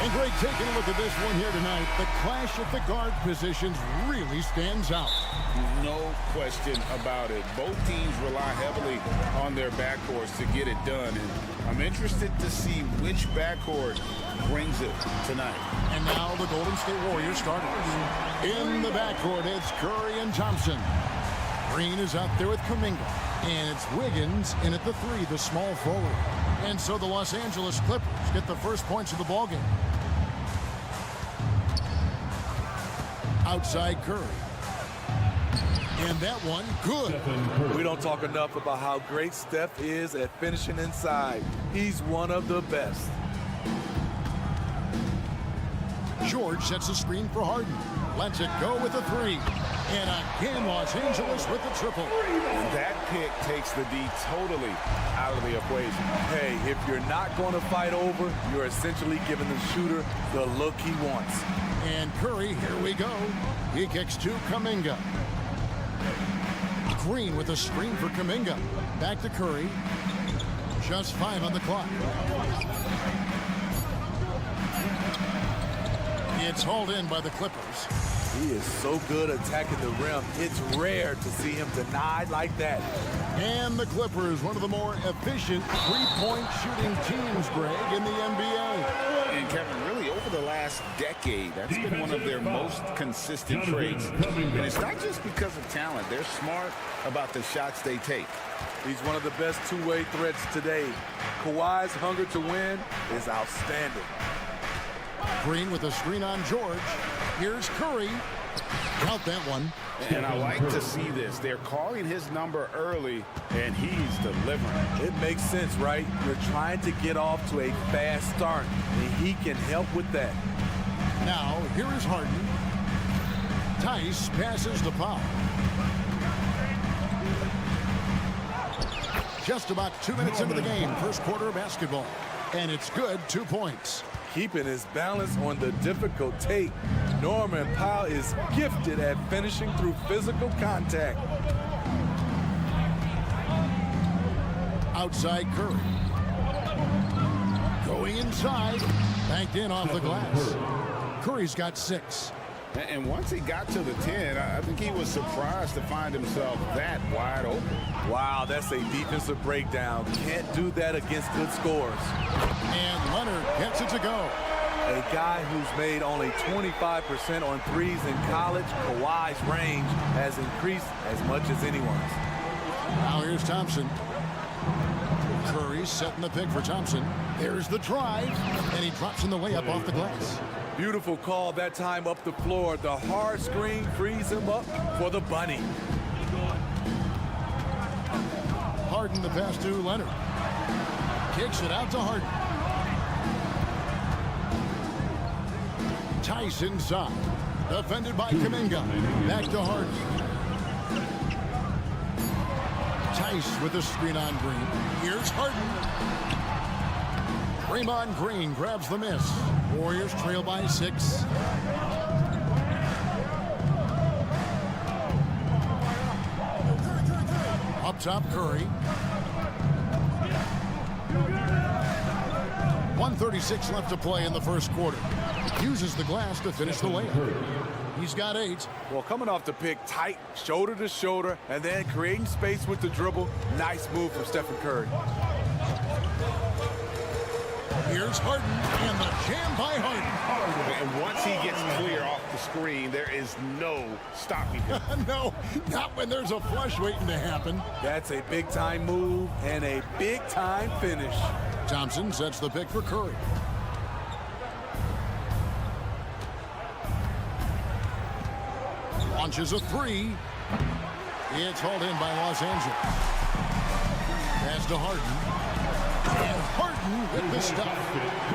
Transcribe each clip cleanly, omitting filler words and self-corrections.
And Greg, taking a look at this one here tonight, the clash at the guard positions really stands out. No question about it. Both teams rely heavily on their backcourts to get it done. And I'm interested to see which backcourt brings it tonight. And now the Golden State Warriors starters. In the backcourt, it's Curry and Thompson. Green is out there with Kuminga. And it's Wiggins in at the three, the small forward. And so the Los Angeles Clippers get the first points of the ballgame. Outside Curry. And that one, good. We don't talk enough about how great Steph is at finishing inside. He's one of the best. George sets a screen for Harden. Lets it go with a three. And again, Los Angeles with the triple. And that pick takes the D totally out of the equation. Hey, if you're not going to fight over, you're essentially giving the shooter the look he wants. And Curry, here we go. He kicks to Kuminga. Green with a screen for Kuminga. Back to Curry. Just 5 on the clock. It's hauled in by the Clippers. He is so good attacking the rim. It's rare to see him denied like that. And the Clippers, one of the more efficient three-point shooting teams, Greg, in the NBA. And Kevin, really over the last decade, that's been one of their most consistent traits. And it's not just because of talent. They're smart about the shots they take. He's one of the best two-way threats today. Kawhi's hunger to win is outstanding. Green with a screen on George. Here's Curry. Count that one. And I like to see this. They're calling his number early, and he's delivering. It makes sense, right? You're trying to get off to a fast start, and he can help with that. Now, here is Harden. Tice passes the foul. Just about 2 minutes into the game, first quarter of basketball. And it's good, 2 points. Keeping his balance on the difficult take, Norman Powell is gifted at finishing through physical contact. Outside Curry. Going inside. Banked in off the glass. Curry's got 6. And once he got to the 10, I think he was surprised to find himself that wide open. Wow, that's a defensive breakdown. Can't do that against good scores. And Leonard gets it to go. A guy who's made only 25% on threes in college, Kawhi's range has increased as much as anyone's. Now here's Thompson. Curry setting the pick for Thompson. There's the drive, and he drops in the layup off the glass. Beautiful call that time up the floor. The hard screen frees him up for the bunny. Harden the pass to Leonard. Kicks it out to Harden. Tice inside. Defended by Kuminga. Back to Harden. Tice with a screen on Green. Here's Harden. Draymond Green grabs the miss. Warriors trail by 6. Up top, Curry. 2:36 left to play in the first quarter. Uses the glass to finish the layup. He's got 8. Well, coming off the pick, tight, shoulder to shoulder, and then creating space with the dribble. Nice move from Stephen Curry. Here's Harden, and the jam by Harden. And once he gets clear off the screen, there is no stopping him. No, not when there's a flush waiting to happen. That's a big-time move and a big-time finish. Thompson sets the pick for Curry. Launches a 3. It's hauled in by Los Angeles. Pass to Harden. And Harden with the stuff.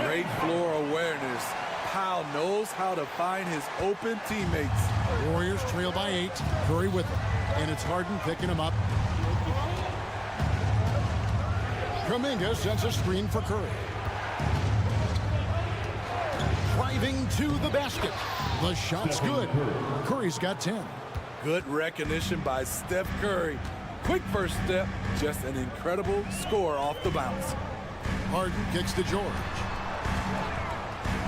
Great floor awareness. Powell knows how to find his open teammates. Warriors trail by 8. Curry with him. And it's Harden picking him up. Kuminga sends a screen for Curry. Driving to the basket. The shot's good. Curry's got 10. Good recognition by Steph Curry. Quick first step, just an incredible score off the bounce. Harden kicks to George.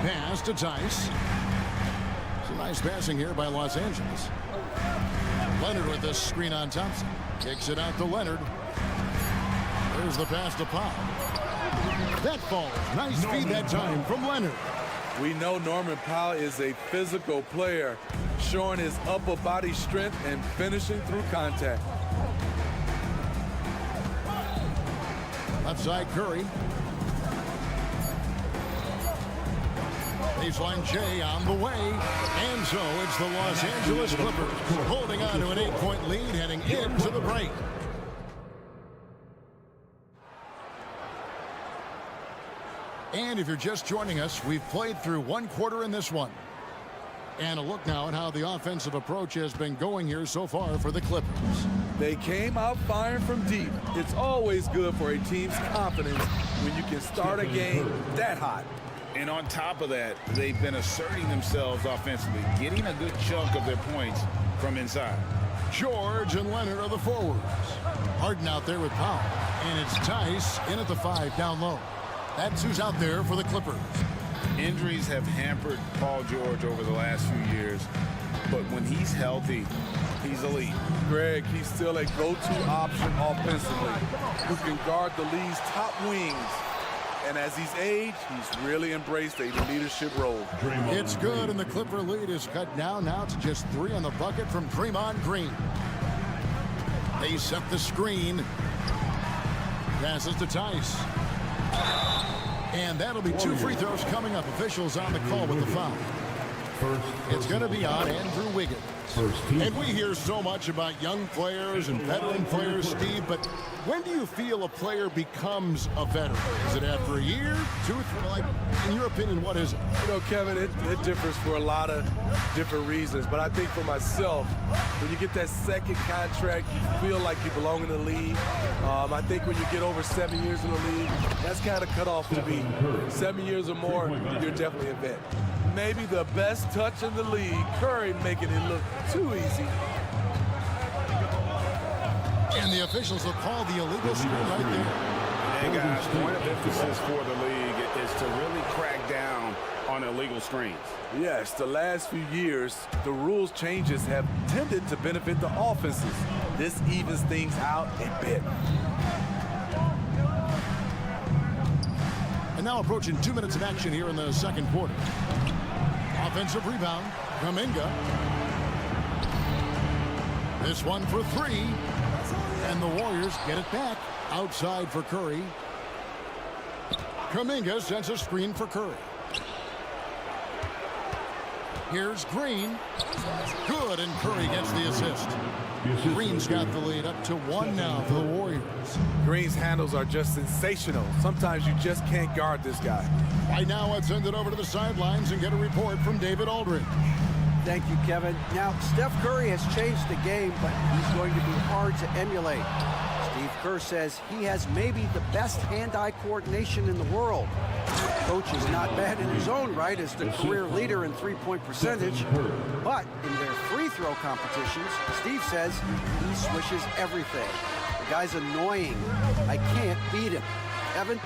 Pass to Tice. Some nice passing here by Los Angeles. Leonard with the screen on Thompson. Kicks it out to Leonard. There's the pass to Powell. That falls. Nice feed that time from Leonard. We know Norman Powell is a physical player, showing his upper body strength and finishing through contact. Left side Curry. Baseline J on the way. And so it's the Los Angeles Clippers holding on to an 8-point lead heading into the break. And if you're just joining us, we've played through one quarter in this one. And a look now at how the offensive approach has been going here so far for the Clippers. They came out firing from deep. It's always good for a team's confidence when you can start a game that hot. And on top of that, they've been asserting themselves offensively, getting a good chunk of their points from inside. George and Leonard are the forwards. Harden out there with Powell. And it's Tice in at the 5 down low. That's who's out there for the Clippers. Injuries have hampered Paul George over the last few years, but when he's healthy, he's elite. Greg, he's still a go-to option offensively, who can guard the league's top wings. And as he's aged, he's really embraced a leadership role. It's good, and the Clipper lead is cut down now to just 3 on the bucket from Draymond Green. They set the screen. Passes to Tice. And that'll be 2 free throws coming up. Officials on the call with the foul. It's going to be on Andrew Wiggins. And we hear so much about young players and veteran players, Steve, but when do you feel a player becomes a veteran? Is it after a year, 2 or 3? Like, in your opinion, what is it? You know, Kevin, it differs for a lot of different reasons. But I think for myself, when you get that second contract, you feel like you belong in the league. I think when you get over 7 years in the league, that's kind of cut off to me. 7 years or more, you're definitely a vet. Maybe the best touch in the league, Curry making it look too easy. And the officials will call the illegal screen right there. And guys, point of emphasis for the league is to really crack down on illegal screens. Yes, the last few years, the rules changes have tended to benefit the offenses. This evens things out a bit. And now approaching 2 minutes of action here in the second quarter. Offensive rebound, Kuminga. This one for 3. And the Warriors get it back outside for Curry. Kuminga sends a screen for Curry. Here's Green. Good, and Curry gets the assist. Green's got the lead up to 1 now for the Warriors. Green's handles are just sensational. Sometimes you just can't guard this guy. Right now, let's send it over to the sidelines and get a report from David Aldridge. Thank you, Kevin. Now, Steph Curry has changed the game, but he's going to be hard to emulate. Steve Kerr says he has maybe the best hand-eye coordination in the world. Coach is not bad in his own right as the career leader in three-point percentage, but in their free throw competitions, Steve says he swishes everything. The guy's annoying. I can't beat him. Evan?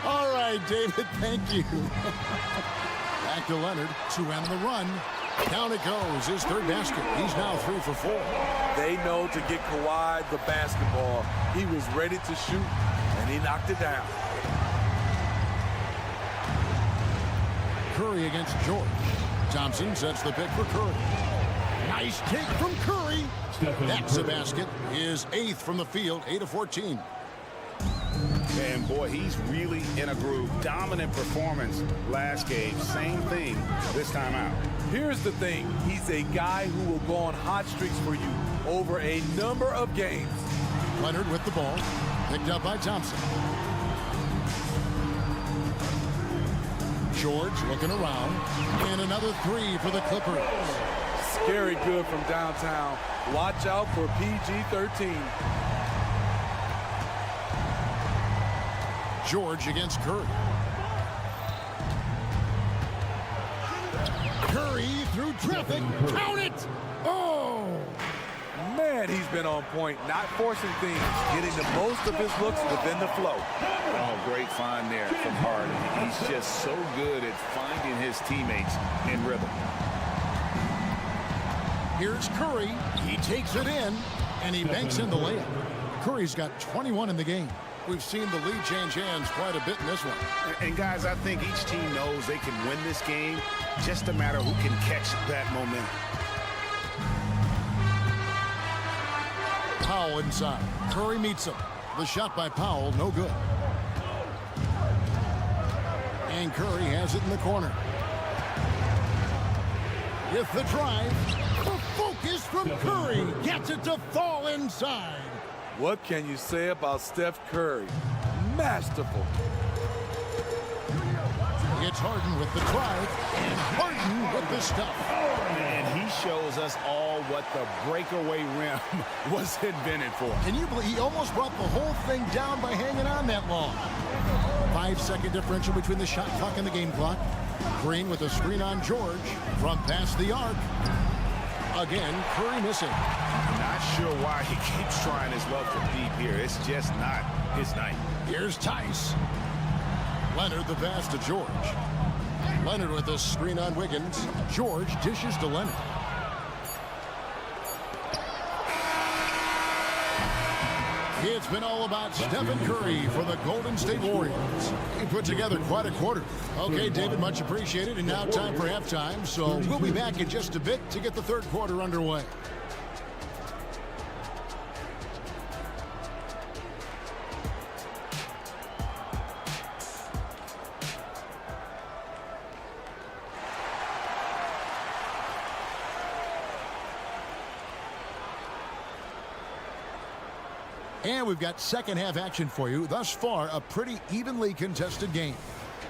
All right, David, thank you. Back to Leonard to end the run. Down it goes, his third basket. He's now 3 for 4. They know to get Kawhi the basketball. He was ready to shoot, and he knocked it down. Curry against George. Thompson sets the pick for Curry. Nice take from Curry. That's a basket. His 8th from the field, 8 of 14. And boy, he's really in a groove. Dominant performance last game. Same thing this time out. Here's the thing. He's a guy who will go on hot streaks for you over a number of games. Leonard with the ball. Picked up by Thompson. George looking around. And another 3 for the Clippers. Scary good from downtown. Watch out for PG-13. George against Curry. Curry through traffic. Count it! Oh! Man, he's been on point, not forcing things, getting the most of his looks within the flow. Oh, great find there from Harden. He's just so good at finding his teammates in rhythm. Here's Curry. He takes it in, and he banks in the layup. Curry's got 21 in the game. We've seen the lead change hands quite a bit in this one. And guys, I think each team knows they can win this game. Just a matter who can catch that momentum. Powell inside. Curry meets him. The shot by Powell, no good. And Curry has it in the corner. With the drive, the focus from Curry gets it to fall inside. What can you say about Steph Curry? Masterful. It's Harden with the drive, and Harden with the stuff. And he shows us all what the breakaway rim was invented for. Can you believe he almost brought the whole thing down by hanging on that long? 5-second differential between the shot clock and the game clock. Green with a screen on George from past the arc. Again, Curry missing. Not sure why he keeps trying his luck from deep here. It's just not his night. Here's Tice. Leonard the pass to George. Leonard with a screen on Wiggins. George dishes to Leonard. It's been all about Stephen Curry for the Golden State Warriors. He put together quite a quarter. Okay, David, much appreciated. And now time for halftime. So we'll be back in just a bit to get the third quarter underway. And we've got second half action for you. Thus far, a pretty evenly contested game.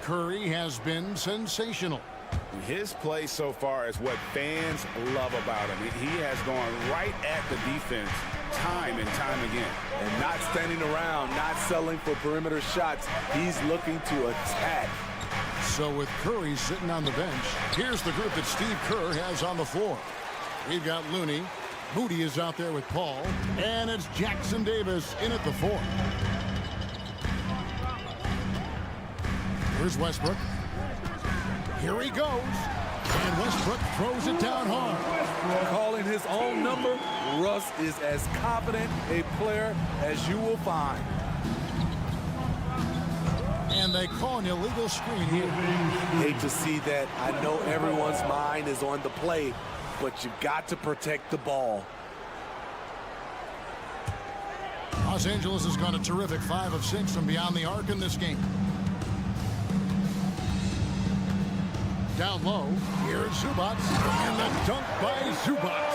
Curry has been sensational. His play so far is what fans love about him. He has gone right at the defense time and time again. And not standing around, not settling for perimeter shots. He's looking to attack. So with Curry sitting on the bench, here's the group that Steve Kerr has on the floor. We've got Looney. Moody is out there with Paul. And it's Jackson Davis in at the 4. Here's Westbrook. Here he goes. And Westbrook throws it down hard. Calling his own number, Russ is as confident a player as you will find. And they call an illegal screen here. Hate to see that. I know everyone's mind is on the play, but you've got to protect the ball. Los Angeles has gone a terrific 5 of 6 from beyond the arc in this game. Down low, here's Zubac, and the dunk by Zubac.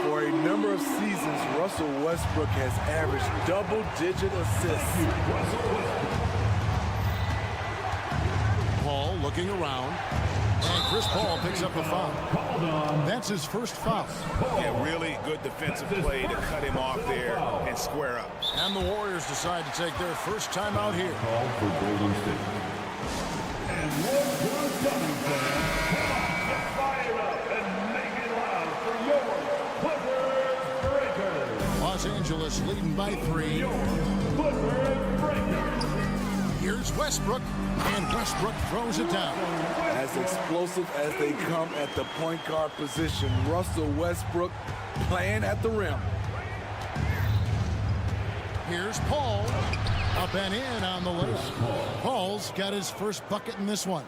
For a number of seasons, Russell Westbrook has averaged double-digit assists. Paul looking around, and Chris Paul picks up a foul. That's his first foul. Yeah, really good defensive play to cut him off there and square up. And the Warriors decide to take their first time out here. Call for Golden State. And one Southern fans, come on, get fired up and make it loud for your Clippers Breakers. Los Angeles leading by 3. Westbrook, and Westbrook throws it down. As explosive as they come at the point guard position, Russell Westbrook playing at the rim. Here's Paul, up and in on the layup. Paul's got his first bucket in this one.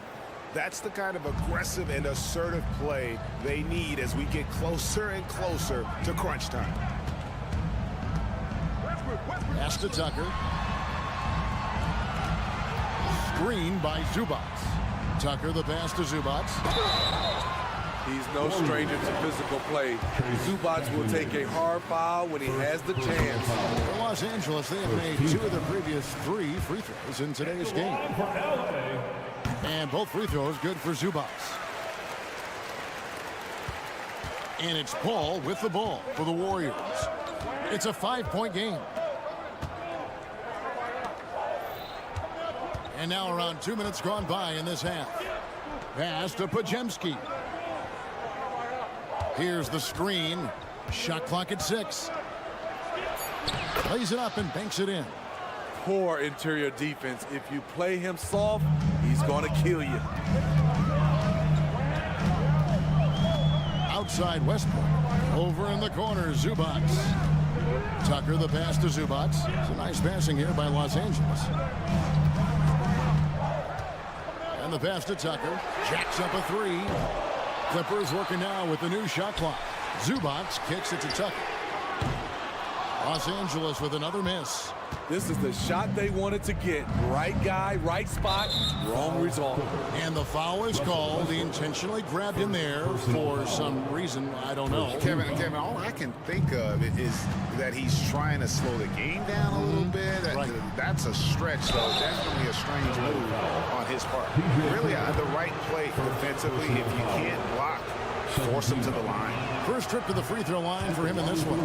That's the kind of aggressive and assertive play they need as we get closer and closer to crunch time. Pass to Tucker. Screen by Zubac. Tucker the pass to Zubac. He's no stranger to physical play. Zubac will take a hard foul when he has the chance. For Los Angeles, they have made 2 of the previous 3 free throws in today's game. And both free throws good for Zubac. And it's Paul with the ball for the Warriors. It's a 5-point game. And now around 2 minutes gone by in this half. Pass to Podziemski. Here's the screen. Shot clock at 6. Plays it up and banks it in. Poor interior defense. If you play him soft, he's going to kill you. Outside Westbrook. Over in the corner, Zubac. Tucker the pass to Zubac. It's a nice passing here by Los Angeles. And the pass to Tucker. Jacks up a 3. Clippers working now with the new shot clock. Zubac kicks it to Tucker. Los Angeles with another miss. This is the shot they wanted to get. Right guy, right spot, wrong result. And the foul is called. He intentionally grabbed him there for some reason. I don't know. Kevin, all I can think of is that he's trying to slow the game down a little bit. Right. That's a stretch, though. Definitely a strange move on his part. Really, the right play defensively. If you can't block, force him to the line. First trip to the free throw line for him in this one.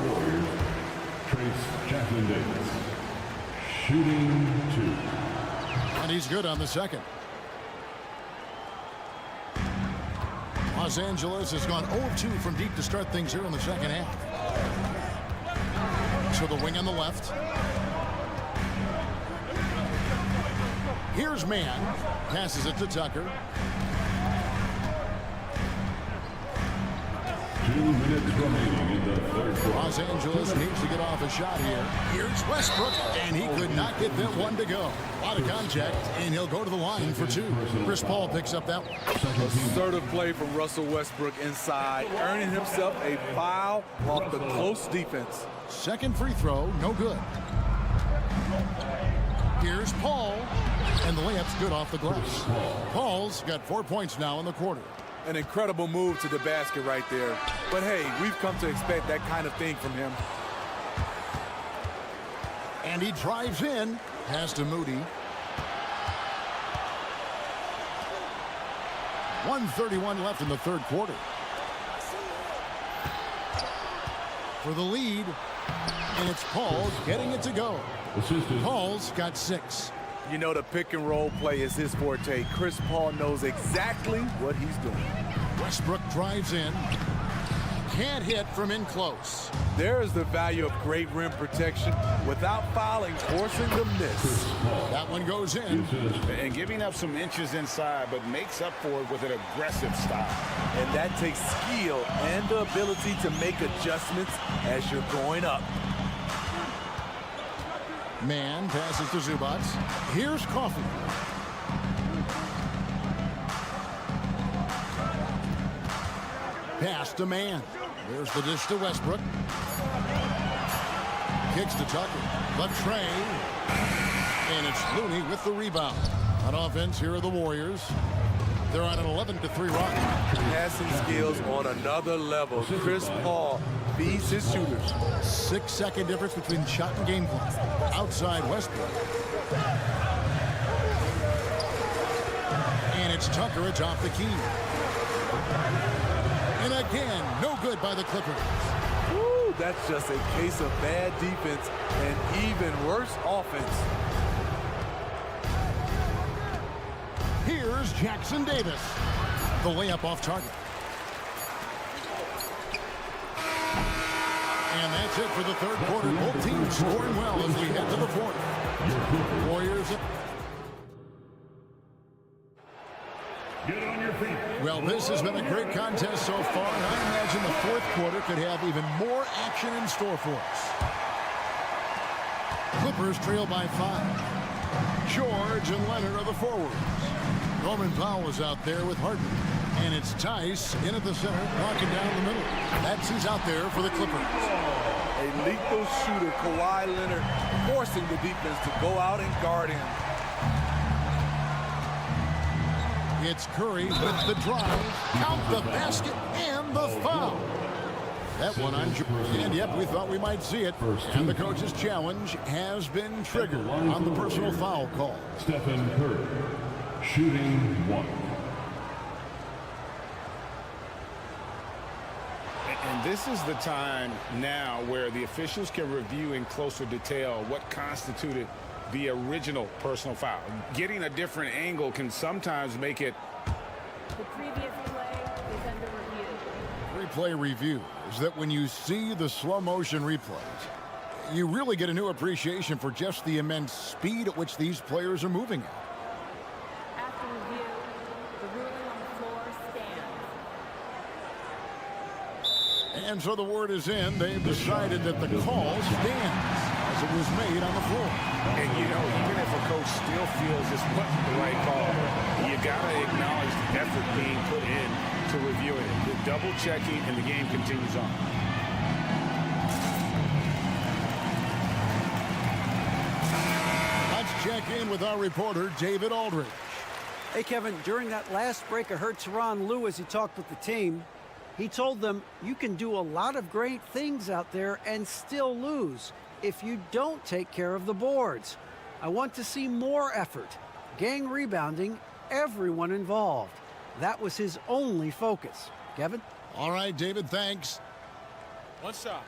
Trace Jacqueline Davis. Shooting 2. And he's good on the second. Los Angeles has gone 0-2 from deep to start things here in the second half. So the wing on the left. Here's Mann. Passes it to Tucker. 2 minutes remaining in the third quarter. Los Angeles needs to get off a shot here. Here's Westbrook, and he could not get that one to go. A lot of contact, and he'll go to the line for 2. Chris Paul picks up that one. Assertive play from Russell Westbrook inside, earning himself a foul off the close defense. Second free throw, no good. Here's Paul, and the layup's good off the glass. Paul's got 4 points now in the quarter. An incredible move to the basket right there. But hey, we've come to expect that kind of thing from him. And he drives in. Pass to Moody. 1:31 left in the third quarter. For the lead, and it's Paul getting it to go. Paul's got 6. You know, the pick and roll play is his forte. Chris Paul knows exactly what he's doing. Westbrook drives in. Can't hit from in close. There is the value of great rim protection without fouling, forcing the miss. That one goes in. And giving up some inches inside, but makes up for it with an aggressive style. And that takes skill and the ability to make adjustments as you're going up. Mann passes to Zubac. Here's Coffey. Pass to Mann. There's the dish to Westbrook. Kicks to Tucker. The tray. And it's Looney with the rebound. On offense, here are the Warriors. They're on an 11-3 run. Passing skills on another level. Chris Paul beats his shooters. 6-second difference between shot and game clock. Outside Westbrook. And it's Tucker atop the key. And again, no good by the Clippers. Woo, that's just a case of bad defense and even worse offense. Here's Jackson Davis. The layup off target. And that's it for the third quarter. Both teams scoring well as we head to the fourth. Warriors Get on your feet. Well, this has been a great contest so far, and I imagine the fourth quarter could have even more action in store for us. Clippers trail by 5. George and Leonard are the forwards. Norman Powell is out there with Harden. And it's Tice in at the center, knocking down the middle. That's who's out there for the Clippers. A lethal shooter, Kawhi Leonard, forcing the defense to go out and guard him. It's Curry with the drive, count the basket, and the foul. That one on George. And yep, we thought we might see it. And the coach's challenge has been triggered on the personal foul call. Stephen Curry, shooting 1. And this is the time now where the officials can review in closer detail what constituted the original personal foul. Getting a different angle can sometimes make it. The previous play is under review. Replay review is that when you see the slow motion replays, you really get a new appreciation for just the immense speed at which these players are moving at. After review, the ruling on the floor stands. And so the word is in. They've decided that the call stands as it was made on the floor. And, you know, even if a coach still feels this wasn't the right call, you got to acknowledge the effort being put in to reviewing it. The double checking, and the game continues on. Let's check in with our reporter, David Aldridge. Hey, Kevin, during that last break, I heard SuperLu as he talked with the team. He told them you can do a lot of great things out there and still lose if you don't take care of the boards. I want to see more effort, gang rebounding, everyone involved. That was his only focus. Kevin? All right, David, thanks. One shot.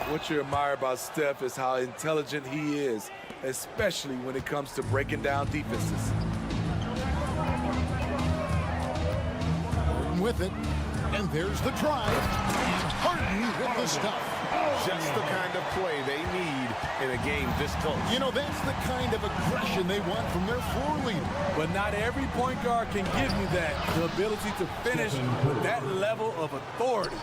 What you admire about Steph is how intelligent he is, especially when it comes to breaking down defenses. With it, and there's the drive, and Harden with the stuff. Just the kind of play they need in a game this close. You know, that's the kind of aggression they want from their floor leader. But not every point guard can give you that, the ability to finish with that level of authority.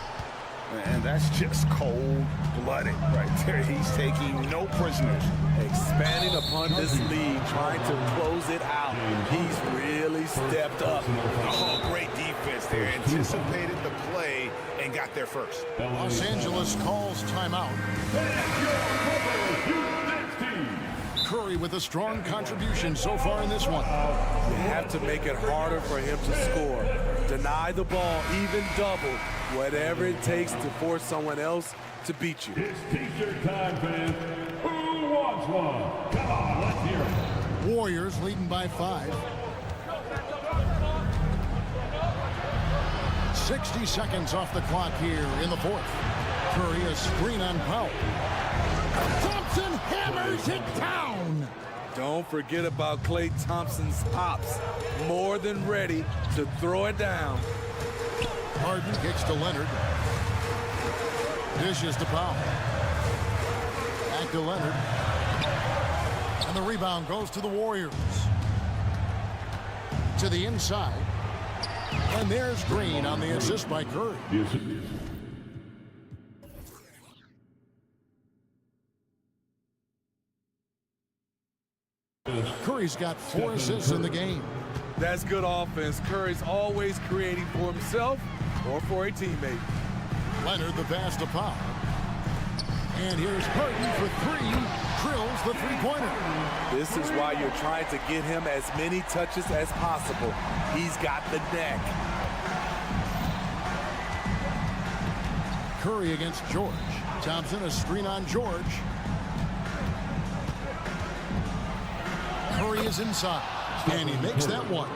And that's just cold-blooded right there. He's taking no prisoners. Expanding upon this lead, trying to close it out. He's really stepped up. Oh, great defense there. Anticipated the play and got there first. Los Angeles calls timeout. Curry with a strong contribution so far in this one. You have to make it harder for him to score. Deny the ball, even double, whatever it takes to force someone else to beat you. It's t-shirt time, fans. Who wants one? Come on, let's hear it. Warriors leading by 5. 60 seconds off the clock here in the fourth. Curry a screen on Powell. Thompson hammers it down. Don't forget about Klay Thompson's hops. More than ready to throw it down. Harden kicks to Leonard. Dishes to Powell. Back to Leonard. And the rebound goes to the Warriors. To the inside. And there's Green on the assist by Curry. Yes, Curry's got 4 assists in the game. That's good offense. Curry's always creating for himself or for a teammate. Leonard the pass to Powell. And here's Harden for 3. Drills the three-pointer. This is why you're trying to get him as many touches as possible. He's got the neck. Curry against George. Thompson a screen on George. Curry is inside, and he makes that one.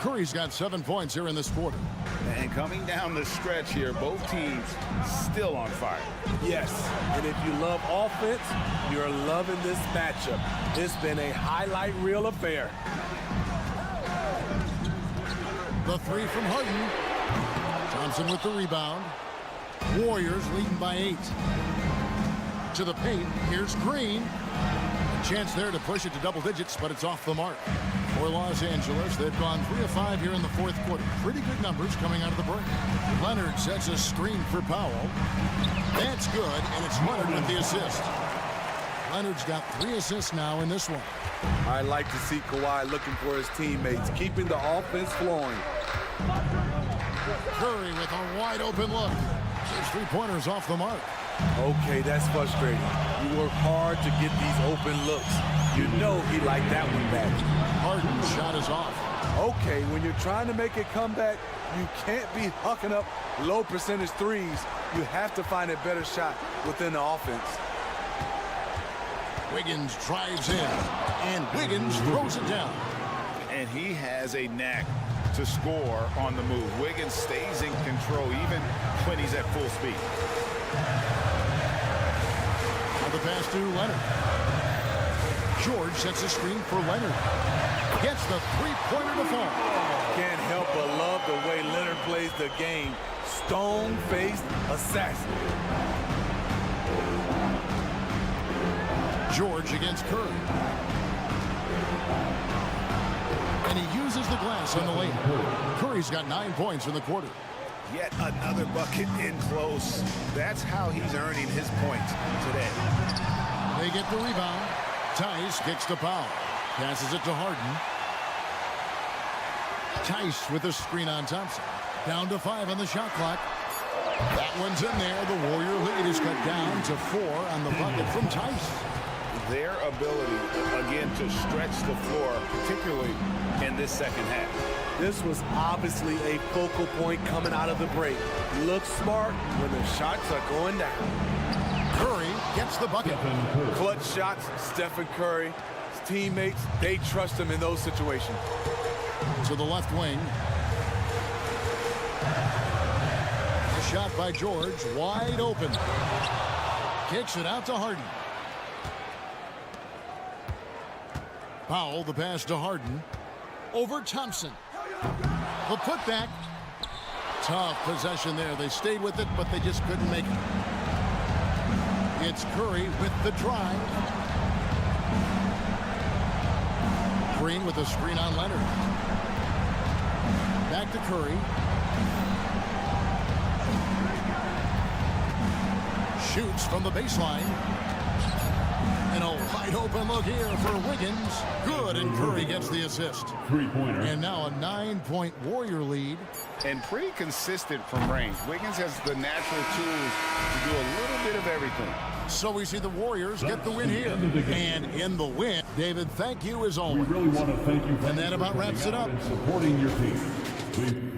Curry's got 7 points here in this quarter. And coming down the stretch here, both teams still on fire. Yes, and if you love offense, you're loving this matchup. It's been a highlight reel affair. The 3 from Harden. Thompson with the rebound. Warriors leading by 8. to the paint. Here's Green. A chance there to push it to double digits, but it's off the mark. For Los Angeles, they've gone 3 of 5 here in the fourth quarter. Pretty good numbers coming out of the break. Leonard sets a screen for Powell. That's good, and it's Leonard with the assist. Leonard's got 3 assists now in this one. I like to see Kawhi looking for his teammates, keeping the offense flowing. Curry with a wide open look. His 3-pointers off the mark. Okay, that's frustrating. You work hard to get these open looks. You know he liked that one back. Harden's shot is off. Okay, when you're trying to make a comeback, you can't be hucking up low percentage threes. You have to find a better shot within the offense. Wiggins drives in, and Wiggins throws it down. And he has a knack to score on the move. Wiggins stays in control even when he's at full speed. On the pass to Leonard. George sets a screen for Leonard. Gets the 3-pointer to fall. Can't help but love the way Leonard plays the game. Stone-faced assassin. George against Curry. And he uses the glass on the layup. Curry's got 9 points in the quarter. Yet another bucket in close. That's how he's earning his points today. They get the rebound. Tice kicks to Powell. Passes it to Harden. Tice with a screen on Thompson. Down to 5 on the shot clock. That one's in there. The Warrior lead is cut down to 4 on the bucket from Tice. Their ability, again, to stretch the floor, particularly in this second half. This was obviously a focal point coming out of the break. Look smart when the shots are going down. Curry gets the bucket. Clutch shots, Stephen Curry. His teammates, they trust him in those situations. To the left wing. A shot by George, wide open. Kicks it out to Harden. Powell, the pass to Harden. Over Thompson. The putback. Tough possession there. They stayed with it, but they just couldn't make it. It's Curry with the drive. Green with a screen on Leonard. Back to Curry. Shoots from the baseline. And a wide open look here for Wiggins. Good, and Curry gets the assist. 3-pointer. And now a 9-point Warrior lead. And pretty consistent from range. Wiggins has the natural tools to do a little bit of everything. So we see the Warriors get the win here. And in the win, David, thank you as We always. really want to thank you And that about wraps it up. and supporting your team.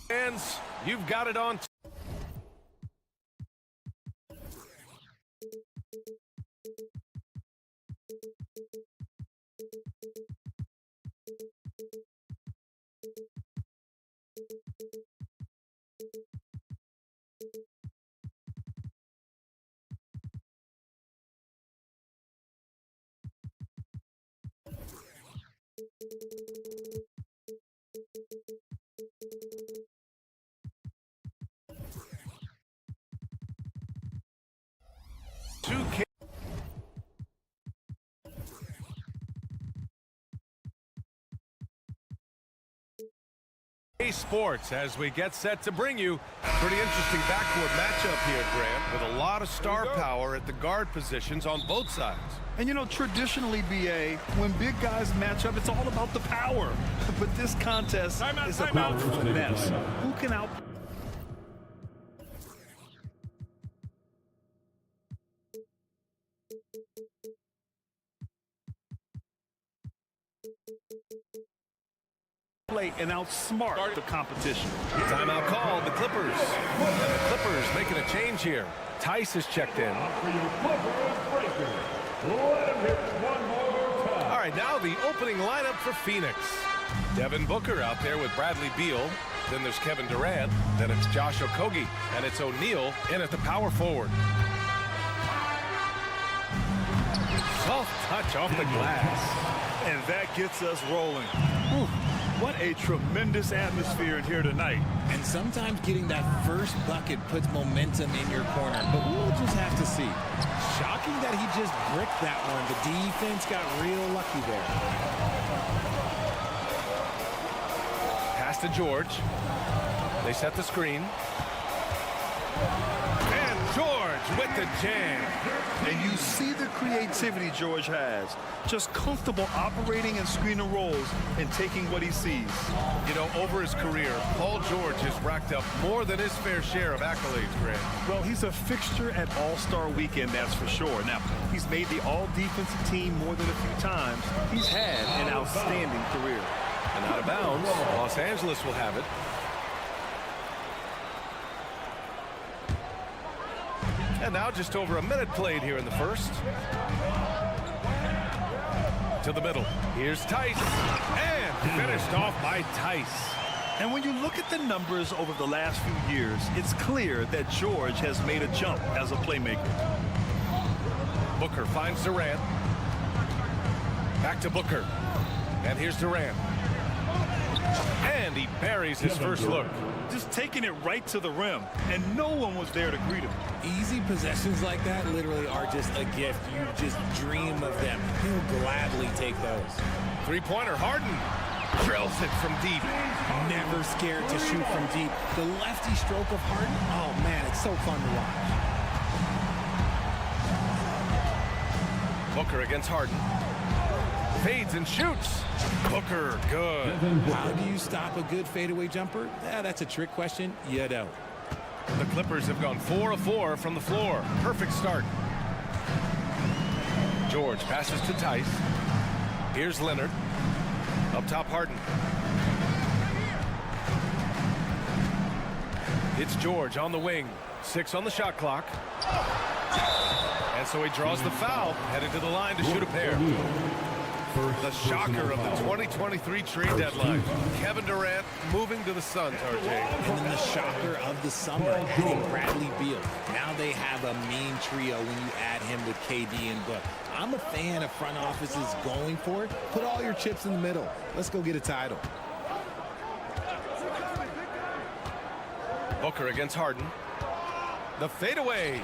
Fans, you've got it on. Sports as we get set to bring you a pretty interesting backcourt matchup here, Grant, with a lot of star power at the guard positions on both sides. And you know, traditionally, BA, when big guys match up, it's all about the power. But this contest is about finesse. Who can out... play and outsmart the competition. Timeout called, the Clippers. And the Clippers making a change here. Tice is checked in. All right, now the opening lineup for Phoenix. Devin Booker out there with Bradley Beal. Then there's Kevin Durant. Then it's Josh Okogie. And it's O'Neal in at the power forward. Soft touch off the glass. And that gets us rolling. Whew. What a tremendous atmosphere in here tonight. And sometimes getting that first bucket puts momentum in your corner, but we'll just have to see. Shocking that he just bricked that one. The defense got real lucky there. Pass to George. They set the screen. And George with the jam. And you see the creativity George has. Just comfortable operating and screening roles and taking what he sees. You know, over his career, Paul George has racked up more than his fair share of accolades, Grant. Well, he's a fixture at All-Star Weekend, that's for sure. Now, he's made the All-Defensive Team more than a few times. He's had an outstanding career. And out of bounds, Los Angeles will have it. And now just over a minute played here in the first. To the middle. Here's Tice. And finished off by Tice. And when you look at the numbers over the last few years, it's clear that George has made a jump as a playmaker. Booker finds Durant. Back to Booker. And here's Durant. And he buries his first look. Just taking it right to the rim, and no one was there to greet him. Easy possessions like that literally are just a gift. You just dream of them. He'll gladly take those. Three-pointer, Harden drills it from deep. Never scared to shoot from deep. The lefty stroke of Harden, oh man, it's so fun to watch. Booker against Harden. Fades and shoots. Booker, good. How do you stop a good fadeaway jumper? That's a trick question. You don't. The Clippers have gone 4 of 4 from the floor. Perfect start. George passes to Tice. Here's Leonard. Up top, Harden. It's George on the wing. 6 on the shot clock. And so he draws the foul, headed to the line to shoot a pair. The shocker of the 2023 trade deadline. Kevin Durant moving to the Suns, RJ. And then the shocker of the summer, getting Bradley Beal. Now they have a mean trio when you add him with KD and Book. I'm a fan of front offices going for it. Put all your chips in the middle. Let's go get a title. Booker against Harden. The fadeaway.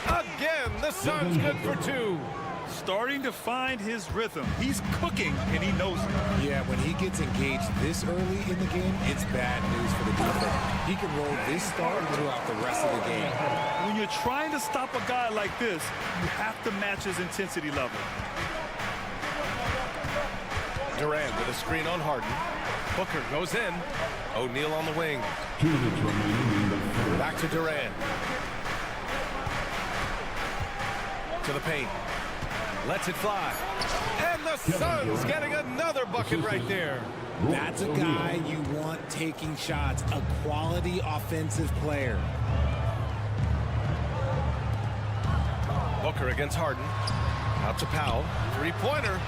Again, the Suns good for 2. starting to find his rhythm. He's cooking, and he knows it. Yeah, when he gets engaged this early in the game, it's bad news for the defense. He can roll this start throughout the rest of the game. When you're trying to stop a guy like this, you have to match his intensity level. Durant with a screen on Harden. Booker goes in. O'Neal on the wing. 2 minutes remaining in the first. Back to Durant. To the paint. Lets it fly. And the Suns getting another bucket right there. That's a guy you want taking shots, a quality offensive player. Booker against Harden. Out to Powell. Three-pointer.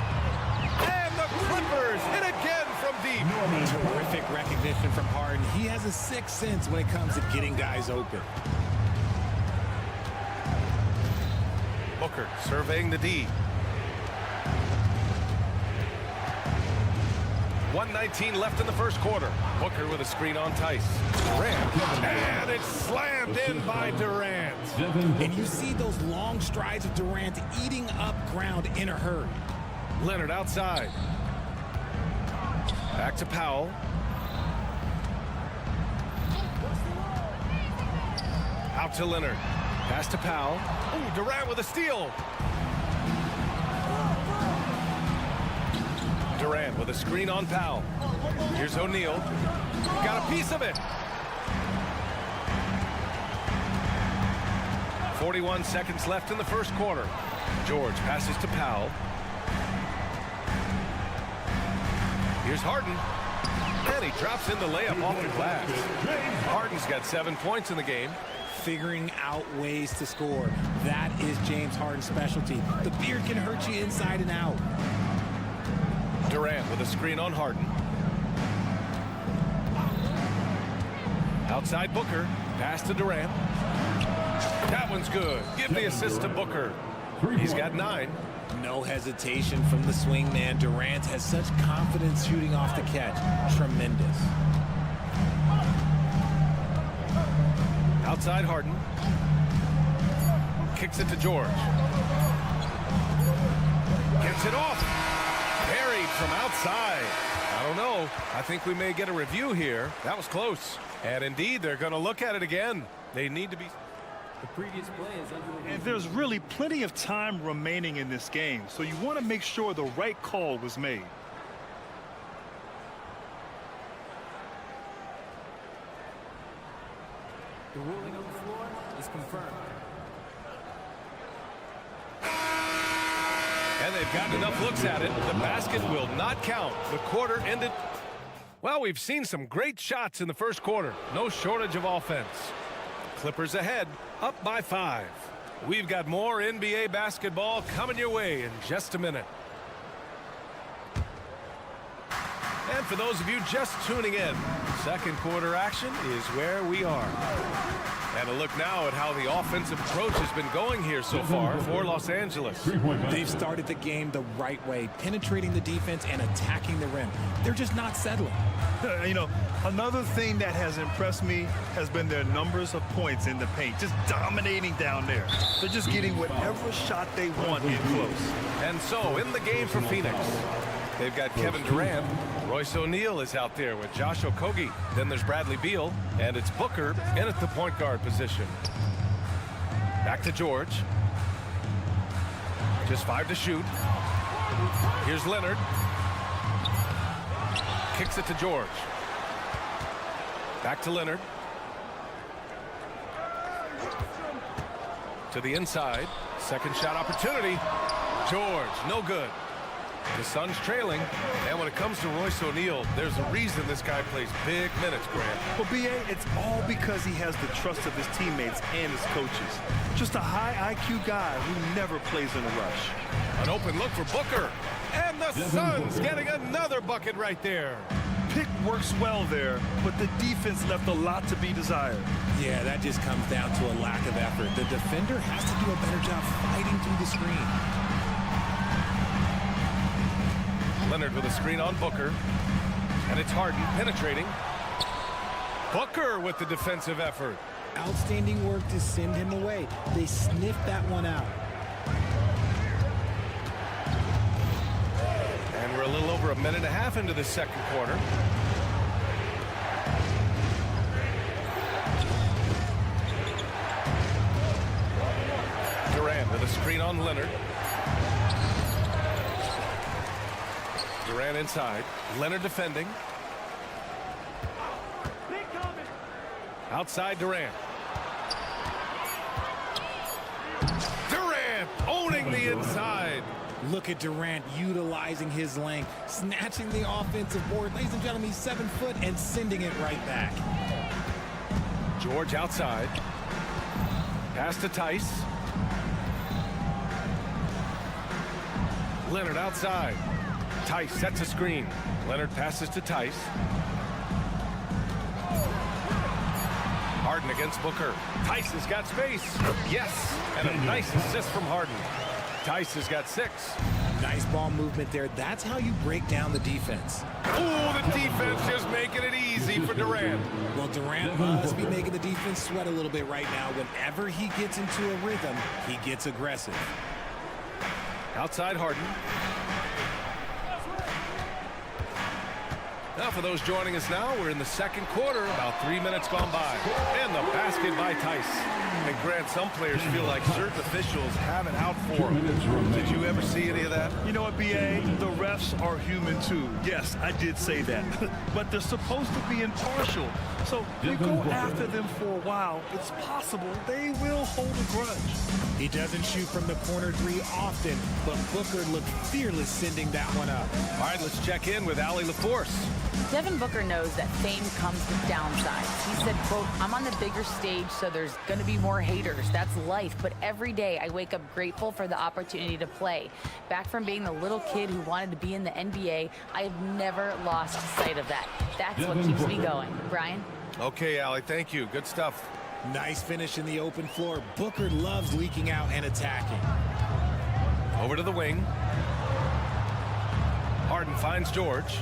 And the Clippers hit again from deep. Terrific recognition from Harden. He has a sixth sense when it comes to getting guys open. Booker surveying the D. 1:19 left in the first quarter. Booker with a screen on Tice. Durant. And it's slammed in by Durant. And you see those long strides of Durant eating up ground in a hurry. Leonard outside. Back to Powell. Out to Leonard. Pass to Powell. Ooh, Durant with a steal. Durant with a screen on Powell. Here's O'Neal. Got a piece of it. 41 seconds left in the first quarter. George passes to Powell. Here's Harden. And he drops in the layup off the glass. Harden's got 7 points in the game. Figuring out ways to score. That is James Harden's specialty. The beard can hurt you inside and out. Durant with a screen on Harden. Outside Booker. Pass to Durant. That one's good. Give the assist to Booker. He's got 9. No hesitation from the swing man. Durant has such confidence shooting off the catch. Tremendous. Outside Harden. Kicks it to George. Gets it off. Buried from outside. I don't know. I think we may get a review here. That was close. And indeed, they're going to look at it again. They need to be... The previous play is under review. And there's really plenty of time remaining in this game, so you want to make sure the right call was made. The ruling on the floor is confirmed. And they've gotten enough looks at it. The basket will not count. The quarter ended... Well, we've seen some great shots in the first quarter. No shortage of offense. Clippers ahead, up by 5. We've got more NBA basketball coming your way in just a minute. And for those of you just tuning in, second quarter action is where we are. And a look now at how the offensive approach has been going here so far for Los Angeles. They've started the game the right way, penetrating the defense and attacking the rim. They're just not settling. You know, another thing that has impressed me has been their numbers of points in the paint, just dominating down there. They're just getting whatever shot they want in close. And so in the game for Phoenix, they've got Kevin Durant. Royce O'Neal is out there with Josh Okogie. Then there's Bradley Beal, and it's Booker in at the point guard position. Back to George. Just 5 to shoot. Here's Leonard. Kicks it to George. Back to Leonard. To the inside. Second shot opportunity. George, no good. The Suns trailing, and when it comes to Royce O'Neal, there's a reason this guy plays big minutes, Grant. Well, B.A., it's all because he has the trust of his teammates and his coaches. Just a high IQ guy who never plays in a rush. An open look for Booker, and the Suns getting another bucket right there. Pick works well there, but the defense left a lot to be desired. Yeah, that just comes down to a lack of effort. The defender has to do a better job fighting through the screen. Leonard with a screen on Booker. And it's Harden penetrating. Booker with the defensive effort. Outstanding work to send him away. They sniffed that one out. over a minute and a half into the second quarter. Durant with a screen on Leonard. Durant inside. Leonard defending. Outside Durant. Durant owning the inside. Look at Durant utilizing his length, snatching the offensive board. Ladies and gentlemen, he's 7 foot and sending it right back. George outside. Pass to Tice. Leonard outside. Tice sets a screen. Leonard passes to Tice. Harden against Booker. Tice has got space. Yes, and a nice assist from Harden. Tice has got 6. Nice ball movement there. That's how you break down the defense. Oh, the defense just making it easy for Durant. Well, Durant must be making the defense sweat a little bit right now. Whenever he gets into a rhythm, he gets aggressive. Outside Harden. Now for those joining us now, we're in the second quarter, about 3 minutes gone by. And the basket by Tice. And Grant, some players feel like certain officials have it out for them. Did you ever see any of that? You know what, B.A.? The refs are human too. Yes, I did say that. But they're supposed to be impartial. So you go after them for a while, it's possible they will hold a grudge. He doesn't shoot from the corner 3 often, but Booker looked fearless sending that one up. All right, let's check in with Allie LaForce. Devin Booker knows that fame comes with downsides. He said, quote, "I'm on the bigger stage, so there's going to be more haters. That's life. But every day I wake up grateful for the opportunity to play. Back from being the little kid who wanted to be in the NBA, I have never lost sight of that. That's what keeps me going." Brian? Okay, Allie, thank you. Good stuff. Nice finish in the open floor. Booker loves leaking out and attacking. Over to the wing. Harden finds George.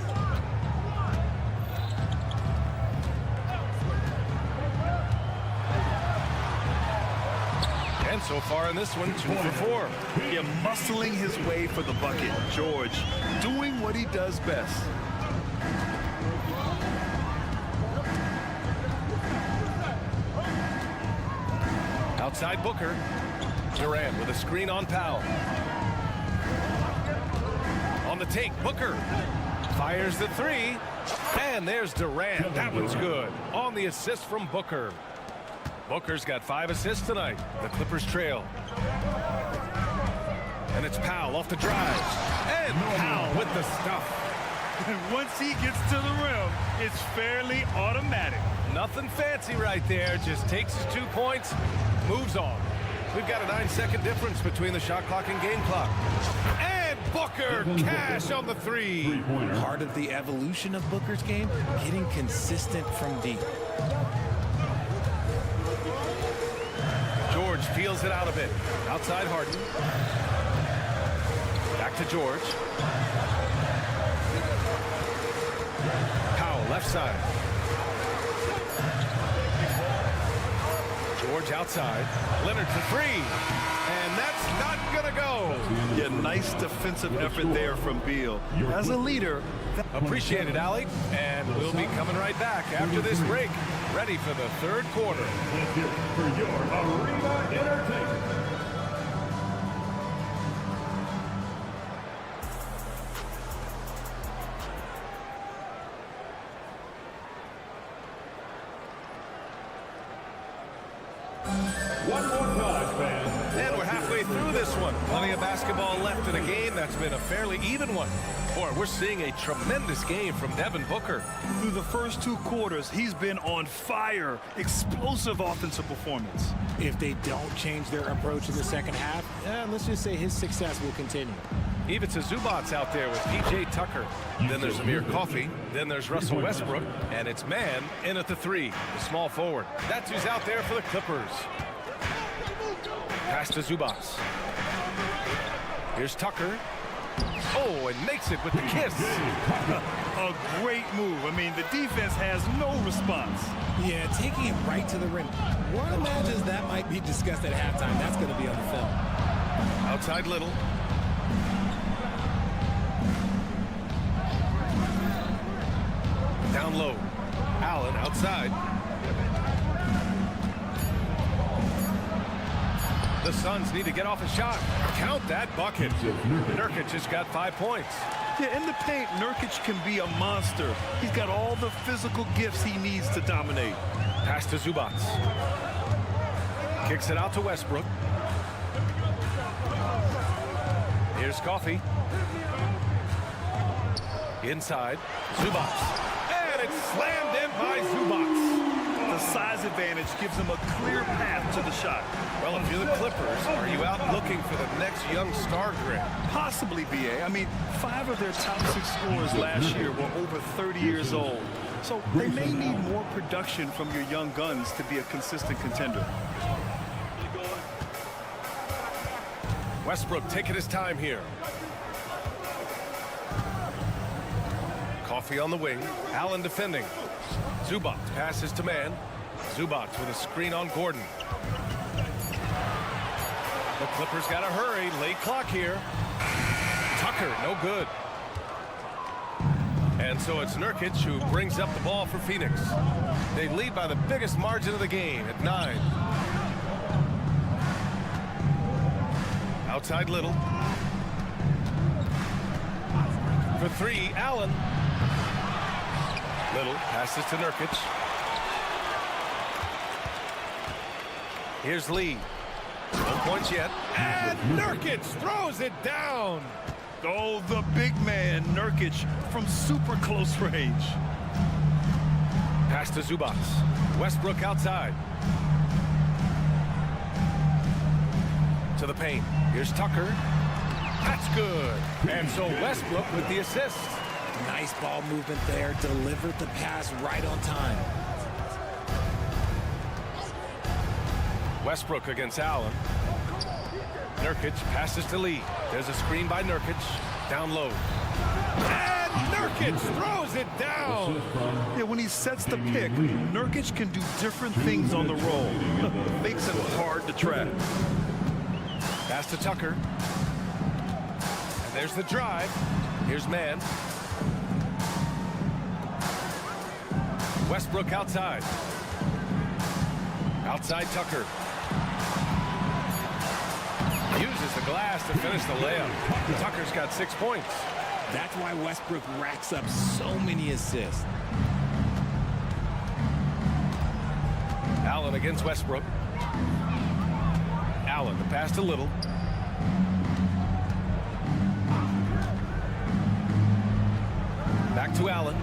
And so far in this one, 2 for 4. Yeah, muscling his way for the bucket. George doing what he does best. Outside Booker. Durant with a screen on Powell. On the take, Booker fires the 3. And there's Durant. That one's good. On the assist from Booker. Booker's got 5 assists tonight. The Clippers trail. And it's Powell off the drive. And Powell with the stuff. And once he gets to the rim, it's fairly automatic. Nothing fancy right there. Just takes his 2 points, moves on. We've got a 9-second difference between the shot clock and game clock. And Booker, cash on the 3. Part of the evolution of Booker's game, getting consistent from deep. George feels it out a bit. Outside Harden. Back to George. Powell left side. George outside. Leonard for 3. And that's not gonna go. Yeah, nice defensive effort there from Beal. As a leader. Appreciate it, Allie. And we'll be coming right back after this break. Ready for the third quarter. Let's hear it for your arena entertainment. One more time, fans. And we're halfway through this one. Plenty of basketball left in a game that's been a fairly even one. Boy, we're seeing a tremendous game from Devin Booker. Through the first 2 quarters, he's been on fire. Explosive offensive performance. If they don't change their approach in the second half, let's just say his success will continue. Ivica Zubac's out there with P.J. Tucker. Then there's Amir Coffey. Then there's Russell Westbrook. And it's Man in at the 3, the small forward. That's who's out there for the Clippers. Pass to Zubac. Here's Tucker. Oh, and makes it with the kiss. A great move. I mean, the defense has no response. Yeah, taking it right to the rim. One imagines that might be discussed at halftime. That's going to be on the film. Outside Little. low. Allen outside. The Suns need to get off a shot. Count that bucket. Nurkic just got 5 points. Yeah, in the paint, Nurkic can be a monster. He's got all the physical gifts he needs to dominate. Pass to Zubac. Kicks it out to Westbrook. Here's Coffee. Inside. Zubac. And it's slammed in by Zubac. The size advantage gives him a clear path to the shot. Well, if you're the Clippers, are you out looking for the next young star grab? Possibly, BA. I mean, 5 of their top 6 scorers last year were over 30 years old. So they may need more production from your young guns to be a consistent contender. Westbrook taking his time here. Coffee on the wing. Allen defending. Zubac passes to man. Zubac with a screen on Gordon. The Clippers got to hurry. Late clock here. Tucker, no good. And so it's Nurkic who brings up the ball for Phoenix. They lead by the biggest margin of the game at 9. Outside Little. For 3, Allen. Little passes to Nurkic. Here's Lee. No points yet. And Nurkic throws it down. Oh, the big man, Nurkic, from super close range. Pass to Zubac. Westbrook outside. To the paint. Here's Tucker. That's good. And so Westbrook with the assist. Nice ball movement there. Delivered the pass right on time. Westbrook against Allen. Nurkic passes to Lee. There's a screen by Nurkic. Down low. And Nurkic throws it down. Yeah, when he sets the pick, Nurkic can do different things on the roll. Makes him hard to track. Pass to Tucker. And there's the drive. Here's man. Westbrook outside. Outside Tucker. Uses the glass to finish the layup. Tucker's got 6 points. That's why Westbrook racks up so many assists. Allen against Westbrook. Allen, the pass to Little. Back to Allen.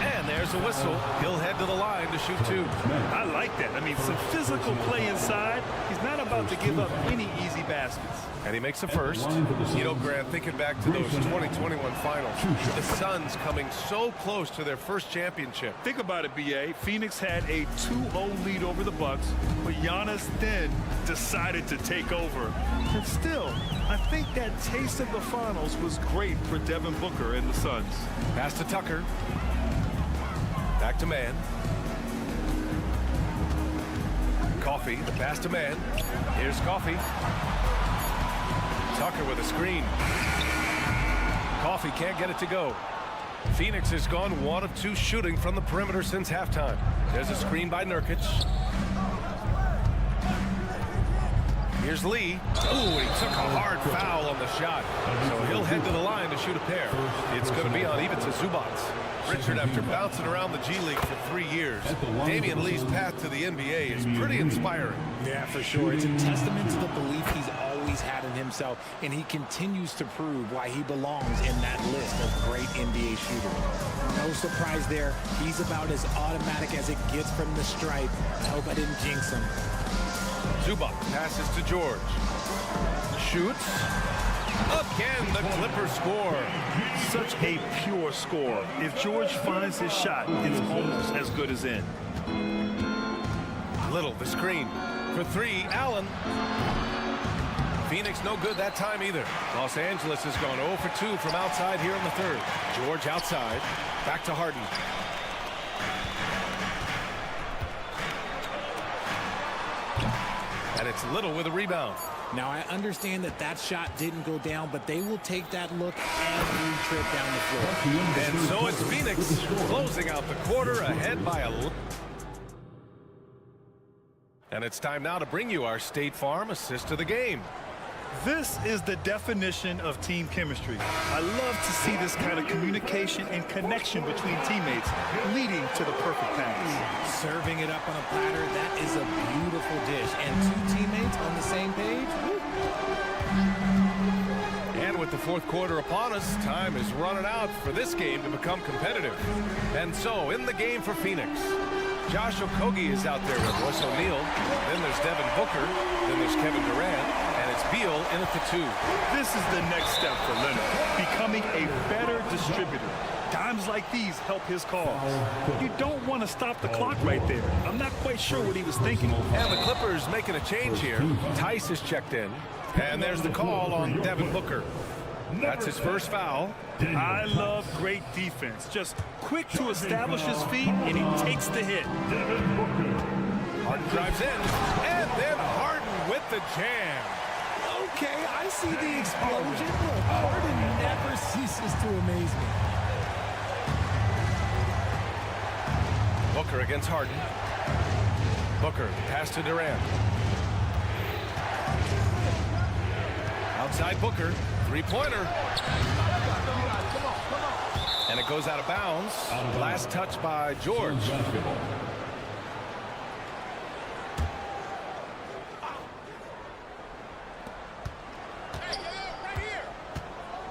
And there's a whistle. He'll head to the line to shoot 2. I like that. I mean, some physical play inside. He's not about to give up any easy baskets. And he makes a first. You know, Grant, thinking back to those 2021 finals, the Suns coming so close to their first championship. Think about it, BA. Phoenix had a 2-0 lead over the Bucks, but Giannis then decided to take over. And still, I think that taste of the finals was great for Devin Booker and the Suns. Pass to Tucker. Back to man. Coffee, the pass to man. Here's Coffee. Tucker with a screen. Coffee can't get it to go. Phoenix has gone 1 of 2 shooting from the perimeter since halftime. There's a screen by Nurkic. Here's Lee. Ooh, he took a hard foul on the shot. So he'll head to the line to shoot a pair. It's going to be on even to Zubac. Richard, after bouncing around the G League for 3 years, Damian Lee's path to the NBA is pretty inspiring. Yeah, for sure. It's a testament to the belief he's always had in himself, and he continues to prove why he belongs in that list of great NBA shooters. No surprise there. He's about as automatic as it gets from the stripe. I hope I didn't jinx him. Zubac passes to George. Shoots. Again, the Clippers score. Such a pure score. If George finds his shot, it's almost as good as in. Little, the screen. For 3, Allen. Phoenix no good that time either. Los Angeles has gone 0 for 2 from outside here in the 3rd. George outside. Back to Harden. And it's Little with a rebound. Now, I understand that that shot didn't go down, but they will take that look every trip down the floor. And so it's Phoenix closing out the quarter ahead by a... And it's time now to bring you our State Farm assist of the game. This is the definition of team chemistry. I love to see this kind of communication and connection between teammates leading to the perfect pass. Serving it up on a platter, that is a beautiful dish. And two teammates on the same page. And with the fourth quarter upon us, time is running out for this game to become competitive. And so, in the game for Phoenix, Josh Okogie is out there with Royce O'Neal. Then there's Devin Booker. Then there's Kevin Durant. And it's Beal in at the 2. This is the next step for Leonard, becoming a better distributor. Times like these help his cause. You don't want to stop the clock right there. I'm not quite sure what he was thinking. And the Clippers making a change here. Tice is checked in. And there's the call on Devin Booker. That's his first foul. I love great defense. Just quick to establish his feet, and he takes the hit. Harden drives in. And then Harden with the jam. Okay, I see the explosion. Look, Harden never ceases to amaze me. Booker against Harden. Booker, pass to Durant. Outside Booker, three-pointer. And it goes out of bounds. Last touch by George.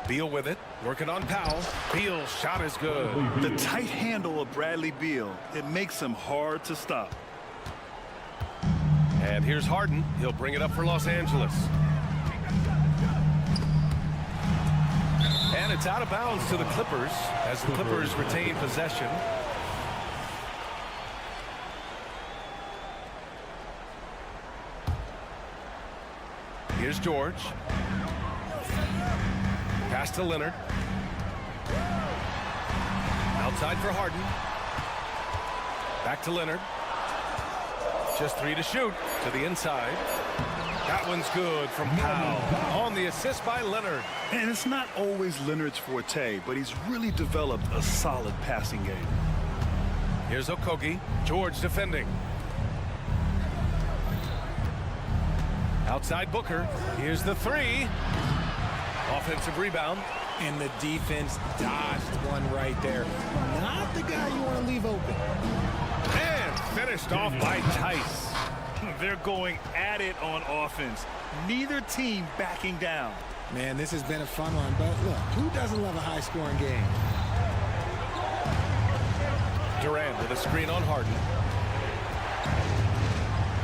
Beal with it, working on Powell. Beal's shot is good. The tight handle of Bradley Beal, it makes him hard to stop. And here's Harden. He'll bring it up for Los Angeles. And it's out of bounds to the Clippers as the Clippers retain possession. Here's George. Pass to Leonard. Outside for Harden. Back to Leonard. Just 3 to shoot to the inside. That one's good from Powell on the assist by Leonard. And it's not always Leonard's forte, but he's really developed a solid passing game. Here's Okogie. George defending. Outside Booker. Here's the 3. Offensive rebound. And the defense dodged one right there. Not the guy you want to leave open. And finished off by Tice. They're going at it on offense. Neither team backing down. Man, this has been a fun one, but look, who doesn't love a high-scoring game? Durant with a screen on Harden.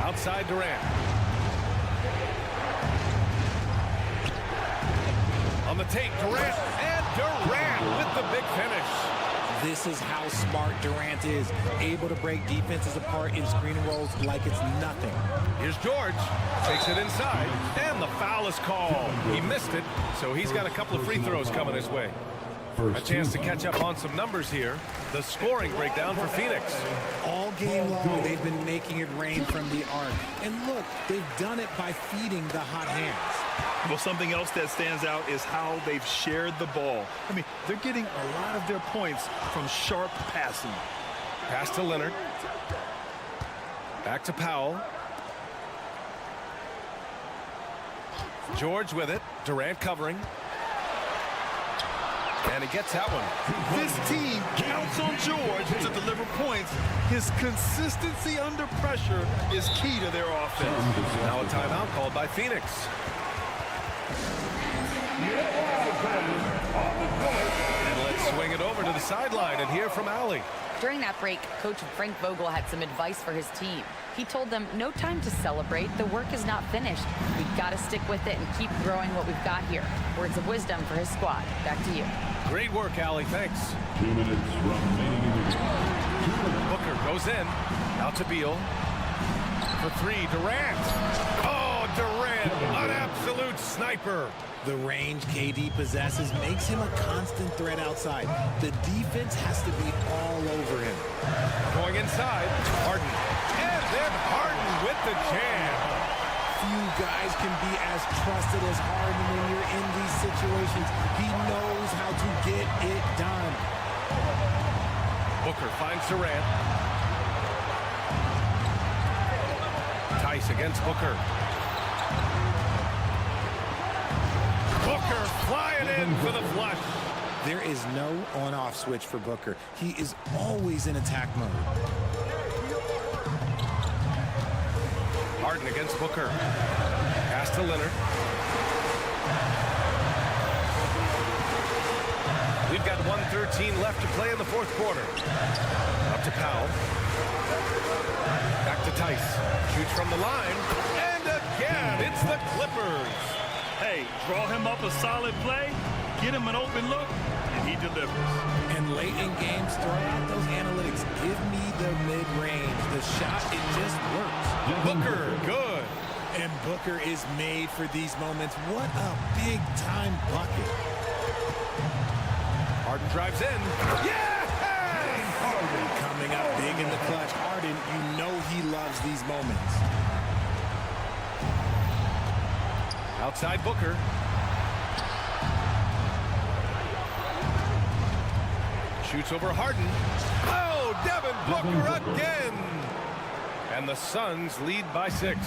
Outside Durant. On the take, Durant, and Durant with the big finish. This is how smart Durant is, able to break defenses apart in screen rolls like it's nothing. Here's George, takes it inside, and the foul is called. He missed it, so he's got a couple of free throws coming his way. A chance to catch up on some numbers here. The scoring breakdown for Phoenix. All game long, they've been making it rain from the arc. And look, they've done it by feeding the hot hands. Well, something else that stands out is how they've shared the ball. I mean, they're getting a lot of their points from sharp passing. Pass to Leonard. Back to Powell. George with it. Durant covering. And he gets that one. This team counts on George to deliver points. His consistency under pressure is key to their offense. Now a timeout called by Phoenix. And let's swing it over to the sideline and hear from Allie. During that break, Coach Frank Vogel had some advice for his team. He told them, no time to celebrate. The work is not finished. We've got to stick with it and keep growing what we've got here. Words of wisdom for his squad. Back to you. Great work, Allie. Thanks. 2 minutes remaining in the game. Booker goes in. Out to Beal. For 3, Durant. Oh, Durant, an absolute sniper. The range KD possesses makes him a constant threat outside. The defense has to be all over him. Going inside, Harden. And then Harden with the jam. few guys can be as trusted as Harden when you're in these situations. He knows how to get it done. Booker finds Durant. Tice against Booker. Booker flying in for the flush. There is no on-off switch for Booker. He is always in attack mode. Harden against Booker. Pass to Leonard. We've got 1:13 left to play in the fourth quarter. Up to Powell. Back to Tice. Shoots from the line. And again, it's the Clippers. Hey, draw him up a solid play, get him an open look, and he delivers. And late in games, throw out those analytics. Give me the mid-range. The shot, it just works. Booker, good. And Booker is made for these moments. What a big-time bucket. Harden drives in. Yeah! Harden coming up big in the clutch. Harden, you know he loves these moments. Outside Booker. Shoots over Harden. Oh, Devin Booker again. And the Suns lead by 6.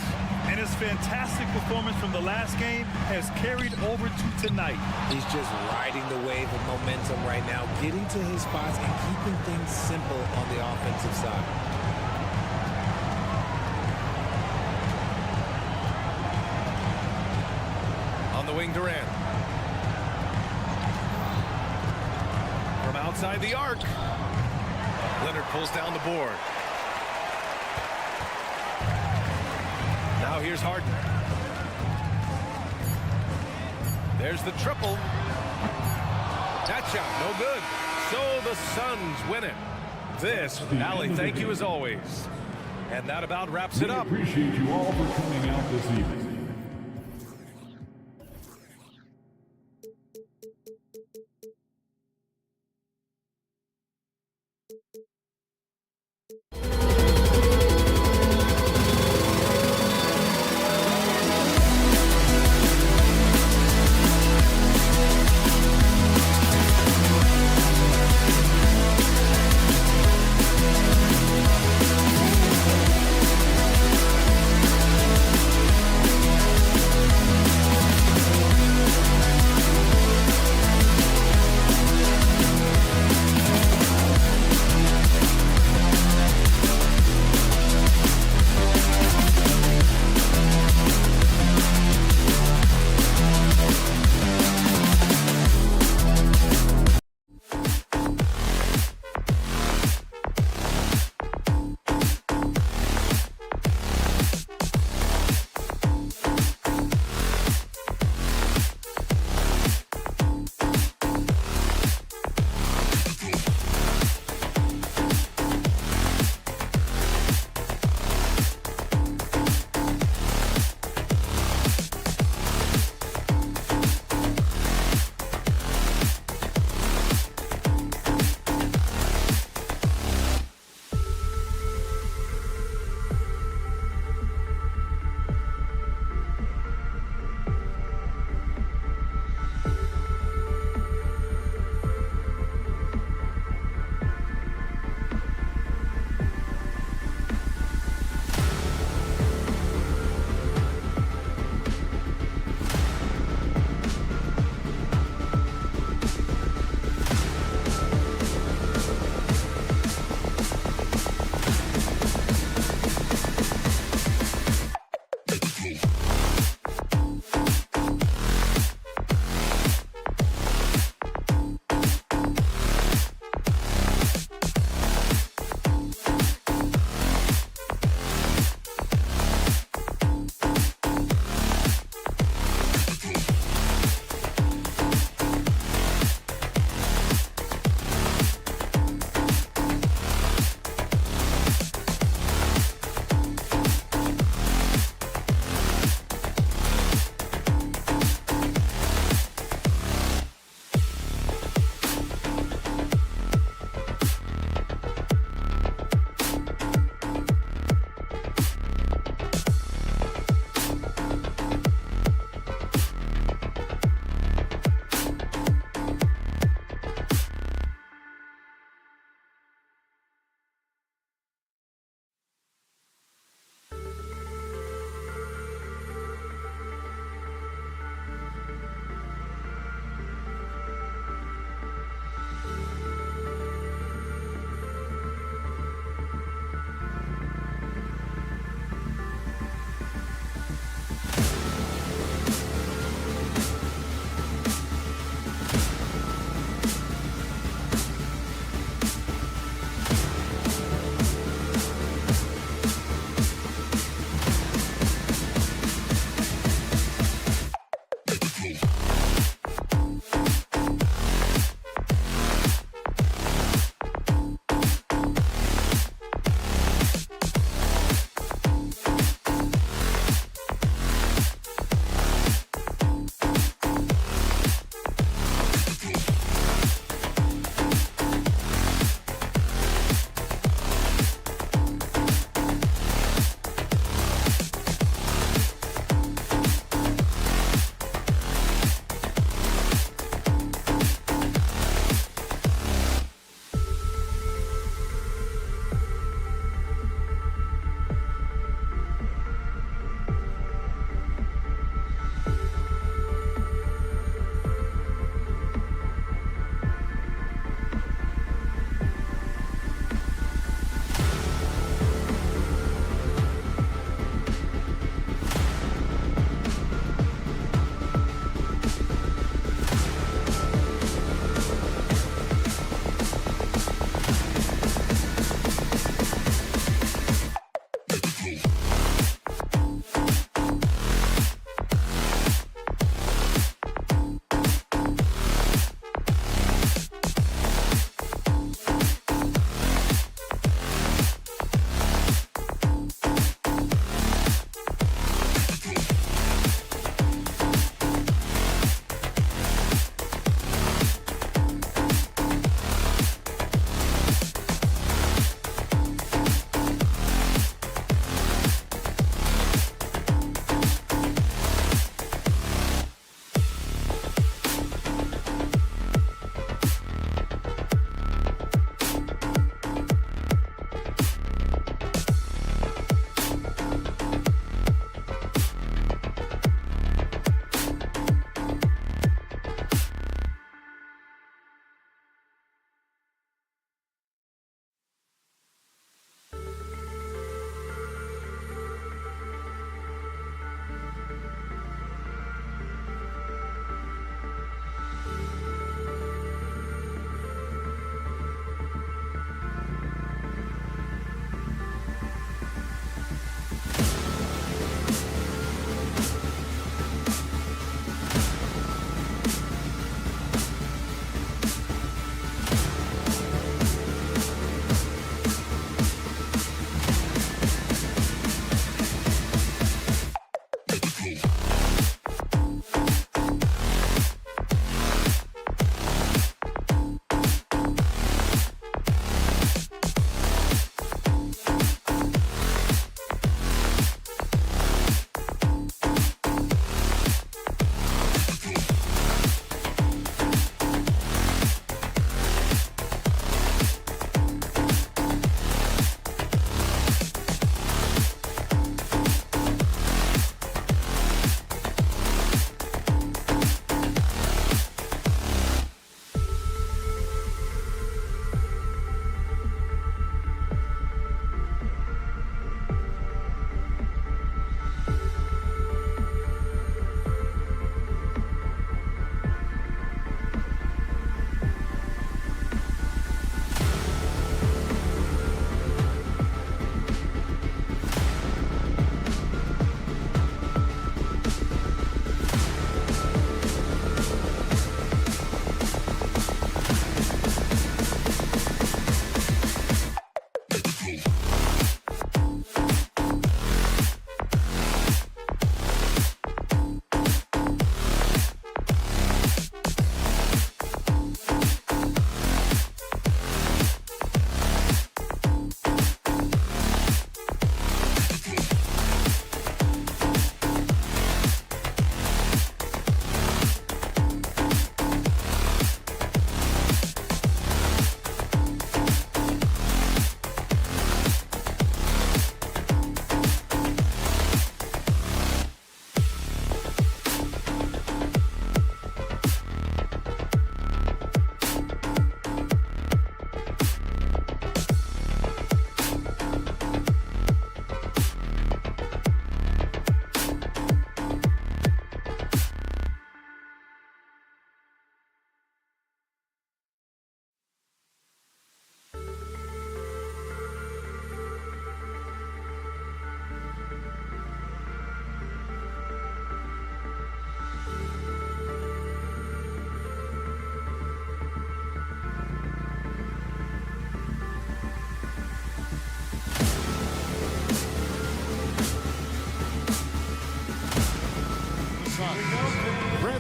And his fantastic performance from the last game has carried over to tonight. He's just riding the wave of momentum right now, getting to his spots and keeping things simple on the offensive side. On the wing, Durant. From outside the arc. Leonard pulls down the board. Now here's Harden. There's the triple. That shot, no good. So the Suns win it. This, Allie, thank you as always. And that about wraps it up. We appreciate you all for coming out this evening.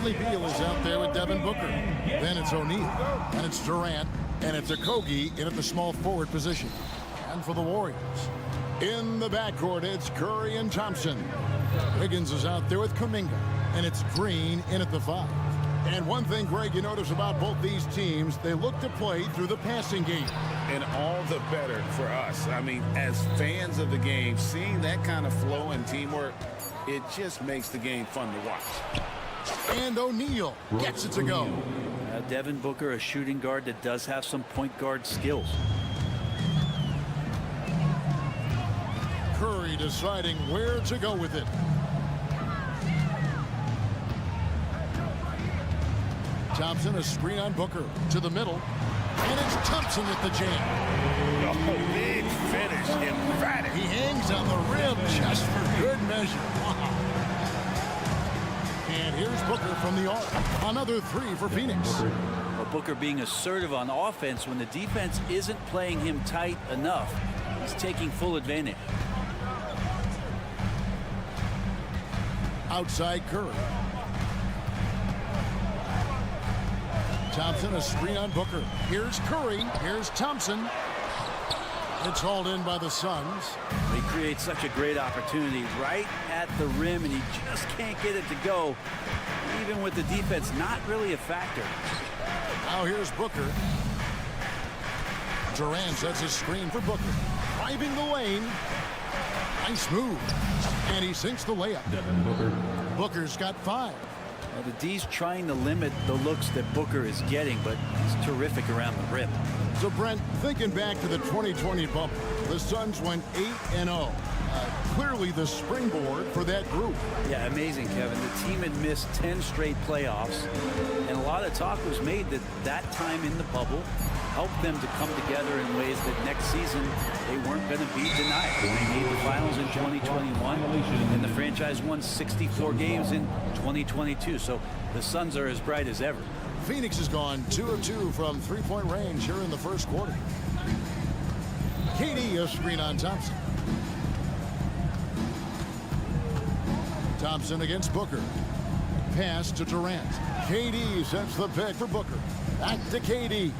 Bradley Beal is out there with Devin Booker. Then it's O'Neal. And it's Durant. And it's Okogie in at the small forward position. And for the Warriors, in the backcourt, it's Curry and Thompson. Wiggins is out there with Kuminga. And it's Green in at the 5. And one thing, Greg, you notice about both these teams, they look to play through the passing game. And all the better for us. I mean, as fans of the game, seeing that kind of flow and teamwork, it just makes the game fun to watch. And O'Neal gets it to go. Devin Booker, a shooting guard that does have some point guard skills. Curry deciding where to go with it. Thompson, a screen on Booker to the middle. And it's Thompson at the jam. Oh, big finish, emphatic. He hangs on the rim just for good measure. Wow. And here's Booker from the arc. Another 3 for Phoenix. Well, Booker being assertive on offense when the defense isn't playing him tight enough. He's taking full advantage. Outside Curry. Thompson, a screen on Booker. Here's Curry. Here's Thompson. It's hauled in by the Suns. They create such a great opportunity right at the rim, and he just can't get it to go, even with the defense not really a factor. Now here's Booker. Durant sets a screen for Booker. Driving the lane. Nice move. And he sinks the layup. Devin Booker. Booker's got 5. Well, the D's trying to limit the looks that Booker is getting, but he's terrific around the rim. So, Brent, thinking back to the 2020 bump, the Suns went 8-0. Clearly the springboard for that group. Yeah, amazing, Kevin. The team had missed 10 straight playoffs, and a lot of talk was made that that time in the bubble helped them to come together in ways that next season they weren't going to be denied. They made the finals in 2021, and the franchise won 64 games in 2022. So the Suns are as bright as ever. Phoenix has gone 2 of 2 from three-point range here in the first quarter. KD, a screen on Thompson. Thompson against Booker. Pass to Durant. KD sets the pick for Booker. Back to KD.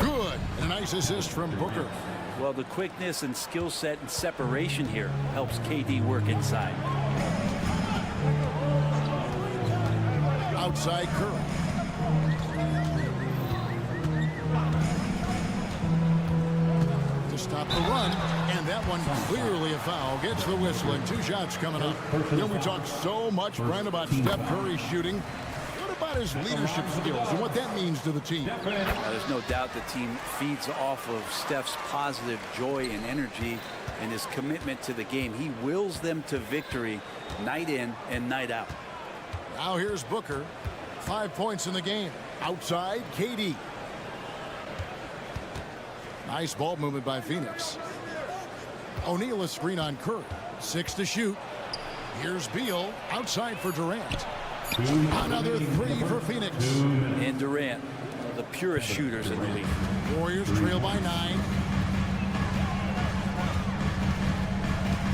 Good. And a nice assist from Booker. Well, the quickness and skill set and separation here helps KD work inside. Outside Curry. To stop the run, and that one clearly a foul. Gets the whistle, and 2 shots coming up. You know, we talk so much, Brian, about Steph Curry shooting. What about his leadership skills and what that means to the team? There's no doubt the team feeds off of Steph's positive joy and energy and his commitment to the game. He wills them to victory night in and night out. Now here's Booker. 5 points in the game. Outside, KD. Nice ball movement by Phoenix. O'Neal, a screen on Curry. 6 to shoot. Here's Beal. Outside for Durant. Another 3 for Phoenix. And Durant, the purest shooters in the league. Warriors trail by 9.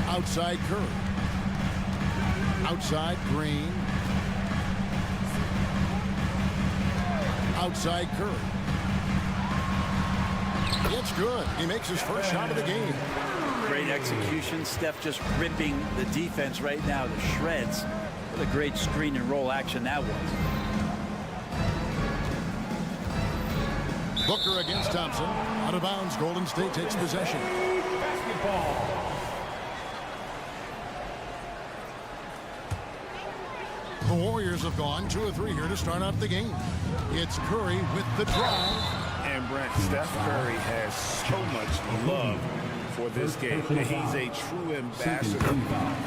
Outside Curry. Outside Green. Outside Curry. It's good. He makes his first shot of the game. Great execution. Steph just ripping the defense right now to shreds. What a great screen and roll action that was. Booker against Thompson. Out of bounds. Golden State takes possession. Basketball. The Warriors have gone 2 of 3 here to start out the game. It's Curry with the drive. And Brent, Steph Curry has so much love for this game. He's a true ambassador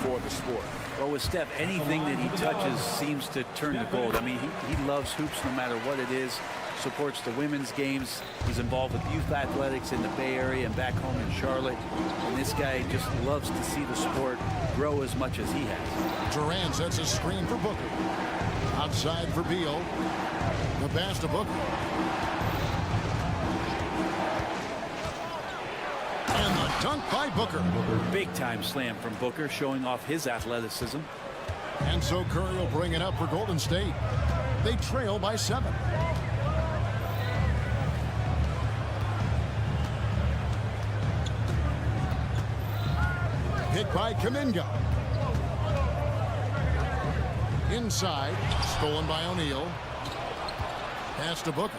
for the sport. Well, with Steph, anything that he touches seems to turn to gold. I mean, he loves hoops no matter what it is. Supports the women's games. He's involved with youth athletics in the Bay Area and back home in Charlotte. And this guy just loves to see the sport grow as much as he has. Durant sets a screen for Booker. Outside for Beal. The pass to Booker. And the dunk by Booker. Big time slam from Booker, showing off his athleticism. And so Curry will bring it up for Golden State. They trail by 7. Hit by Kuminga. Inside, stolen by O'Neal. Pass to Booker.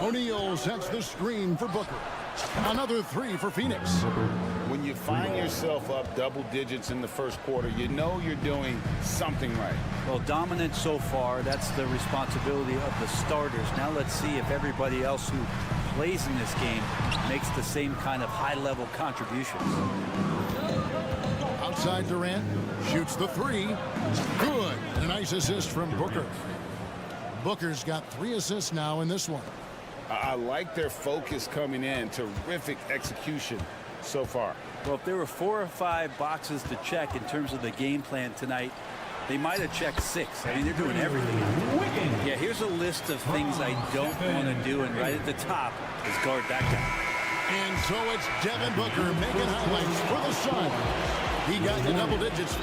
O'Neal sets the screen for Booker. Another 3 for Phoenix. When you find yourself up double digits in the first quarter, you know you're doing something right. Well, dominant so far. That's the responsibility of the starters. Now let's see if everybody else who plays in this game makes the same kind of high-level contributions. Outside Durant, shoots the 3. Good. A nice assist from Booker. Booker's got 3 assists now in this one. I like their focus coming in. Terrific execution so far. Well, if there were 4 or 5 boxes to check in terms of the game plan tonight, they might have checked 6. I mean, they're doing everything. Yeah, here's a list of things I don't want to do, and right at the top is guard that guy. And so it's Devin Booker making highlights for the Suns. He got to double digits.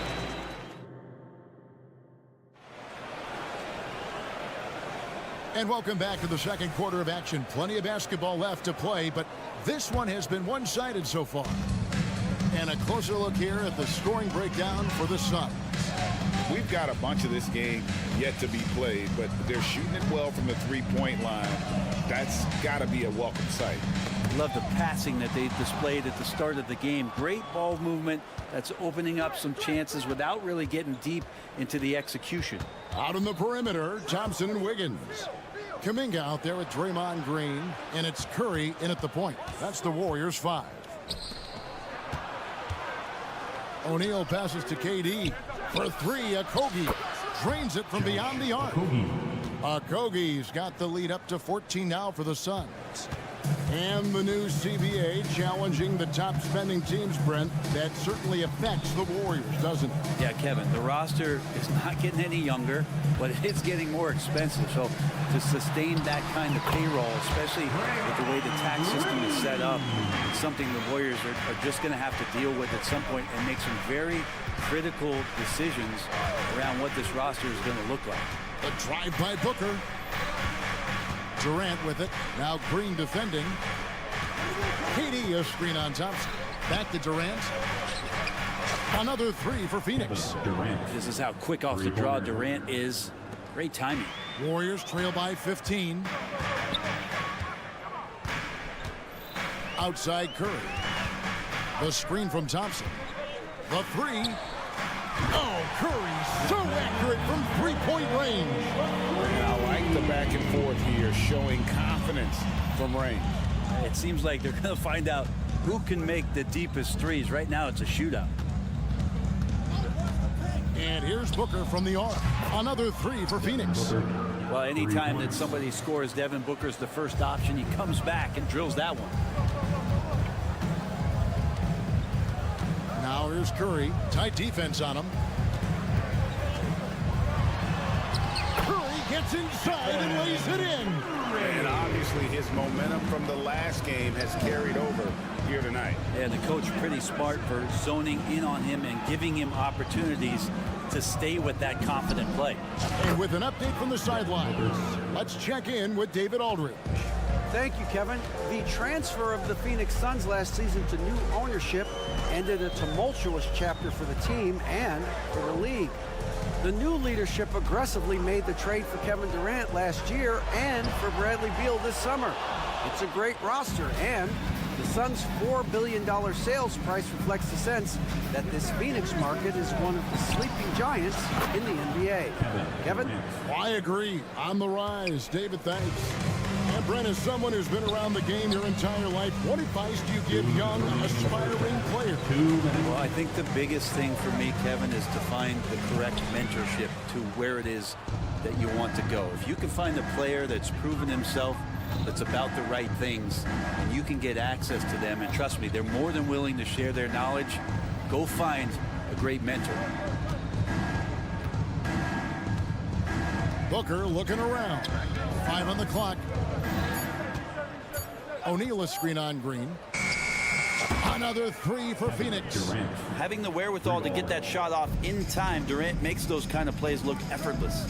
And welcome back to the second quarter of action. Plenty of basketball left to play, but this one has been one-sided so far. And a closer look here at the scoring breakdown for the Suns. We've got a bunch of this game yet to be played, but they're shooting it well from the three-point line. That's got to be a welcome sight. Love the passing that they displayed at the start of the game. Great ball movement that's opening up some chances without really getting deep into the execution. Out on the perimeter, Thompson and Wiggins. Kuminga out there with Draymond Green, and it's Curry in at the point. That's the Warriors 5. O'Neal passes to KD for 3. Okogie drains it from beyond the arc. Okogie's got the lead up to 14 now for the Suns. And the new CBA challenging the top spending teams, Brent. That certainly affects the Warriors, doesn't it? Yeah, Kevin, the roster is not getting any younger, but it's getting more expensive. So to sustain that kind of payroll, especially with the way the tax system is set up, it's something the Warriors are just going to have to deal with at some point and make some very critical decisions around what this roster is going to look like. A drive by Booker. Durant with it. Now Green defending. KD a screen on Thompson. Back to Durant. Another 3 for Phoenix. This is how quick off the draw Durant is. Great timing. Warriors trail by 15. Outside Curry. The screen from Thompson. The 3. Oh, Curry so accurate from three-point range. And I like the back and forth here, showing confidence from range. It seems like they're going to find out who can make the deepest threes. Right now, it's a shootout. And here's Booker from the arc. Another 3 for Phoenix. Well, anytime that somebody scores, Devin Booker's the first option. He comes back and drills that one. Now here's Curry. Tight defense on him. Curry gets inside and lays it in. And obviously his momentum from the last game has carried over here tonight. And the coach pretty smart for zoning in on him and giving him opportunities to stay with that confident play. And with an update from the sidelines, let's check in with David Aldridge. Thank you, Kevin. The transfer of the Phoenix Suns last season to new ownership ended a tumultuous chapter for the team and for the league. The new leadership aggressively made the trade for Kevin Durant last year and for Bradley Beal this summer. It's a great roster, and the Suns' $4 billion sales price reflects the sense that this Phoenix market is one of the sleeping giants in the NBA. Kevin? I agree. On the rise. David, thanks. And Brent, as someone who's been around the game your entire life, what advice do you give young, aspiring players? Well, I think the biggest thing for me, Kevin, is to find the correct mentorship to where it is that you want to go. If you can find a player that's proven himself, that's about the right things, and you can get access to them, and trust me, they're more than willing to share their knowledge, go find a great mentor. Booker looking around. 5 on the clock. O'Neal a screen on Green. Another three for Phoenix. Having the wherewithal to get that shot off in time, Durant makes those kind of plays look effortless.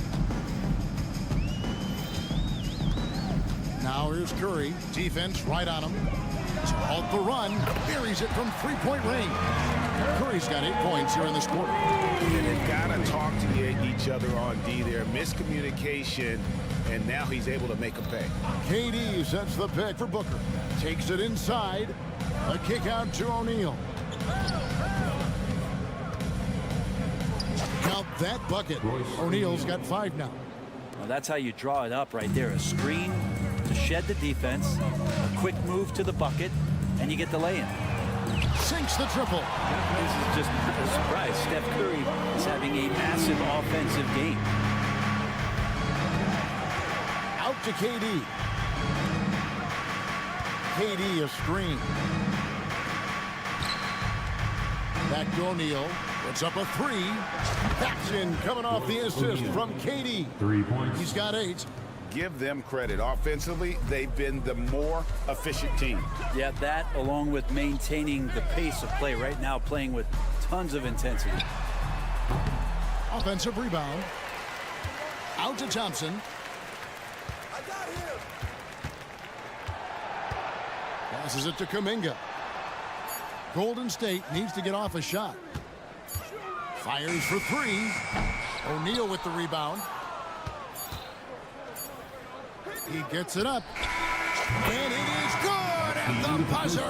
Now here's Curry. Defense right on him. To halt the run. Buries it from three-point range. Curry's got 8 points here in this quarter. And they've got to talk to each other on D there. Miscommunication, and now he's able to make a pay. KD sets the pick for Booker. Takes it inside. A kick out to O'Neal. Count that bucket. O'Neal's got 5 now. Well, that's how you draw it up right there. A screen to shed the defense, a quick move to the bucket, and you get the lay-in. Sinks the triple. This is just a surprise. Steph Curry is having a massive offensive game. Out to KD. KD a screen. Back to O'Neal. Puts up a 3. That's in, coming off the assist from KD. 3 points. He's got 8. Give them credit. Offensively, they've been the more efficient team. Yeah, that along with maintaining the pace of play right now, playing with tons of intensity. Offensive rebound. Out to Thompson. Passes it to Kuminga. Golden State needs to get off a shot. Fires for 3. O'Neal with the rebound. He gets it up. And it is good at the buzzer.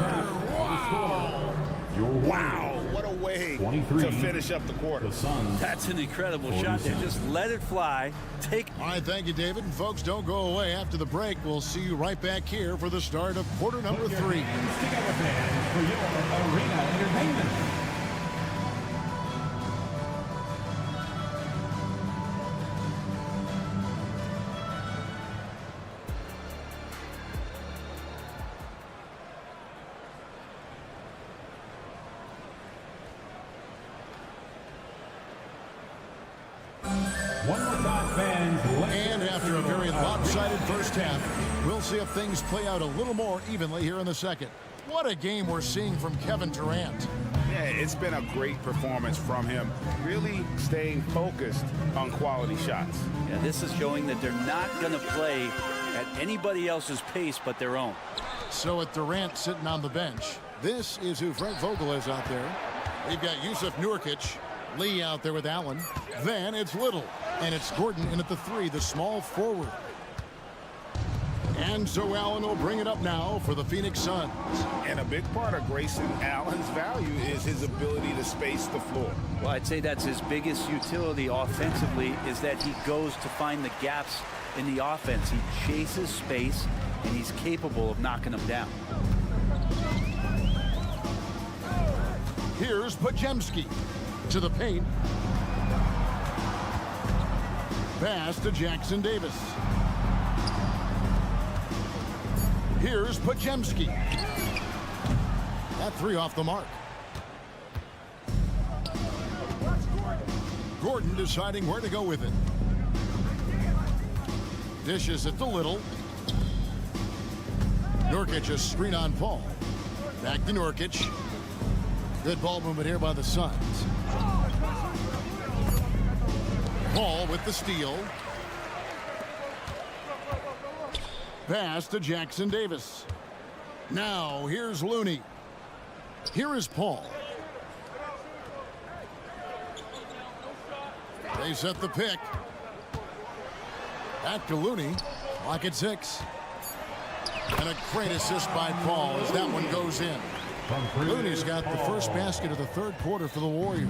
Wow. Wow, what a way to finish up the quarter. That's an incredible shot there. Just let it fly. All right, thank you, David. And folks, don't go away. After the break, we'll see you right back here for the start of quarter number 3. Together, fans, for your arena entertainment. One more time, fans. And after a very lopsided first half, we'll see if things play out a little more evenly here in the second. What a game we're seeing from Kevin Durant. Yeah, it's been a great performance from him, really staying focused on quality shots. Yeah, this is showing that they're not going to play at anybody else's pace but their own. So with Durant sitting on the bench, this is who Frank Vogel is out there. They've got Yusuf Nurkic, Lee out there with Allen. Then it's Little, and it's Gordon in at the 3, the small forward. And so Allen will bring it up now for the Phoenix Suns. And a big part of Grayson Allen's value is his ability to space the floor. Well, I'd say that's his biggest utility offensively, is that he goes to find the gaps in the offense. He chases space, and he's capable of knocking them down. Here's Podziemski to the paint. Pass to Jackson Davis. Here's Podziemski. That 3 off the mark. Gordon deciding where to go with it. Dishes it to Little. Nurkic a screen on Paul. Back to Nurkic. Good ball movement here by the Suns. Paul with the steal. Pass to Jackson Davis. Now here's Looney. Here is Paul. They set the pick. Back to Looney. Clock at 6. And a great assist by Paul as that one goes in. Looney's got the first basket of the third quarter for the Warriors.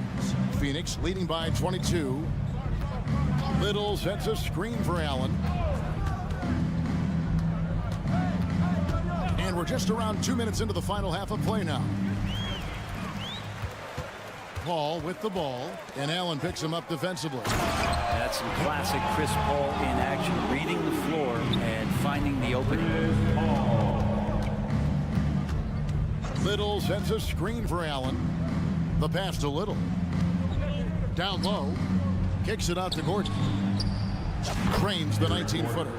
Phoenix leading by 22. Little sets a screen for Allen. And we're just around 2 minutes into the final half of play now. Paul with the ball, and Allen picks him up defensively. That's some classic Chris Paul in action, reading the floor and finding the opening. Little sets a screen for Allen. The pass to Little. Down low. Kicks it out to Gordon. Trains the 19-footer.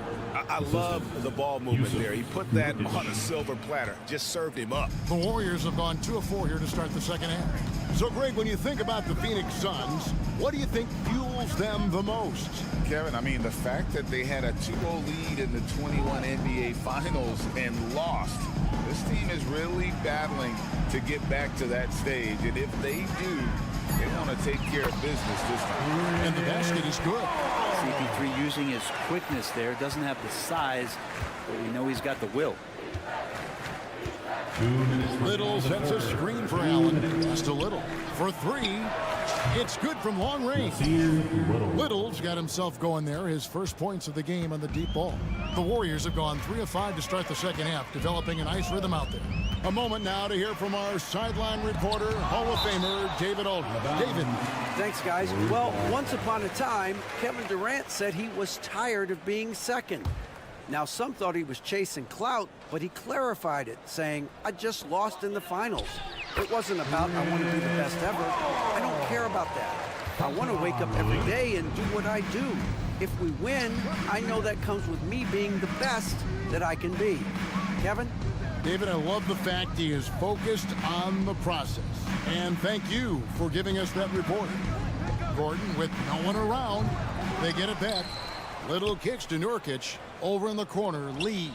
I love the ball movement there. He put that on a silver platter. Just served him up. The Warriors have gone 2 of 4 here to start the second half. So, Greg, when you think about the Phoenix Suns, what do you think fuels them the most? Kevin, I mean, the fact that they had a 2-0 lead in the 21 NBA Finals and lost. This team is really battling to get back to that stage. And if they do, they want to take care of business this time. And the basket is good. CP3 using his quickness there. Doesn't have the size, but we know he's got the will. Little sets a screen for Allen. Just a Little. For 3. It's good from long range. Little's got himself going there. His first points of the game on the deep ball. The Warriors have gone 3 of 5 to start the second half, developing a nice rhythm out there. A moment now to hear from our sideline reporter, Hall of Famer David Aldridge. David. Thanks, guys. Well, once upon a time, Kevin Durant said he was tired of being second. Now, some thought he was chasing clout, but he clarified it, saying, I just lost in the finals. It wasn't about I want to be the best ever. I don't care about that. I want to wake up every day and do what I do. If we win, I know that comes with me being the best that I can be. Kevin? David, I love the fact he is focused on the process. And thank you for giving us that report. Gordon, with no one around, they get it back. Little kicks to Nurkic. Over in the corner, Lee.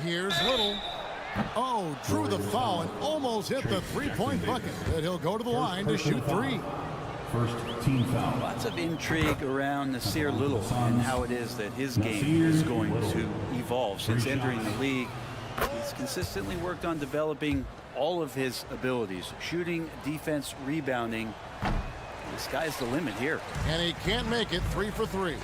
Here's Little. Oh, drew the foul and almost hit the three-point bucket. But he'll go to the line to shoot 3. First team foul. Lots of intrigue around Nasir Little and how it is that his game is going to evolve. Since entering the league, he's consistently worked on developing all of his abilities. Shooting, defense, rebounding. The sky's the limit here. And he can't make it. 3 for 3.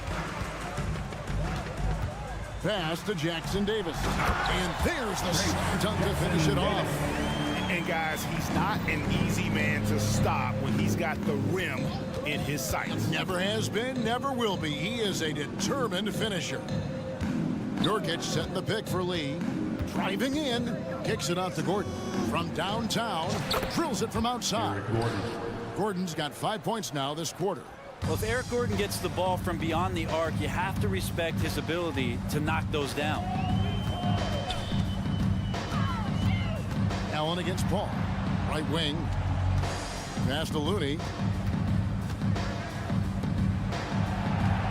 Pass to Jackson Davis. And there's the slam dunk to finish it off. And guys, he's not an easy man to stop when he's got the rim in his sights. Never has been, never will be. He is a determined finisher. Nurkic setting the pick for Lee. Driving in. Kicks it out to Gordon. From downtown. Drills it from outside. Gordon's got 5 points now this quarter. Well, if Eric Gordon gets the ball from beyond the arc, you have to respect his ability to knock those down. Allen against Paul. Right wing. Pass to Looney.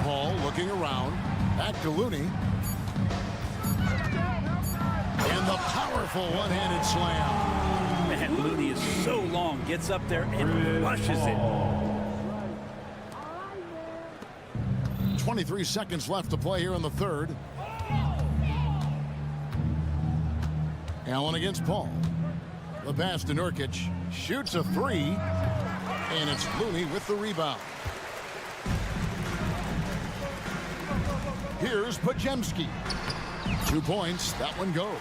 Paul looking around. Back to Looney. And the powerful one-handed slam. Man, Looney is so long. Gets up there and rushes it. 23 seconds left to play here in the third. Allen against Paul. The pass to Nurkic. Shoots a 3. And it's Looney with the rebound. Here's Pajemski. 2 points. That one goes.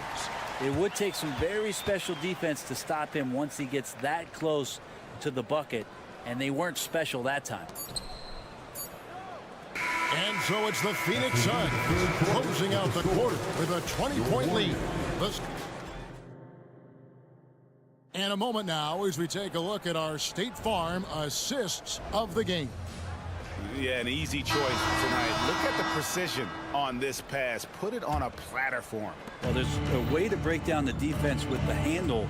It would take some very special defense to stop him once he gets that close to the bucket. And they weren't special that time. And so it's the Phoenix Suns closing out the quarter with a 20-point lead. And a moment now as we take a look at our State Farm assists of the game. Yeah, an easy choice tonight. Look at the precision on this pass. Put it on a platter for him. Well, there's a way to break down the defense with the handle,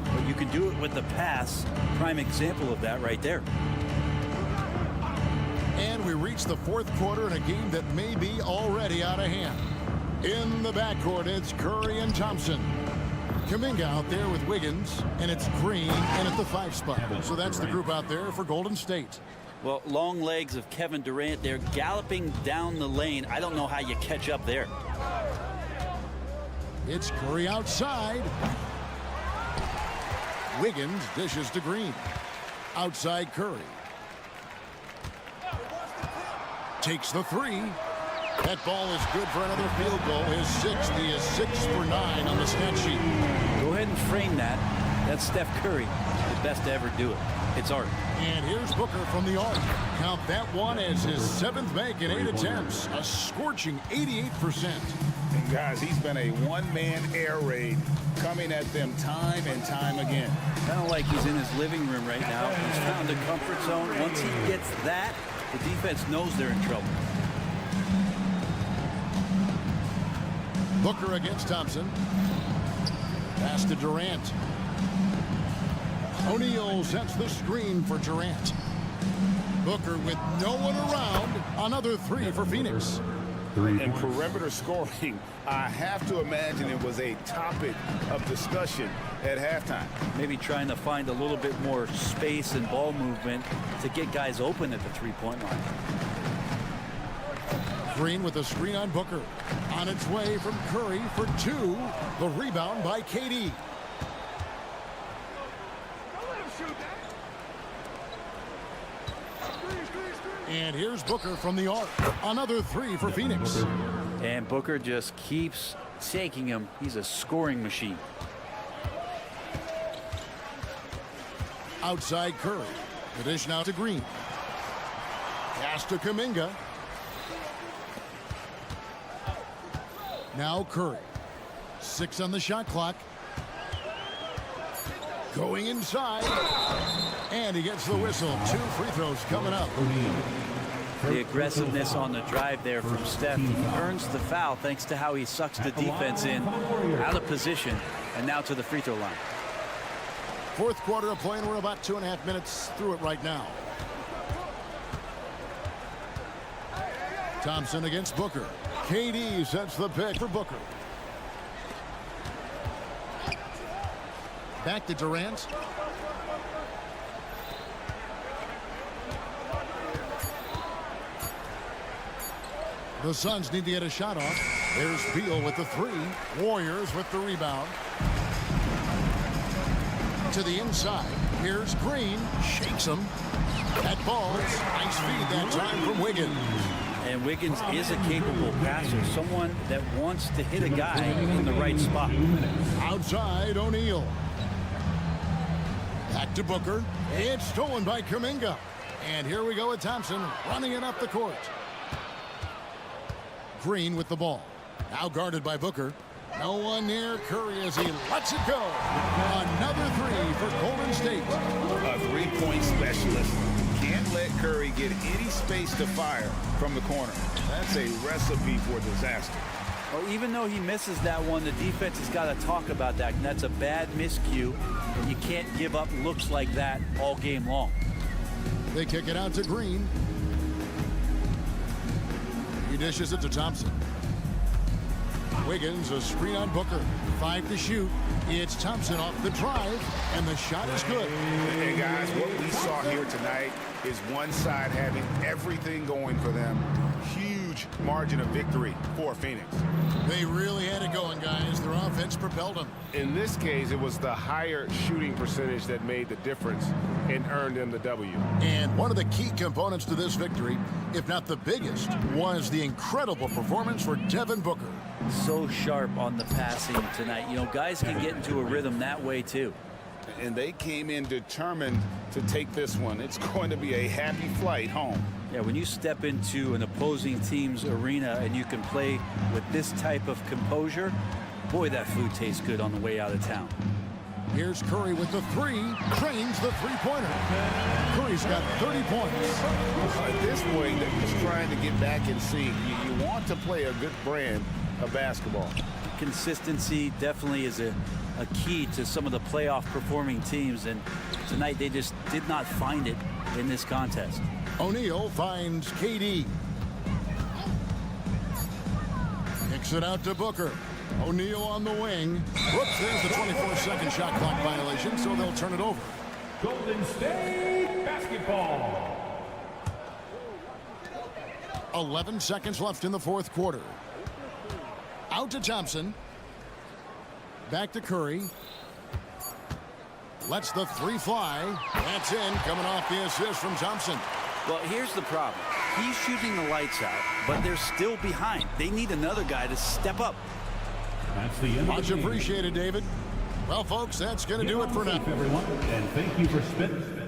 but you can do it with the pass. Prime example of that right there. And we reach the fourth quarter in a game that may be already out of hand. In the backcourt, it's Curry and Thompson. Kuminga out there with Wiggins, and it's Green in at the 5 spot. So that's the group out there for Golden State. Well, long legs of Kevin Durant. They're galloping down the lane. I don't know how you catch up there. It's Curry outside. Wiggins dishes to Green. Outside Curry. Takes the 3. That ball is good for another field goal. His 6th. He is 6 for 9 on the stat sheet. Go ahead and frame that. That's Steph Curry, the best to ever do it. It's art. And here's Booker from the arc. Count that one as his 7th make in 8 attempts. A scorching 88%. And guys, he's been a one-man air raid coming at them time and time again. Kind of like he's in his living room right now. He's found a comfort zone. Once he gets that, the defense knows they're in trouble. Booker against Thompson. Pass to Durant. O'Neal sets the screen for Durant. Booker with no one around. Another three for Phoenix. And perimeter scoring, I have to imagine it was a topic of discussion at halftime. Maybe trying to find a little bit more space and ball movement to get guys open at the three-point line. Green with a screen on Booker. On its way from Curry for two. The rebound by KD. And here's Booker from the arc. Another three for Phoenix. And Booker just keeps taking him. He's a scoring machine. Outside Curry. The dish now to Green. Pass to Kuminga. Now Curry. 6 on the shot clock. Going inside. And he gets the whistle. 2 free throws coming up. The aggressiveness on the drive there from Steph. He earns the foul thanks to how he sucks the defense in, out of position, and now to the free throw line. Fourth quarter of play, and we're about 2.5 minutes through it right now. Thompson against Booker. KD sets the pick for Booker. Back to Durant. The Suns need to get a shot off. There's Beal with the three. Warriors with the rebound. To the inside. Here's Green. Shakes him. That ball's nice feed that time from Wiggins. And Wiggins is a capable passer. Someone that wants to hit a guy in the right spot. Outside O'Neal. Back to Booker. It's stolen by Kuminga. And here we go with Thompson running it up the court. Green with the ball. Now guarded by Booker. No one near Curry as he lets it go. Another three for Golden State. A three-point specialist. Can't let Curry get any space to fire from the corner. That's a recipe for disaster. Well, even though he misses that one, the defense has got to talk about that. And that's a bad miscue. And you can't give up looks like that all game long. They kick it out to Green. He dishes it to Thompson. Wiggins, a screen on Booker. 5 to shoot. It's Thompson off the drive, and the shot is good. And guys, what we saw here tonight is one side having everything going for them. Huge margin of victory for Phoenix. They really had it going, guys. Their offense propelled them. In this case, it was the higher shooting percentage that made the difference and earned them the W. And one of the key components to this victory, if not the biggest, was the incredible performance for Devin Booker. So sharp on the passing tonight. You know, guys can get into a rhythm that way too. And they came in determined to take this one. It's going to be a happy flight home. Yeah, when you step into an opposing team's arena and you can play with this type of composure, boy, that food tastes good on the way out of town. Here's Curry with the three. Trains the three-pointer. Curry's got 30 points. At this point, they're just trying to get back in sync. You want to play a good brand of basketball. Consistency definitely is a key to some of the playoff performing teams, and tonight they just did not find it in this contest. O'Neal finds KD. Kicks it out to Booker. O'Neal on the wing. Whoops, there's the 24-second shot clock violation, so they'll turn it over. Golden State basketball. 11 seconds left in the fourth quarter. Out to Thompson. Back to Curry. Lets the three fly. That's in, coming off the assist from Thompson. Well, here's the problem. He's shooting the lights out, but they're still behind. They need another guy to step up. That's the end Much of the game. appreciated, David. Well, folks, that's going to do it for now. Everyone, and thank you for spending.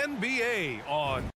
NBA on.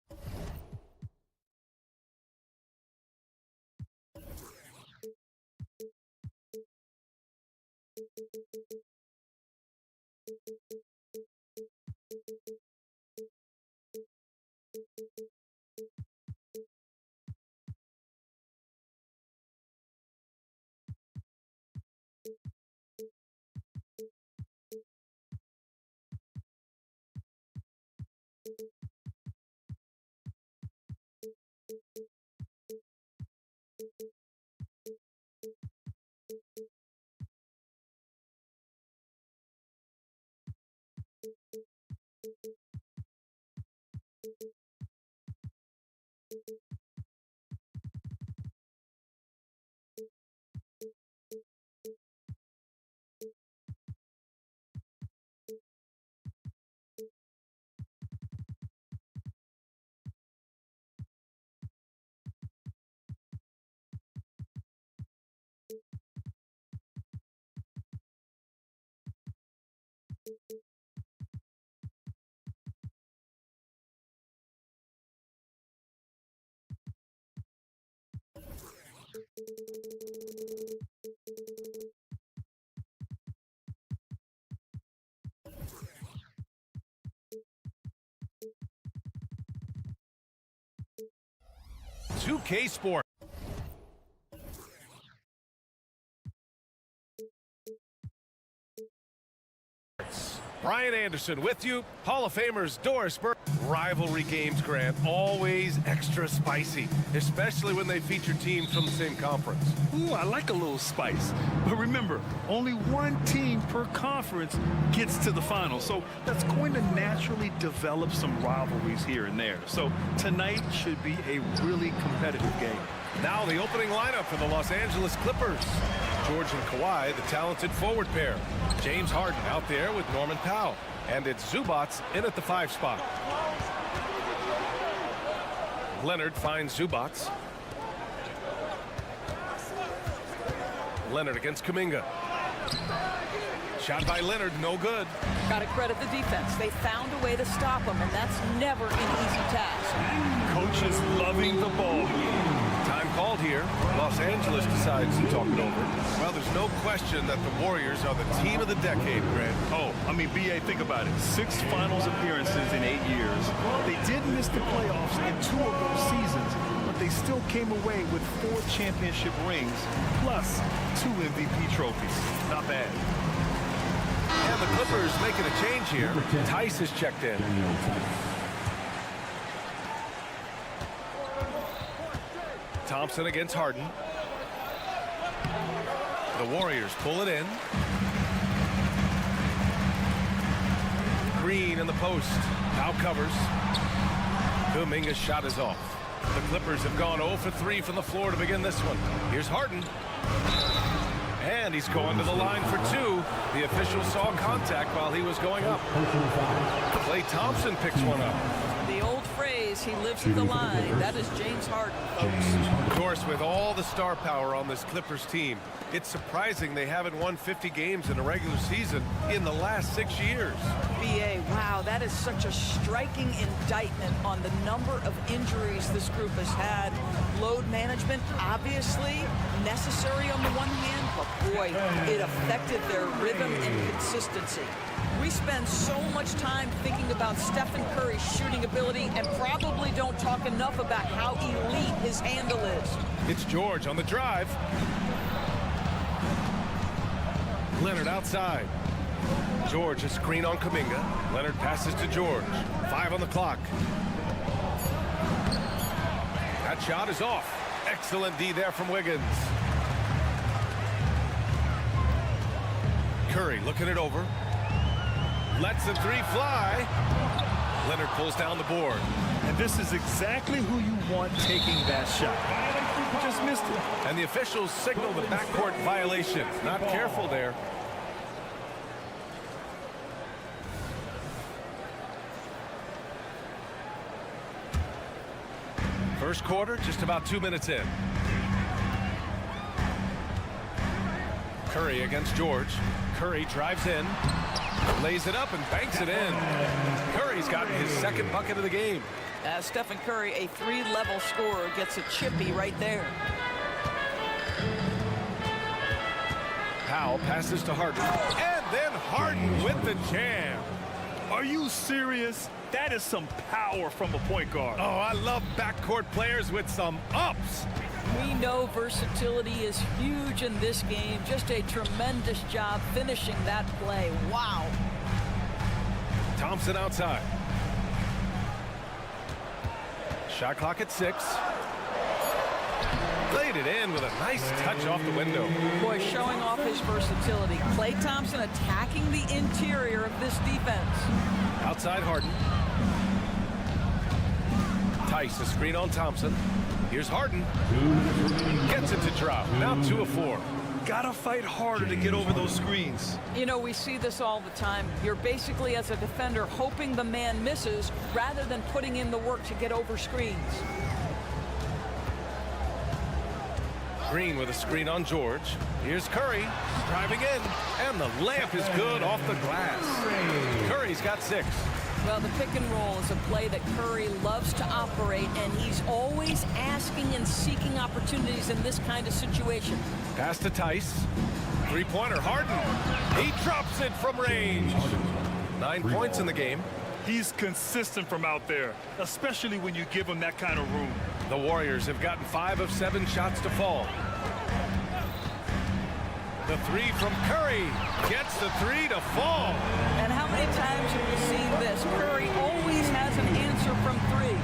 K Sport. Brian Anderson with you. Hall of Famers Doris Burke. Rivalry games, Grant, always extra spicy, especially when they feature teams from the same conference. Ooh, I like a little spice. But remember, only one team per conference gets to the final. So that's going to naturally develop some rivalries here and there. So tonight should be a really competitive game. Now the opening lineup for the Los Angeles Clippers. George and Kawhi, the talented forward pair. James Harden out there with Norman Powell. And it's Zubats in at the 5 spot. Leonard finds Zubats. Leonard against Kuminga. Shot by Leonard, no good. Got to credit the defense. They found a way to stop him, and that's never an easy task. Coach is loving the ball. Time called here. Los Angeles decides to talk it over. Well, there's no question that the Warriors are the team of the decade, Grant. Oh, I mean, B.A., think about it. 6 finals appearances in 8 years. They did miss the playoffs in 2 of those seasons, but they still came away with 4 championship rings, plus 2 MVP trophies. Not bad. And the Clippers making a change here. Tice is checked in. Thompson against Harden. The Warriors pull it in. Green in the post. Now covers. Kuminga's shot is off. The Clippers have gone 0 for 3 from the floor to begin this one. Here's Harden. And he's going to the line for 2. The official saw contact while he was going up. Klay Thompson picks one up. The old phrase, he lives at the line. That is James Harden, folks. Of course, with all the star power on this Clippers team, it's surprising they haven't won 50 games in a regular season in the last 6 years. B.A., wow, that is such a striking indictment on the number of injuries this group has had. Load management, obviously necessary on the one hand, but boy, it affected their rhythm and consistency. We spend so much time thinking about Stephen Curry's shooting ability and probably don't talk enough about how elite his handle is. It's George on the drive. Leonard outside. George a screen on Kuminga. Leonard passes to George. 5 on the clock. That shot is off. Excellent D there from Wiggins. Curry looking it over. Lets the 3 fly. Leonard pulls down the board. And this is exactly who you want taking that shot. He just missed it. And the officials signal the backcourt violation. Not careful there. First quarter, just about 2 minutes in. Curry against George. Curry drives in. Lays it up and banks it in. Curry's gotten his second bucket of the game. Stephen Curry, a 3-level scorer, gets a chippy right there. Powell passes to Harden. And then Harden with the jam. Are you serious? That is some power from a point guard. Oh, I love backcourt players with some ups. We know versatility is huge in this game. Just a tremendous job finishing that play. Wow. Thompson outside. Shot clock at 6. Laid it in with a nice touch off the window. Boy, showing off his versatility. Klay Thompson attacking the interior of this defense. Outside Harden. Tice, a screen on Thompson. Here's Harden. Gets it to drop. Now 2 of 4. Gotta fight harder to get over those screens. You know, we see this all the time. You're basically, as a defender, hoping the man misses rather than putting in the work to get over screens. Green with a screen on George. Here's Curry driving in, and the layup is good off the glass. Curry's got 6. Well, the pick and roll is a play that Curry loves to operate, and he's always asking and seeking opportunities in this kind of situation. Pass to Tice. 3-pointer, Harden. He drops it from range. 9 points in the game. He's consistent from out there, especially when you give him that kind of room. The Warriors have gotten 5 of 7 shots to fall. The 3 from Curry gets the 3 to fall. And how many times have we seen this? Curry always has an answer from 3.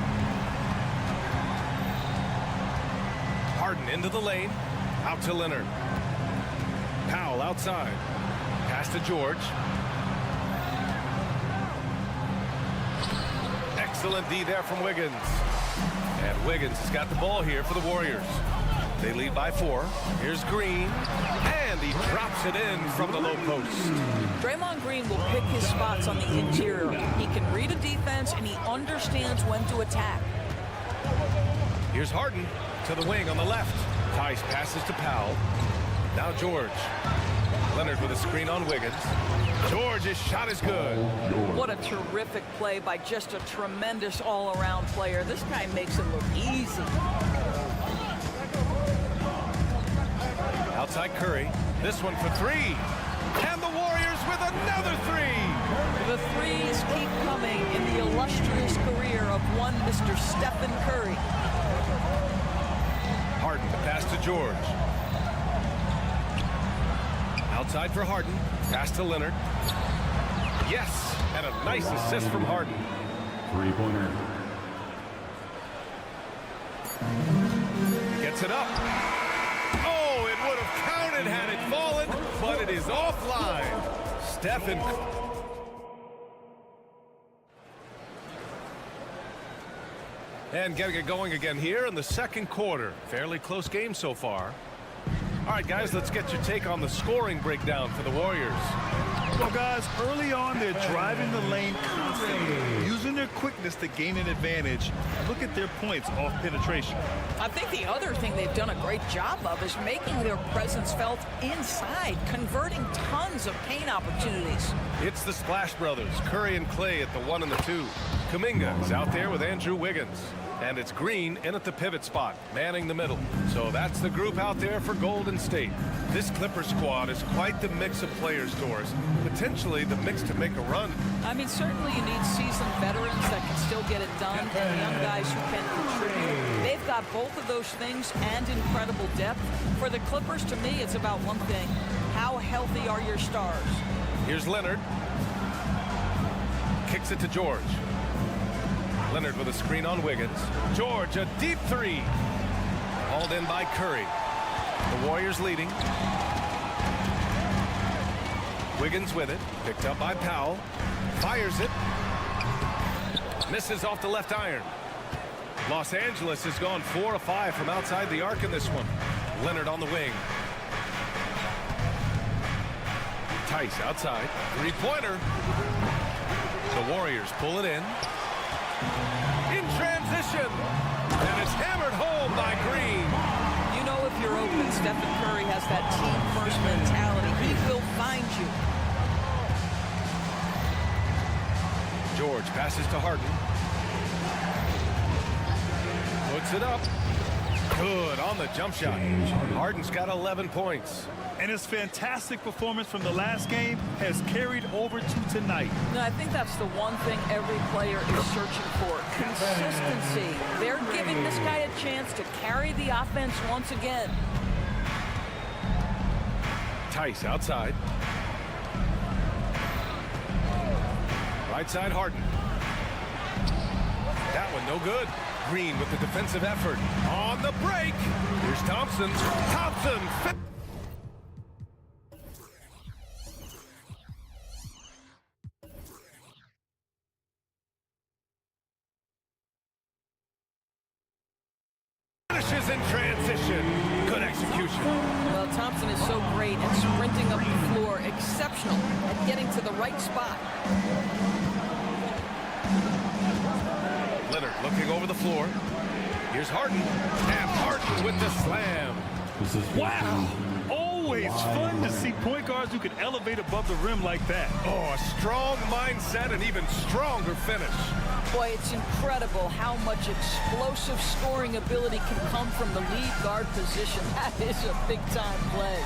Harden into the lane. Out to Leonard. Powell outside. Pass to George. Excellent D there from Wiggins. And Wiggins has got the ball here for the Warriors. They lead by 4. Here's Green. And he drops it in from the low post. Draymond Green will pick his spots on the interior. He can read a defense, and he understands when to attack. Here's Harden to the wing on the left. Tice passes to Powell. Now George. Leonard with a screen on Wiggins. George's shot is good. What a terrific play by just a tremendous all-around player. This guy makes it look easy. Outside Curry. This one for 3. And the Warriors with another 3. The threes keep coming in the illustrious career of one Mr. Stephen Curry. Harden, pass to George. Outside for Harden. Pass to Leonard. Yes, and a nice assist from Harden. 3-pointer. Gets it up. Oh, it would have counted had it fallen, but it is offline. Stephen. And getting it going again here in the second quarter. Fairly close game so far. All right, guys, let's get your take on the scoring breakdown for the Warriors. Well, guys, early on, they're driving the lane constantly, using their quickness to gain an advantage. Look at their points off penetration. I think the other thing they've done a great job of is making their presence felt inside, converting tons of paint opportunities. It's the Splash Brothers, Curry and Klay at the 1 and the 2. Kuminga is out there with Andrew Wiggins. And it's Green in at the pivot spot, manning the middle. So that's the group out there for Golden State. This Clippers squad is quite the mix of players, Doris. Potentially the mix to make a run. I mean, certainly you need seasoned veterans that can still get it done and young guys who can contribute. They've got both of those things and incredible depth. For the Clippers, to me, it's about one thing. How healthy are your stars? Here's Leonard. Kicks it to George. Leonard with a screen on Wiggins. George, a deep 3. Hauled in by Curry. The Warriors leading. Wiggins with it. Picked up by Powell. Fires it. Misses off the left iron. Los Angeles has gone 4 of 5 from outside the arc in this one. Leonard on the wing. Tice outside. 3-pointer. The Warriors pull it in. In transition, and it's hammered home by Green. You know, if you're open, Stephen Curry has that team-first mentality. He will find you. George passes to Harden. Puts it up. Good on the jump shot. Harden's got 11 points. And his fantastic performance from the last game has carried over to tonight. No, I think that's the one thing every player is searching for. Consistency. They're giving this guy a chance to carry the offense once again. Tice outside. Right side, Harden. That one no good. Green with the defensive effort. On the break. Here's Thompson. Thompson. Finishes in transition. Good execution. Well, Thompson is so great at sprinting up the floor. Exceptional at getting to the right spot. Leonard looking over the floor. Here's Harden. And Harden with the slam. Wow. Always fun to see point guards who can elevate above the rim like that. Oh, a strong mindset and even stronger finish. Boy, it's incredible how much explosive scoring ability can come from the lead guard position. That is a big-time play.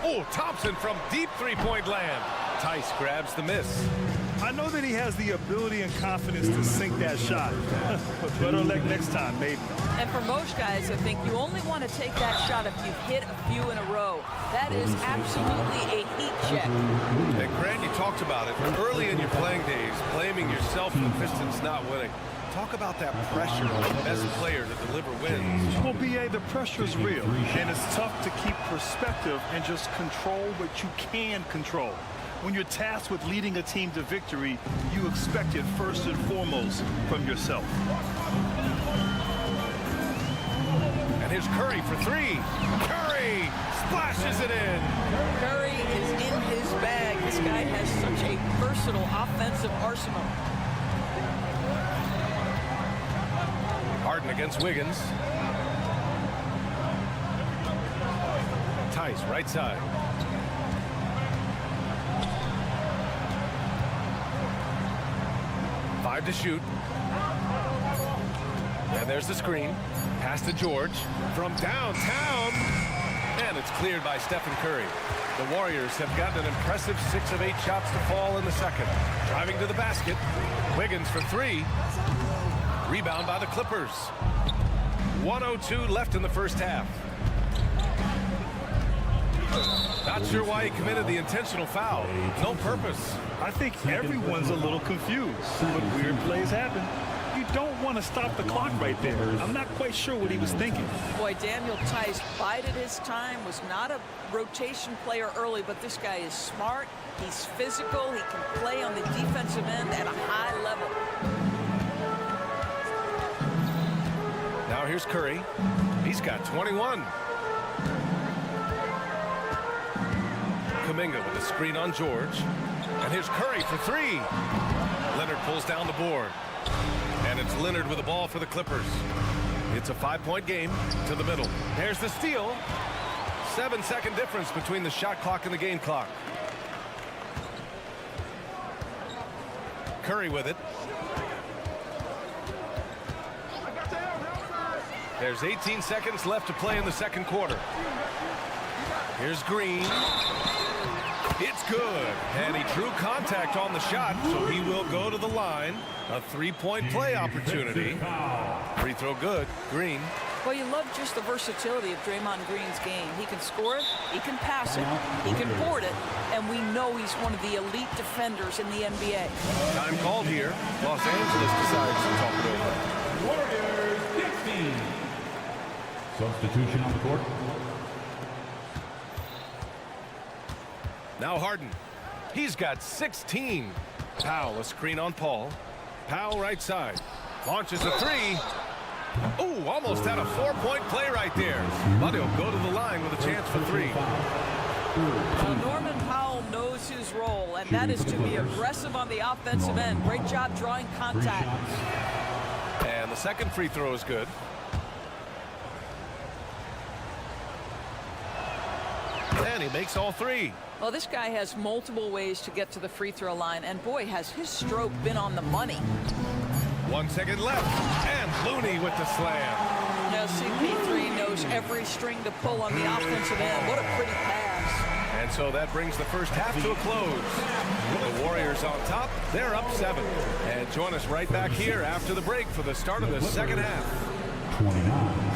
Oh, Thompson from deep three-point land. Tice grabs the miss. I know that he has the ability and confidence to sink that shot. But better luck next time, maybe. And for most guys, I think you only want to take that shot if you've hit a few in a row. That is absolutely a heat check. And Grant, you talked about it early in your playing days, blaming yourself for the Pistons not winning. Talk about that pressure on the best player to deliver wins. Well, B.A., the pressure is real, and it's tough to keep perspective and just control what you can control. When you're tasked with leading a team to victory, you expect it first and foremost from yourself. And here's Curry for three. Curry splashes it in. Curry is in his bag. This guy has such a versatile offensive arsenal. Harden against Wiggins. Tice right side. Five to shoot. And there's the screen. Pass to George from downtown. And it's cleared by Stephen Curry. The Warriors have gotten an impressive 6 of 8 shots to fall in the second. Driving to the basket. Wiggins for three. Rebound by the Clippers. 1:02 left in the first half. Not sure why he committed the intentional foul. No purpose. I think everyone's a little confused, but weird plays happen. You don't want to stop the clock right there. I'm not quite sure what he was thinking. Boy, Daniel Tice bided his time, was not a rotation player early, but this guy is smart, he's physical, he can play on the defensive end at a high level. Now here's Curry. He's got 21. Kuminga with a screen on George. And here's Curry for three. Leonard pulls down the board. And it's Leonard with the ball for the Clippers. It's a 5-point game to the middle. There's the steal. 7-second difference between the shot clock and the game clock. Curry with it. There's 18 seconds left to play in the second quarter. Here's Green. It's good. And he drew contact on the shot, so he will go to the line. A 3-point play opportunity. Free throw good. Green. Well, you love just the versatility of Draymond Green's game. He can score it, he can pass it, he can board it, and we know he's one of the elite defenders in the NBA. Time called here. Los Angeles decides to talk it over. Warriors 16. Substitution on the court. Now Harden. He's got 16. Powell, a screen on Paul. Powell right side. Launches a three. Oh, almost had a 4-point play right there. But he'll go to the line with a chance for three. Well, Norman Powell knows his role, and that is to be aggressive on the offensive end. Great job drawing contact. And the second free throw is good. And and he makes all three. Well, this guy has multiple ways to get to the free throw line, and boy, has his stroke been on the money. 1 second left, and Looney with the slam. Now, CP3 knows every string to pull on the offensive end. What a pretty pass. And so that brings the first half to a close. The Warriors on top. They're up 7. And join us right back here after the break for the start of the second half. 29.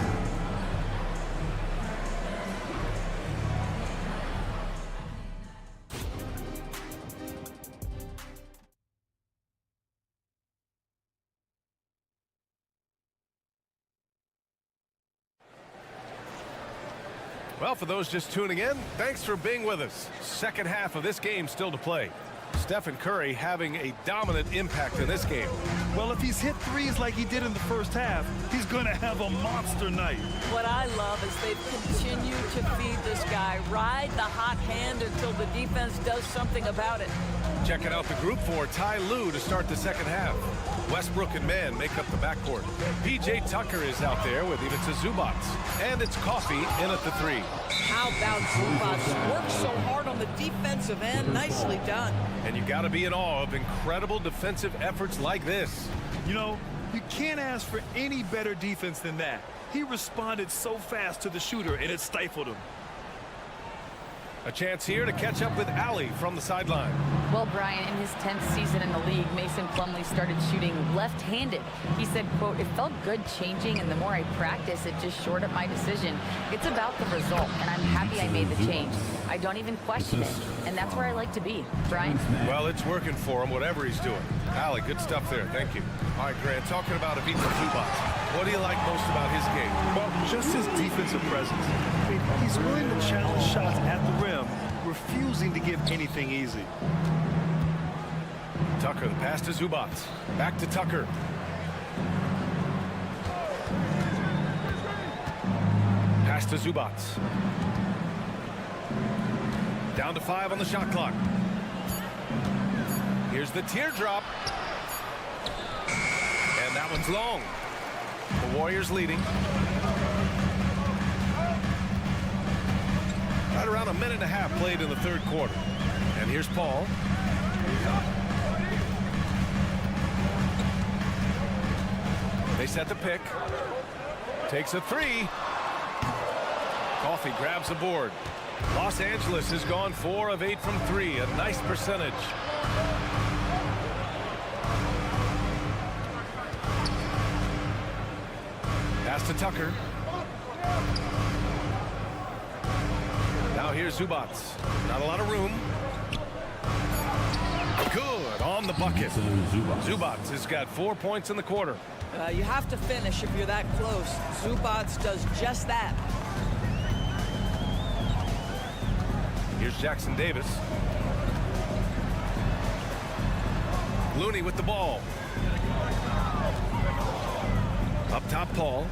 Well, for those just tuning in, thanks for being with us. Second half of this game still to play. Stephen Curry having a dominant impact in this game. Well, if he's hit threes like he did in the first half, he's going to have a monster night. What I love is they've continued to feed this guy. Ride the hot hand until the defense does something about it. Checking out the group for SLA-UA to start the second half. Westbrook and Mann make up the backcourt. P.J. Tucker is out there with Ivica Zubac. And it's Coffee in at the 3. How about Zubac? Works so hard on the defensive end. Nicely done. And you got to be in awe of incredible defensive efforts like this. You know, you can't ask for any better defense than that. He responded so fast to the shooter, and it stifled him. A chance here to catch up with Allie from the sideline. Well, Brian, in his 10th season in the league, Mason Plumlee started shooting left-handed. He said, quote, "It felt good changing, and the more I practice, it just shored up my decision. It's about the result, and I'm happy I made the change. I don't even question it, and that's where I like to be." Brian? Well, it's working for him, whatever he's doing. Allie, good stuff there. Thank you. All right, Grant, talking about Ivica Zubac. What do you like most about his game? Well, just his defensive presence. I mean, he's willing to challenge shots at the rim, refusing to give anything easy. Tucker, the pass to Zubac. Back to Tucker. Pass to Zubac. Down to 5 on the shot clock. Here's the teardrop. And that one's long. The Warriors leading. Right around a minute and a half played in the third quarter. And here's Paul. They set the pick. Takes a 3. Coffee grabs the board. Los Angeles has gone 4 of 8 from 3. A nice percentage. Pass to Tucker. Now here's Zubac. Not a lot of room. Good on the bucket. Zubac has got 4 points in the quarter. You have to finish if you're that close. Zubac does just that. Here's Jackson Davis. Looney with the ball. Up top, Paul.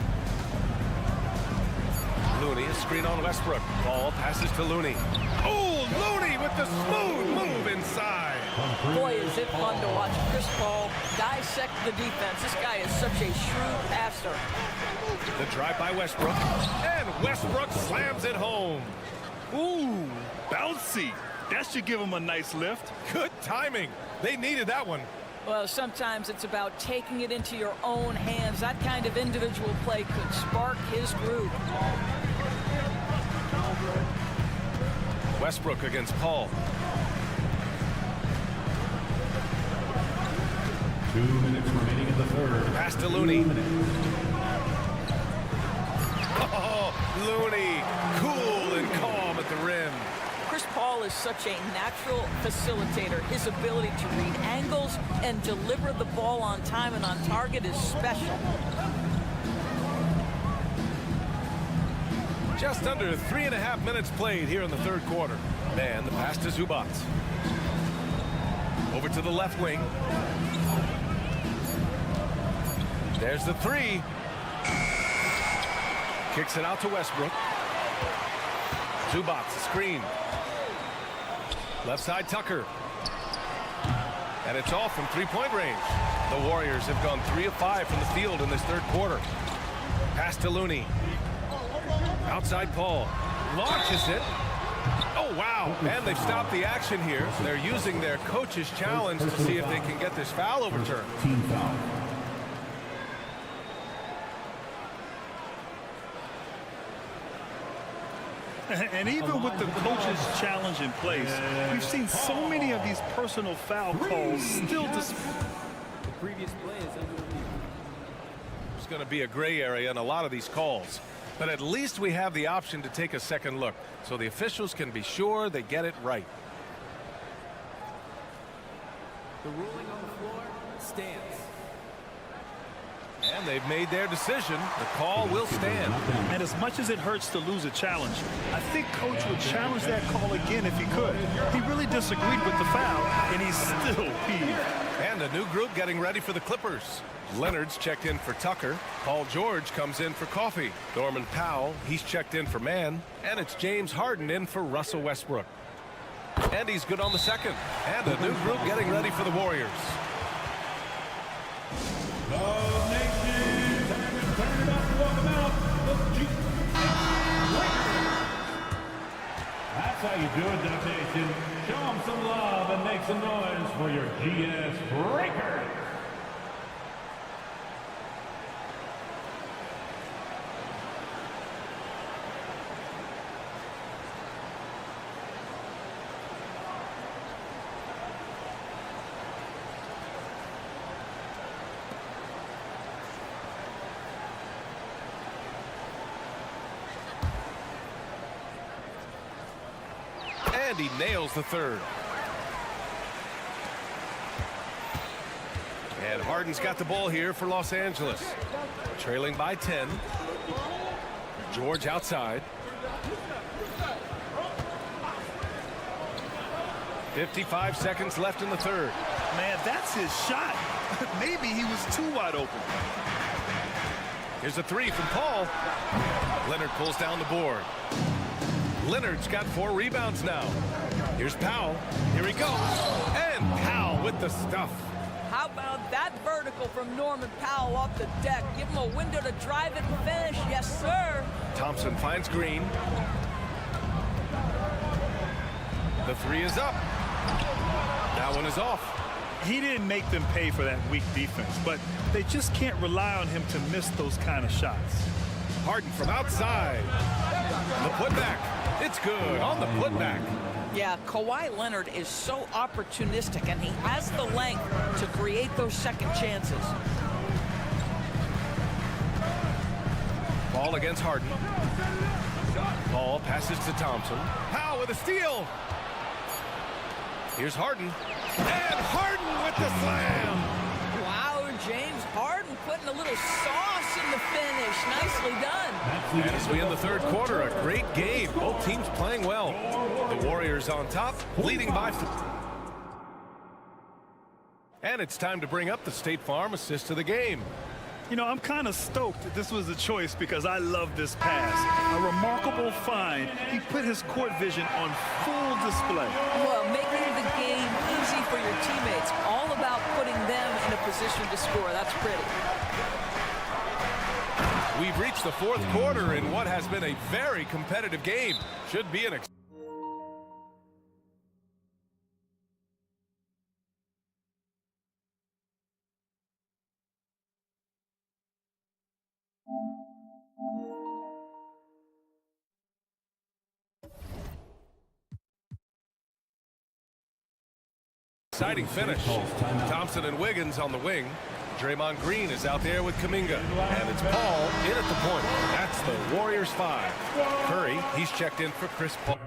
Looney, a screen on Westbrook. Ball passes to Looney. Oh, Looney with the smooth move inside. Boy, is it fun to watch Chris Paul dissect the defense. This guy is such a shrewd passer. The drive by Westbrook. And Westbrook slams it home. Ooh, bouncy. That should give him a nice lift. Good timing. They needed that one. Well, sometimes it's about taking it into your own hands. That kind of individual play could spark his groove. Westbrook against Paul. 2 minutes remaining in the third. Pass to Looney. Oh, Looney, cool and calm at the rim. Chris Paul is such a natural facilitator. His ability to read angles and deliver the ball on time and on target is special. Just under 3.5 minutes played here in the third quarter. And the pass to Zubac. Over to the left wing. There's the 3. Kicks it out to Westbrook. Zubac, screen. Left side, Tucker. And it's off from three-point range. The Warriors have gone 3 of 5 from the field in this third quarter. Pass to Looney. Outside Paul. Launches it. Oh, Oh, wow. And they've stopped the action here. They're using their coach's challenge to see if they can get this foul overturned. Team foul. And even with the coach's challenge in place, we've seen so many of these personal foul calls still The previous play is under review. There's going to be a gray area in a lot of these calls. But at least we have the option to take a second look, so the officials can be sure they get it right. The ruling on the floor stands. And they've made their decision. The call will stand. And as much as it hurts to lose a challenge, I think Coach would challenge that call again if he could. He really disagreed with the foul, and he's still peeved. And a new group getting ready for the Clippers. Leonard's checked in for Tucker. Paul George comes in for Coffee. Norman Powell, he's checked in for Mann. And it's James Harden in for Russell Westbrook. And he's good on the second. And a new group getting ready for the Warriors. That's how you do it, Dub Nation. Show them some love and make some noise for your GS Breakers. And he nails the third. And Harden's got the ball here for Los Angeles. Trailing by 10. George outside. 55 seconds left in the third. Man, that's his shot. Maybe he was too wide open. Here's a three from Paul. Leonard pulls down the board. Leonard's got 4 rebounds now. Here's Powell. Here he goes. And Powell with the stuff. How about that vertical from Norman Powell off the deck? Give him a window to drive it and finish. Yes, sir. Thompson finds Green. The three is up. That one is off. He didn't make them pay for that weak defense, but they just can't rely on him to miss those kind of shots. Harden from outside. The putback. It's good on the putback. Yeah, Kawhi Leonard is so opportunistic, and he has the length to create those second chances. Ball against Harden. Ball passes to Thompson. Powell with a steal. Here's Harden. And Harden with the slam. Wow, James Harden putting a little sauce in the finish. Nicely done. And as we end the third quarter, a great game. Both teams playing well. The Warriors on top, leading by 4. And it's time to bring up the State Farm assist of the game. You know, I'm kind of stoked that this was a choice because I love this pass. A remarkable find. He put his court vision on full display. Well, making the game easy for your teammates. All about putting them in a position to score. That's pretty. We've reached the fourth quarter in what has been a very competitive game. Should be an exciting finish. Thompson and Wiggins on the wing. Draymond Green is out there with Kuminga. And it's Paul in at the point. That's the Warriors 5. Curry, he's checked in for Chris Paul.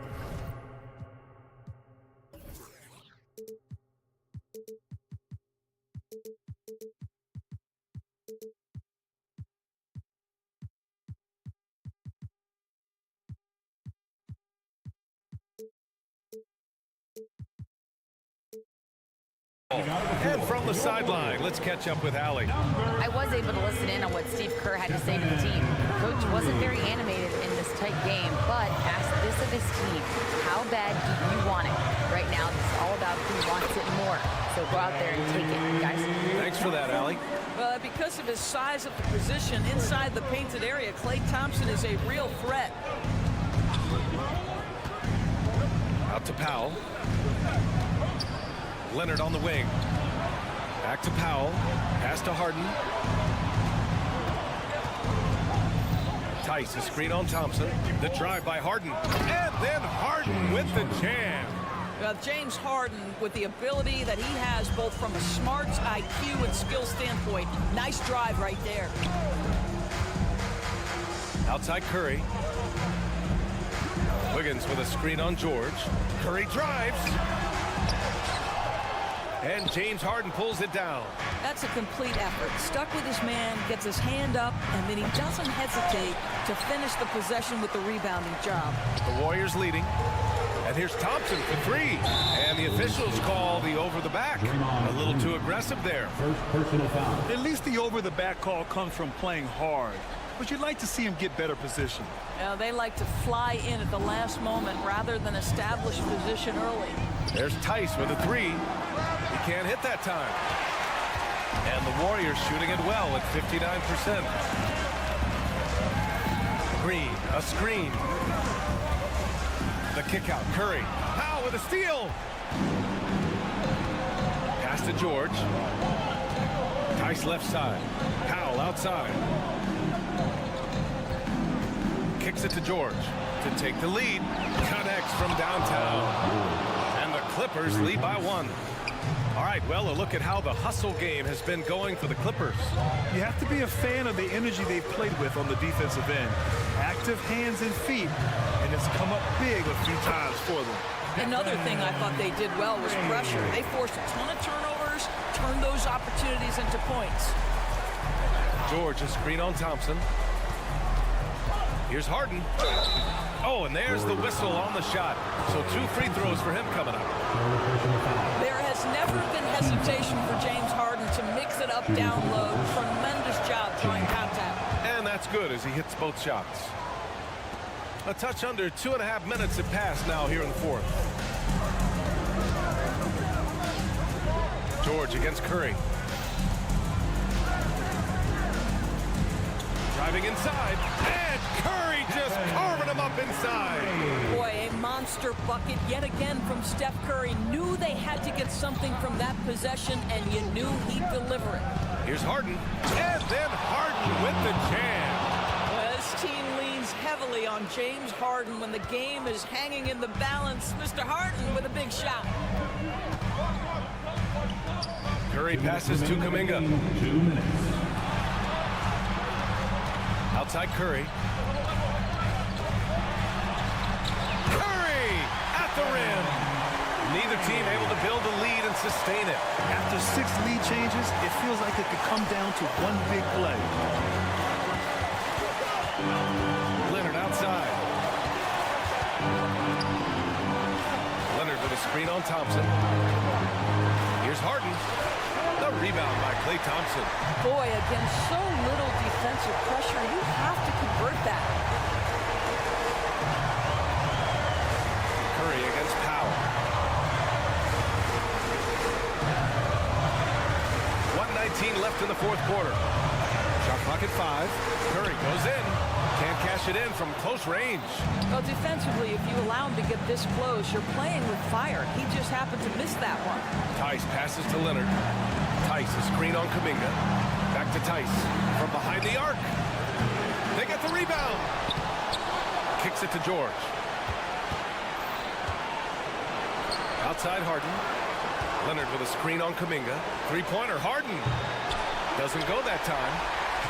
And from the sideline, let's catch up with Allie. I was able to listen in on what Steve Kerr had to say to the team. Coach wasn't very animated in this tight game, but asked this of his team: how bad do you want it? Right now, it's all about who wants it more. So go out there and take it, guys. Thanks for that, Allie. Well, because of his size of the position inside the painted area, Klay Thompson is a real threat. Out to Powell. Leonard on the wing. Back to Powell. Pass to Harden. Tice, a screen on Thompson. The drive by Harden. And then Harden with the jam. Well, James Harden, with the ability that he has both from a smarts, IQ, and skill standpoint, nice drive right there. Outside Curry. Wiggins with a screen on George. Curry drives. And James Harden pulls it down. That's a complete effort. Stuck with his man, gets his hand up, and then he doesn't hesitate to finish the possession with the rebounding job. The Warriors leading. And here's Thompson for three. And the officials call the over the back. A little too aggressive there. First personal foul. At least the over-the-back call comes from playing hard. But you'd like to see him get better position. Now, they like to fly in at the last moment rather than establish position early. There's Tice with a three. He can't hit that time. And the Warriors shooting it well at 59%. Green, a screen. The kick out, Curry. Powell with a steal. Pass to George. Tice left side. Powell outside. Kicks it to George to take the lead. Connects from downtown. And the Clippers lead by one. All right, well, a look at how the hustle game has been going for the Clippers. You have to be a fan of the energy they've played with on the defensive end. Active hands and feet, and it's come up big a few times for them. Another thing I thought they did well was pressure. They forced a ton of turnovers, turned those opportunities into points. George, a screen on Thompson. Here's Harden. Oh, and there's the whistle on the shot. So 2 free throws for him coming up. There has never been hesitation for James Harden to mix it up down low. Tremendous job drawing contact. And that's good as he hits both shots. A touch under 2.5 minutes have passed now here in the fourth. George against Curry. Driving inside, and Curry just carving him up inside. Boy, a monster bucket yet again from Steph Curry. Knew they had to get something from that possession, and you knew he'd deliver it. Here's Harden, and then Harden with the jam. Well, this team leans heavily on James Harden when the game is hanging in the balance. Mr. Harden with a big shot. Curry passes to Kuminga. 2 minutes. Outside Curry. Curry at the rim. Neither team able to build a lead and sustain it. After 6 lead changes, it feels like it could come down to one big play. Leonard outside. Leonard with a screen on Thompson. Here's Harden. The rebound by Klay Thompson. Boy, against so little defensive pressure, you have to convert that. Curry against Powell. 1:19 left in the fourth quarter. Shot clock at 5. Curry goes in. Can't cash it in from close range. Well, defensively, if you allow him to get this close, you're playing with fire. He just happened to miss that one. Tice passes to Leonard. Tice, a screen on Kuminga. Back to Tice from behind the arc. They get the rebound. Kicks it to George. Outside Harden. Leonard with a screen on Kuminga. Three-pointer, Harden. Doesn't go that time.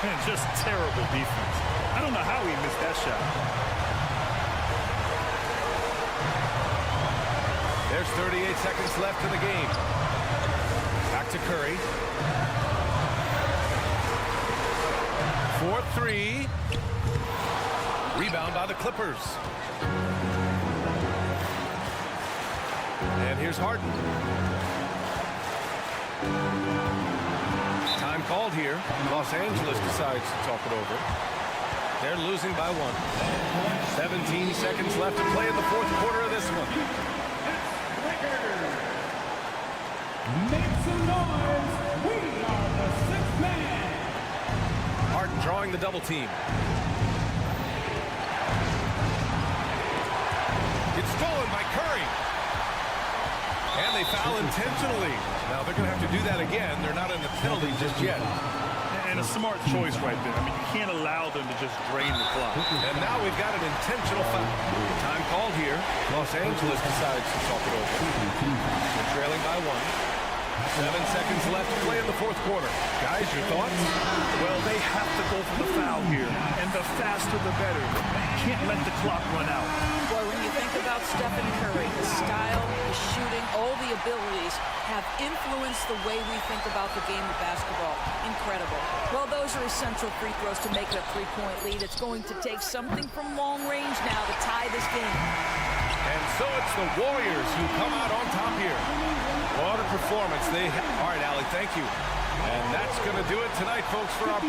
And just terrible defense. I don't know how he missed that shot. There's 38 seconds left in the game. Back to Curry. 4-3. Rebound by the Clippers. And here's Harden. Time called here. Los Angeles decides to talk it over. They're losing by 1. 17 seconds left to play in the fourth quarter of this one. Make some noise. We are the 6th man. Harden drawing the double team. It's stolen by Curry. And they foul intentionally. Now they're going to have to do that again. They're not in the penalty just yet. And a smart choice right there. I mean, you can't allow them to just drain the clock. And now we've got an intentional foul. Time called here. Los Angeles decides to talk it over. They're trailing by 1. 7 seconds left to play in the fourth quarter. Guys, your thoughts? Well, they have to go for the foul here. And the faster, the better. Can't let the clock run out. Boy, when you think about Stephen Curry, the style, the shooting, all the abilities have influenced the way we think about the game of basketball. Incredible. Well, those are essential free throws to make it a 3-point lead. It's going to take something from long range now to tie this game. And so it's the Warriors who come out on top here. What a performance. All right, Allie, thank you. And that's going to do it tonight, folks, for our...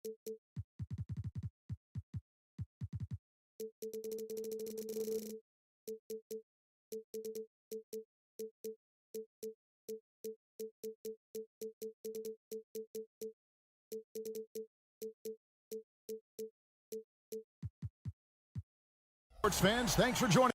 Sports fans, thanks for joining.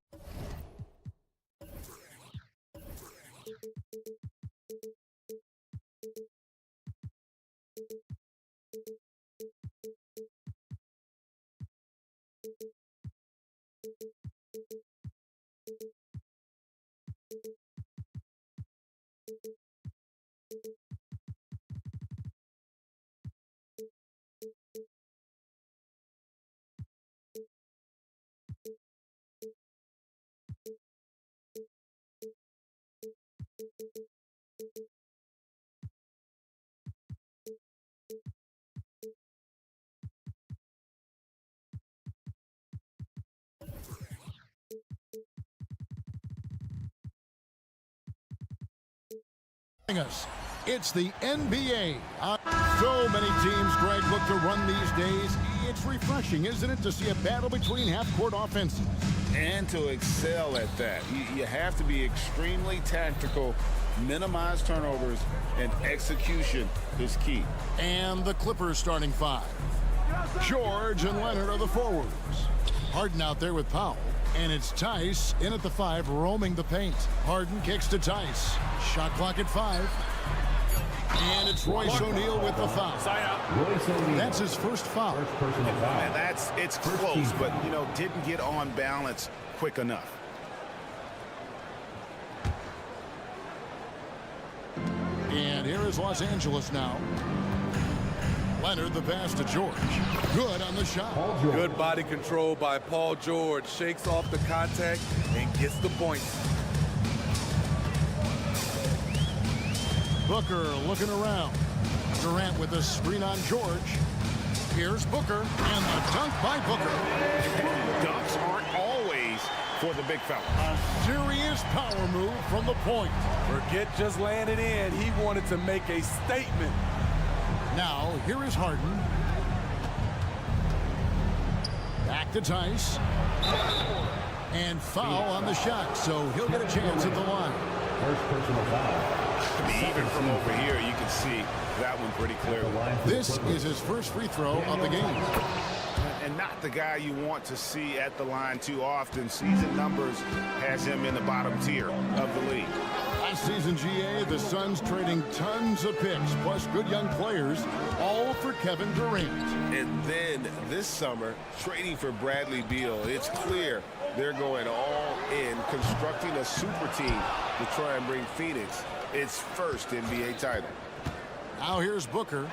Us. It's the NBA. So many teams, Greg, look to run these days. It's refreshing, isn't it, to see a battle between half-court offenses? And to excel at that, you have to be extremely tactical, minimize turnovers, and execution is key. And the Clippers starting five. George and Leonard are the forwards. Harden out there with Powell. And it's Tice in at the 5, roaming the paint. Harden kicks to Tice. Shot clock at 5. And it's Royce O'Neal with the foul. That's his first foul. And it's close, but, didn't get on balance quick enough. And here is Los Angeles now. Leonard, the pass to George. Good on the shot. Good body control by Paul George. Shakes off the contact and gets the point. Booker looking around. Durant with a screen on George. Here's Booker, and the dunk by Booker. Dunks aren't always for the big fella. A serious power move from the point. Forget just laying it in. He wanted to make a statement. Now, here is Harden. Back to Tice. And foul on the shot, so he'll get a chance at the line. First personal foul. Even from over here, you can see that one pretty clearly. This is his first free throw of the game. And not the guy you want to see at the line too often. Season numbers has him in the bottom tier of the league. Last season, GA, the Suns trading tons of picks, plus good young players, all for Kevin Durant. And then this summer, trading for Bradley Beal. It's clear they're going all in, constructing a super team to try and bring Phoenix its first NBA title. Now here's Booker.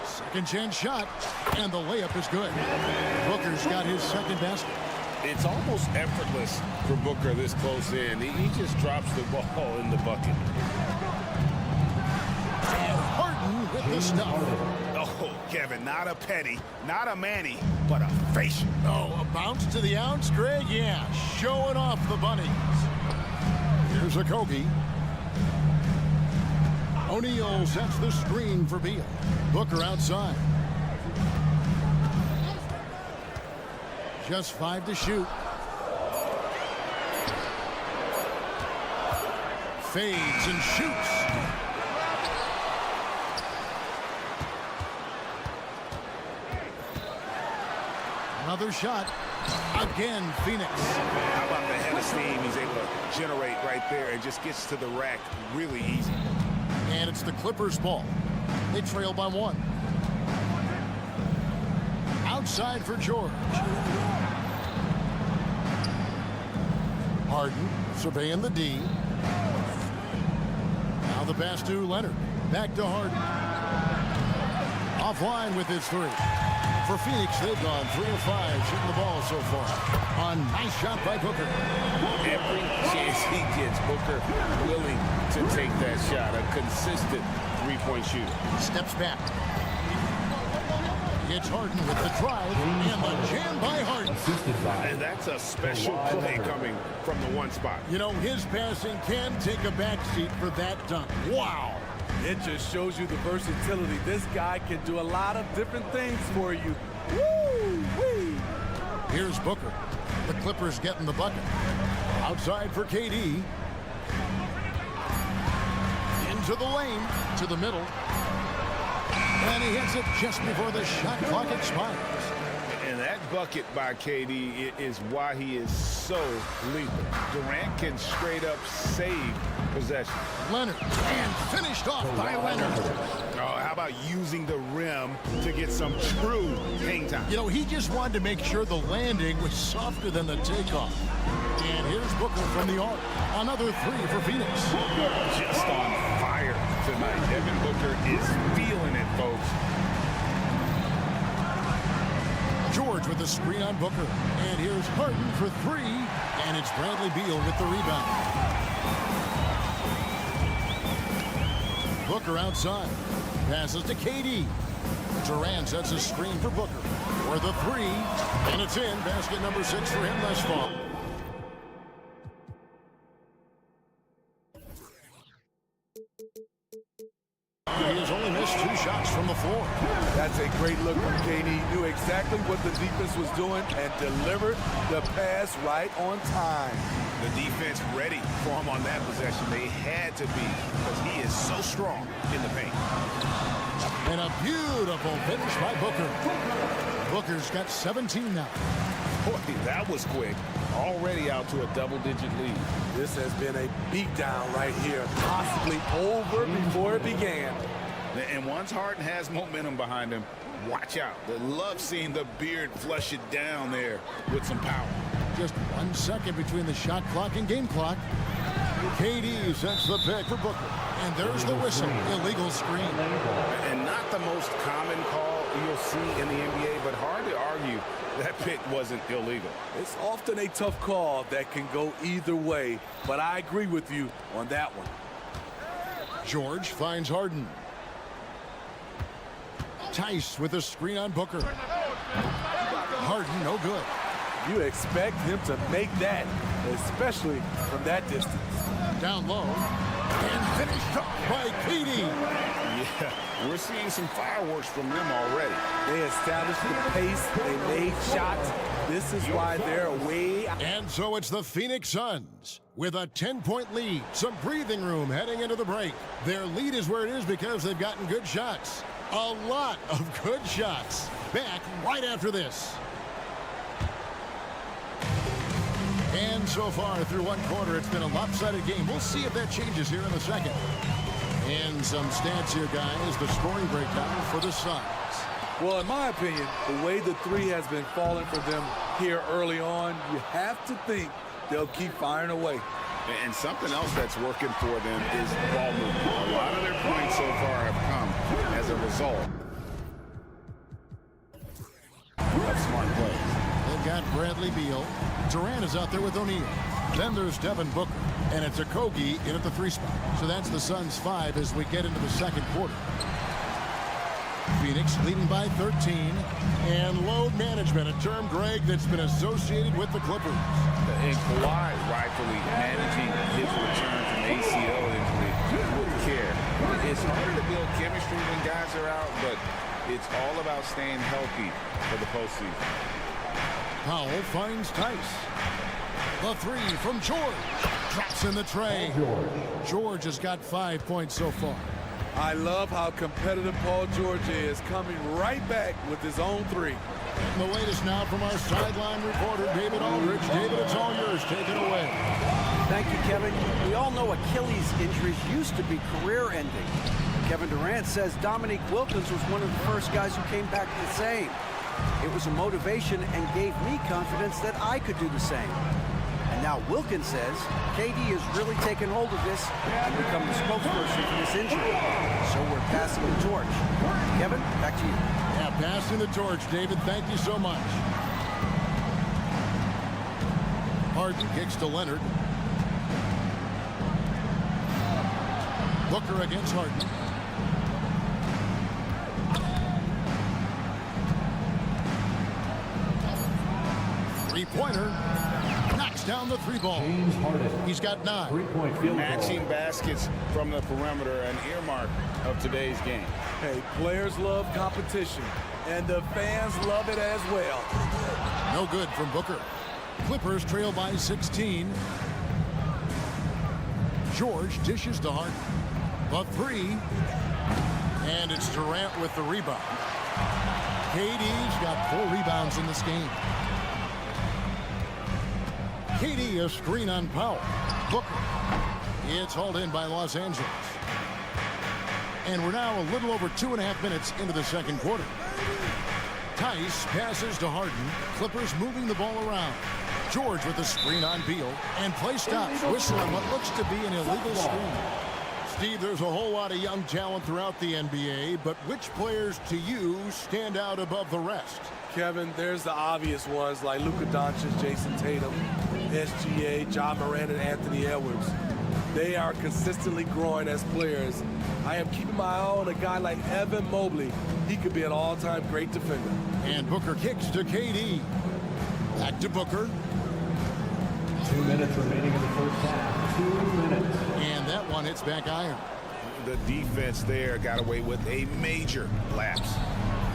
Second chance shot, and the layup is good. Booker's got his second basket. It's almost effortless for Booker this close in. He just drops the ball in the bucket. And Harden with the stuff. Oh, Kevin, not a petty, not a Manny, but a facial. Oh, a bounce to the ounce, Greg? Yeah, showing off the bunnies. Here's a Kobe. O'Neal sets the screen for Beal. Booker outside. Just 5 to shoot. Fades and shoots. Another shot. Again, Phoenix. How about the head of steam he's able to generate right there and just gets to the rack really easy. And it's the Clippers' ball. They trail by 1. Outside for George. Harden surveying the D. Now the pass to Leonard. Back to Harden. Offline with his 3. For Phoenix, they've gone 3 of 5 shooting the ball so far. A nice shot by Booker. Every chance he gets, Booker willing to take that shot. A consistent three-point shooter. Steps back. It's Harden with the drive and the jam by Harden. And that's a special play coming from the one spot. You know, his passing can take a backseat for that dunk. Wow. It just shows you the versatility. This guy can do a lot of different things for you. Woo-wee! Here's Booker. The Clippers getting the bucket. Outside for KD. Into the lane, to the middle. And he hits it just before the shot clock expires. And that bucket by KD is why he is so lethal. Durant can straight up save possession. Leonard, and finished off by Leonard. Oh, how about using the rim to get some true hang time? You know, he just wanted to make sure the landing was softer than the takeoff. And here's Booker from the arc. Another three for Phoenix. Just on fire tonight. Devin Booker is feeling it, folks. George with the screen on Booker. And here's Harden for three. And it's Bradley Beal with the rebound. Booker outside. Passes to KD. Durant sets a screen for Booker. For the three. And it's in. Basket number 6 for him thus far. He has only missed 2 shots from the floor. That's a great look from KD. He knew exactly what the defense was doing and delivered the pass right on time. The defense ready for him on that possession. They had to be because he is so strong in the paint. And a beautiful finish by Booker. Booker's got 17 now. Boy, that was quick. Already out to a double-digit lead. This has been a beatdown right here, possibly over before it began. And once Harden has momentum behind him, watch out. They love seeing the beard flush it down there with some power. Just 1 second between the shot clock and game clock. KD sets the pick for Booker. And there's the whistle. Illegal screen. And not the most common call you'll see in the NBA, but hard to argue that pick wasn't illegal. It's often a tough call that can go either way, but I agree with you on that one. George finds Harden. Tice with a screen on Booker. Harden, no good. You expect him to make that, especially from that distance. Down low. And finished up by KD. Yeah, we're seeing some fireworks from them already. They established the pace. They made shots. This is why they're way out. And so it's the Phoenix Suns with a 10-point lead. Some breathing room heading into the break. Their lead is where it is because they've gotten good shots. A lot of good shots. Back right after this. And so far through 1 quarter, it's been a lopsided game. We'll see if that changes here in the second. And some stats here, guys. The scoring breakdown for the Suns. Well, in my opinion, the way the three has been falling for them here early on, you have to think they'll keep firing away. And something else that's working for them is ball movement. A lot of their points so far have come as a result of smart plays. They've got Bradley Beal. Durant is out there with O'Neal. Then there's Devin Booker. And it's Okogie in at the 3 spot. So that's the Suns 5 as we get into the second quarter. Phoenix leading by 13. And load management, a term, Greg, that's been associated with the Clippers. And Kawhi rightfully managing his return from ACL injury with care. It's harder to build chemistry when guys are out, but it's all about staying healthy for the postseason. Powell finds Tice. The 3 from George. Drops in the tray. George has got 5 points so far. I love how competitive Paul George is, coming right back with his own 3. And the latest now from our sideline reporter, David Aldridge. David, it's all yours. Take it away. Thank you, Kevin. We all know Achilles injuries used to be career-ending. Kevin Durant says Dominique Wilkins was one of the first guys who came back the same. It was a motivation and gave me confidence that I could do the same. And now Wilkins says KD has really taken hold of this and become the spokesperson for this injury. So we're passing the torch. Kevin, back to you. Yeah, passing the torch, David. Thank you so much. Harden kicks to Leonard. Booker against Harden. Three-pointer. Not knocks down the 3-ball. He's got 9. Three-point field goal. Matching baskets from the perimeter, an earmark of today's game. Hey, players love competition, and the fans love it as well. No good from Booker. Clippers trail by 16. George dishes to Harden. The 3. And it's Durant with the rebound. KD's got 4 rebounds in this game. KD a screen on Powell. Booker. It's hauled in by Los Angeles. And we're now a little over 2.5 minutes into the second quarter. Tice passes to Harden. Clippers moving the ball around. George with a screen on Beal. And play stops. Whistle on what looks to be an illegal screen. Steve, there's a whole lot of young talent throughout the NBA, but which players to you stand out above the rest? Kevin, there's the obvious ones like Luka Doncic, Jason Tatum, SGA, John Morant, and Anthony Edwards. They are consistently growing as players. I am keeping my eye on a guy like Evan Mobley. He could be an all-time great defender. And Booker kicks to KD. Back to Booker. 2 minutes remaining in the first half. 2 minutes. And that one hits back iron. The defense there got away with a major lapse.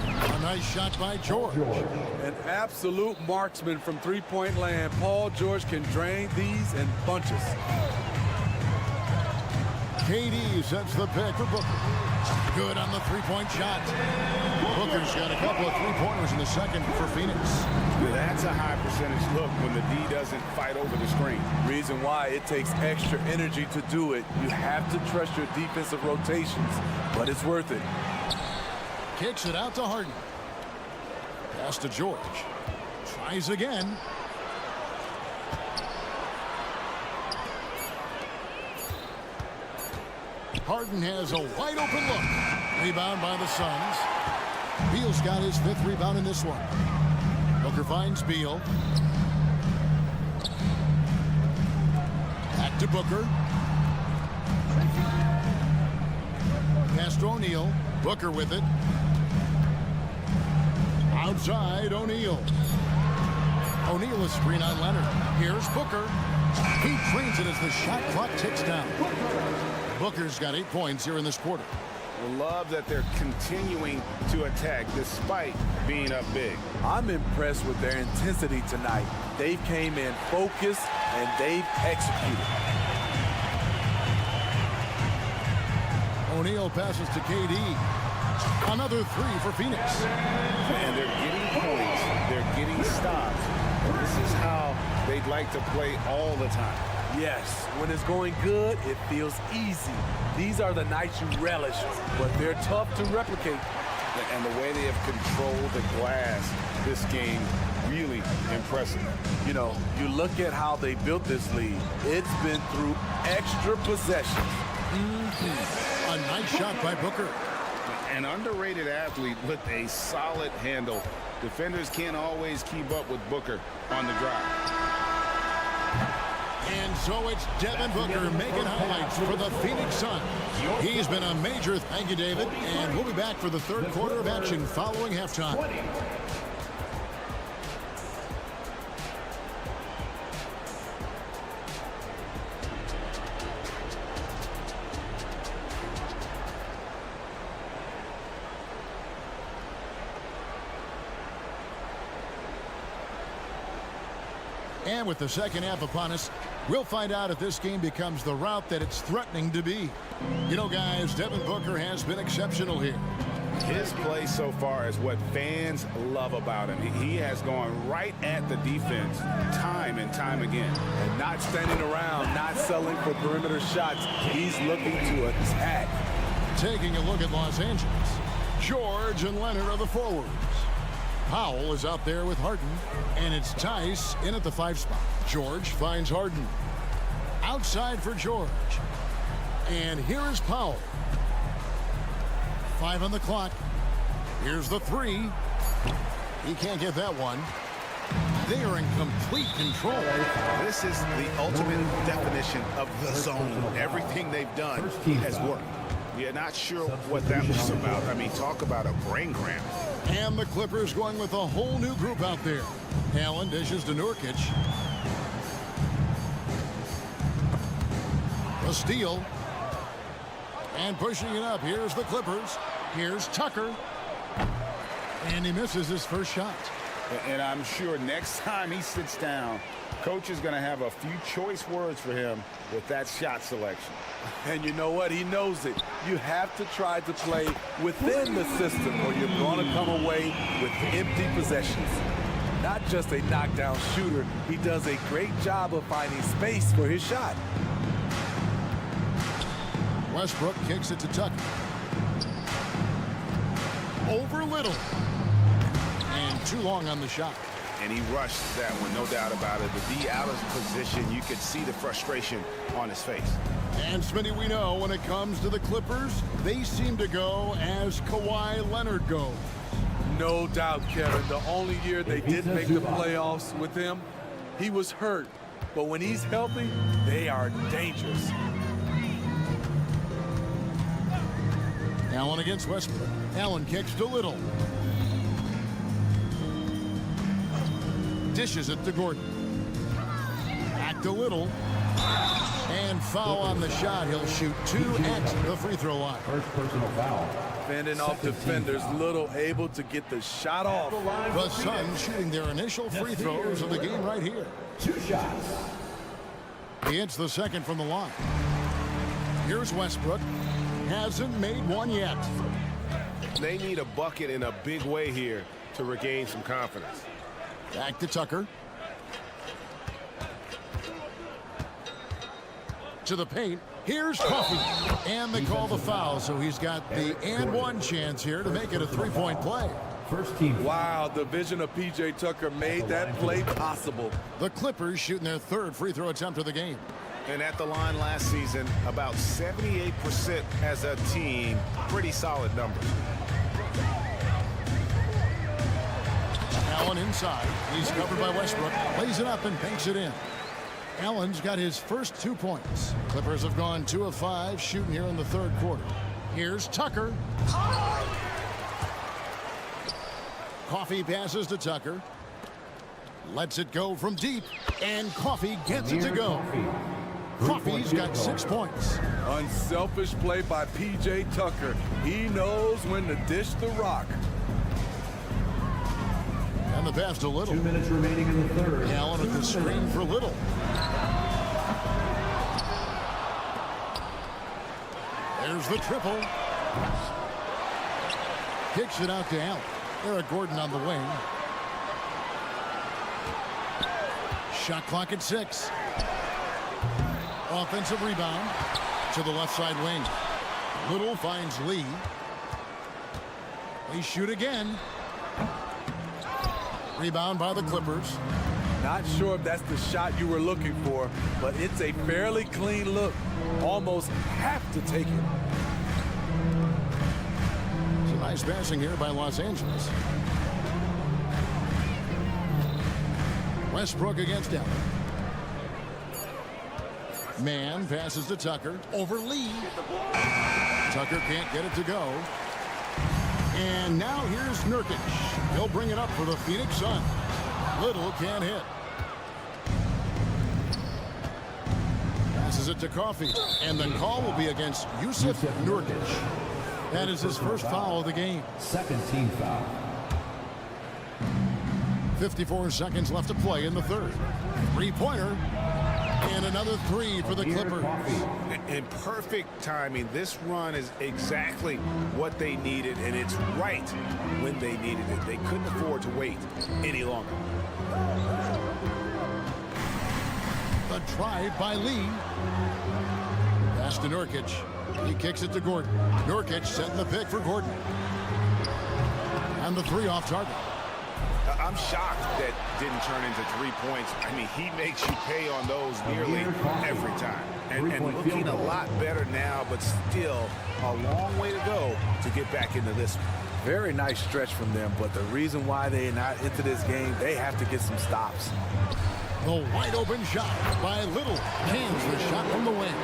A nice shot by George. An absolute marksman from three-point land. Paul George can drain these in bunches. KD sets the pick for Booker. Good on the three-point shot. Booker's got a couple of three-pointers in the second for Phoenix. That's a high percentage look when the D doesn't fight over the screen. Reason why it takes extra energy to do it. You have to trust your defensive rotations, but it's worth it. Kicks it out to Harden. Pass to George. Tries again. Harden has a wide open look. Rebound by the Suns. Beal's got his 5th rebound in this one. Booker finds Beal. Back to Booker. Pass to O'Neal. Booker with it. Outside, O'Neal. O'Neal is screen on Leonard. Here's Booker. He trains it as the shot clock ticks down. Booker's got 8 points here in this quarter. Love that they're continuing to attack despite being up big. I'm impressed with their intensity tonight. They came in focused and they've executed. O'Neal passes to KD. Another 3 for Phoenix. And they're getting points. They're getting stops. This is how they'd like to play all the time. Yes, when it's going good, it feels easy. These are the nights you relish, but they're tough to replicate. And the way they have controlled the glass this game, really impressive. You know, you look at how they built this lead. It's been through extra possessions. A nice shot by Booker. An underrated athlete with a solid handle. Defenders can't always keep up with Booker on the drive. And so it's Devin Booker making highlights for the Phoenix Suns. He's been a major thank you, David. And we'll be back for the third quarter of action following halftime. And with the second half upon us, we'll find out if this game becomes the route that it's threatening to be. You know, guys, Devin Booker has been exceptional here. His play so far is what fans love about him. He has gone right at the defense time and time again. And not standing around, not selling for perimeter shots. He's looking to attack. Taking a look at Los Angeles. George and Leonard are the forwards. Powell is out there with Harden, and it's Tice in at the 5 spot. George finds Harden. Outside for George. And here is Powell. 5 on the clock. Here's the 3. He can't get that one. They are in complete control. This is the ultimate definition of the zone. Everything they've done has worked. Yeah, not sure what that was about. I mean, talk about a brain cramp. And the Clippers going with a whole new group out there. Allen dishes to Nurkic. steal. And pushing it up. Here's the Clippers. Here's Tucker. And he misses his first shot. And I'm sure next time he sits down, coach is going to have a few choice words for him with that shot selection. And you know what? He knows it. You have to try to play within the system or you're going to come away with empty possessions. Not just a knockdown shooter. He does a great job of finding space for his shot. Westbrook kicks it to Tucker. Over Little. And too long on the shot. And he rushed that one, no doubt about it. To be out of position, you could see the frustration on his face. And Smitty, we know when it comes to the Clippers, they seem to go as Kawhi Leonard goes. No doubt, Kevin. The only year they didn't make the playoffs with him, he was hurt. But when he's healthy, they are dangerous. Allen against Westbrook. Allen kicks to Little. Dishes it to Gordon. Back to Little. And foul on the shot. He'll shoot 2 at the free throw line. First personal foul. Fending off defenders, Little able to get the shot off. The Suns shooting their initial free throws of the game right here. 2 shots. He hits the second from the line. Here's Westbrook. Hasn't made one yet. They need a bucket in a big way here to regain some confidence. Back to Tucker. To the paint. Here's Coffey. And they call the foul, so he's got the and one chance here to make it a three-point play. First team. Wow, the vision of P.J. Tucker made that play possible. The Clippers shooting their third free throw attempt of the game. And at the line last season, about 78% as a team. Pretty solid numbers. Allen inside. He's covered by Westbrook. Lays it up and paints it in. Allen's got his first 2 points. Clippers have gone 2 of 5 shooting here in the third quarter. Here's Tucker. Coffey passes to Tucker. Lets it go from deep. And Coffey gets it to go. Coffey's got 6 points. Unselfish play by P.J. Tucker. He knows when to dish the rock. And the pass to Little. 2 minutes remaining in the third. Allen at the screen for Little. There's the triple. Kicks it out to Allen. Eric Gordon on the wing. Shot clock at 6. Offensive rebound to the left side wing. Little finds Lee. They shoot again. Rebound by the Clippers. Not sure if that's the shot you were looking for, but it's a fairly clean look. Almost have to take it. Some nice passing here by Los Angeles. Westbrook against Allen. Man passes to Tucker. Over Lee. Tucker can't get it to go. And now here's Nurkic. He'll bring it up for the Phoenix Suns. Little can't hit. Passes it to Coffey. And the call will be against Yusuf Nurkic. That is his first foul of the game. Second team foul. 54 seconds left to play in the third. Three-pointer. And another 3 for the Clippers. In perfect timing, this run is exactly what they needed, and it's right when they needed it. They couldn't afford to wait any longer. The drive by Lee. Pass to Nurkic. He kicks it to Gordon. Nurkic setting the pick for Gordon. And the 3 off target. I'm shocked that didn't turn into 3 points. I mean, he makes you pay on those nearly every time. And looking a lot better now, but still a long way to go to get back into this one. Very nice stretch from them, but the reason why they're not into this game, they have to get some stops. The wide open shot by Little. Cans the shot from the wing.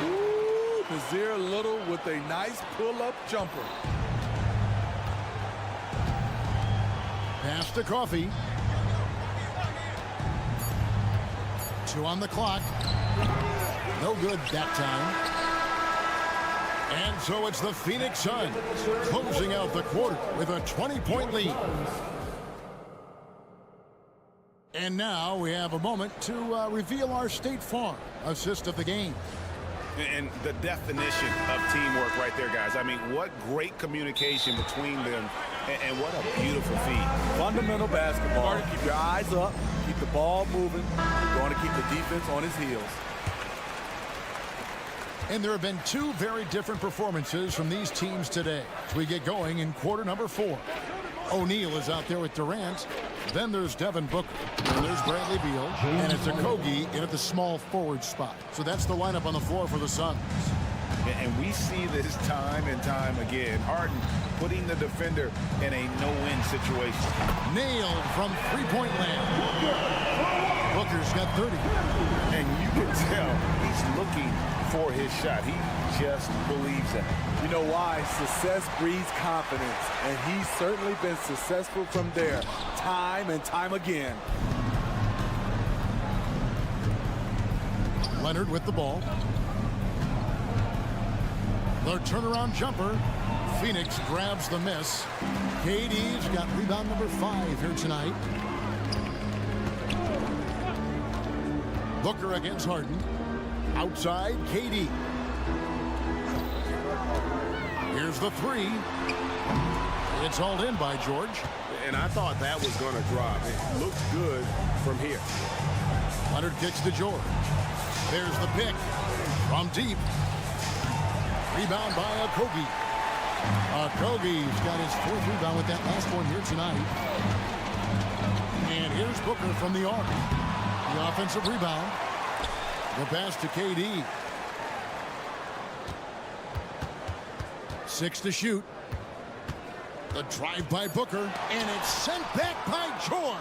Ooh, Nazir Little with a nice pull-up jumper. Pass to Coffey. 2 on the clock. No good that time. And so it's the Phoenix Suns closing out the quarter with a 20-point lead. And now we have a moment to reveal our State Farm assist of the game. And the definition of teamwork right there, guys. I mean, what great communication between them, and what a beautiful feed. Fundamental basketball. Keep your eyes up, keep the ball moving. You're going to keep the defense on his heels. And there have been 2 very different performances from these teams today as we get going in quarter number 4. O'Neal is out there with Durant. Then there's Devin Booker. And there's Bradley Beal. And it's Okogie in at the small forward spot. So that's the lineup on the floor for the Suns. And we see this time and time again. Harden putting the defender in a no-win situation. Nailed from three-point land. Booker's got 30. And you can tell he's looking for his shot. He just believes it. You know why? Success breeds confidence, and he's certainly been successful from there, time and time again. Leonard with the ball. The turnaround jumper. Phoenix grabs the miss. KD's got rebound number 5 here tonight. Booker against Harden. Outside, KD. Here's the 3. It's hauled in by George. And I thought that was going to drop. It looked good from here. Leonard kicks to George. There's the pick from deep. Rebound by Okogie. Okogie's got his 4th rebound with that last one here tonight. And here's Booker from the arc. The offensive rebound. The pass to KD. 6 to shoot. The drive by Booker, and it's sent back by George.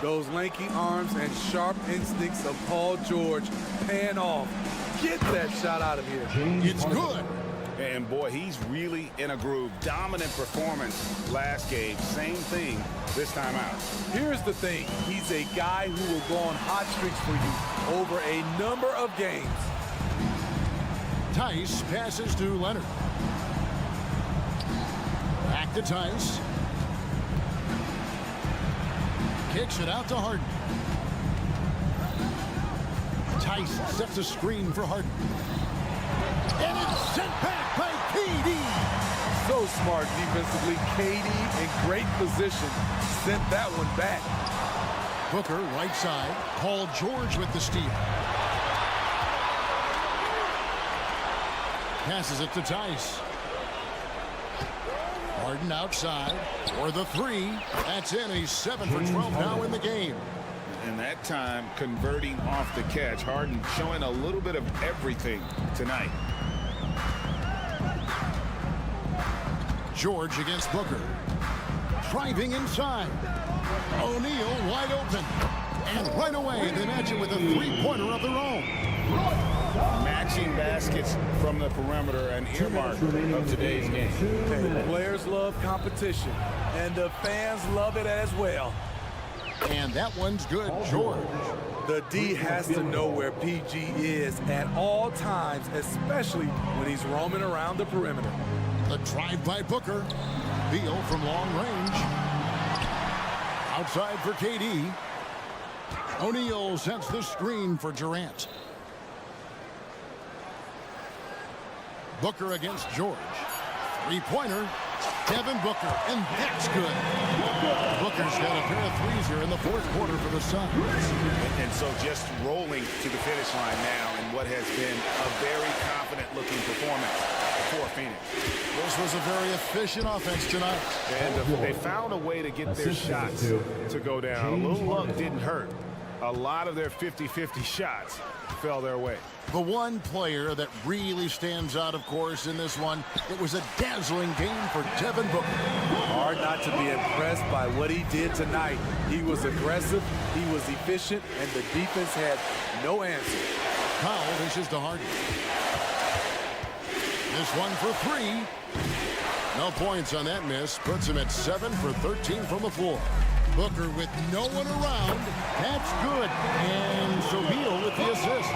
Those lanky arms and sharp instincts of Paul George paying off. Get that shot out of here. It's good. And boy, he's really in a groove. Dominant performance last game. Same thing this time out. Here's the thing. He's a guy who will go on hot streaks for you over a number of games. Tice passes to Leonard. Back to Tice. Kicks it out to Harden. Tice sets a screen for Harden. And it's sent back by KD. So smart defensively. KD in great position. Sent that one back. Booker, right side. Paul George with the steal. Passes it to Tice. Harden outside for the 3. That's in. He's 7 for 12 now in the game. And that time converting off the catch. Harden showing a little bit of everything tonight. George against Booker. Driving inside. O'Neal wide open. And right away they match it with a 3-pointer of their own. Matching baskets from the perimeter, an earmark of today's game. Hey, players love competition, and the fans love it as well. And that one's good, George. The D has to know where PG is at all times, especially when he's roaming around the perimeter. The drive by Booker. Beal from long range. Outside for KD. O'Neal sets the screen for Durant. Booker against George. 3-pointer. Devin Booker, and that's good. Booker's got a pair of 3s here in the 4th quarter for the Suns. And so just rolling to the finish line now in what has been a very confident-looking performance for Phoenix. This was a very efficient offense tonight. And they found a way to get their shots to go down. A little luck didn't hurt. A lot of their 50-50 shots fell their way. The one player that really stands out, of course, in this one, it was a dazzling game for Devin Booker. Hard not to be impressed by what he did tonight. He was aggressive, he was efficient, and the defense had no answer. Powell dishes to Harden. This one for 3. No points on that miss. Puts him at 7 for 13 from the floor. Booker with no one around. That's good. And Sobeal with the assist.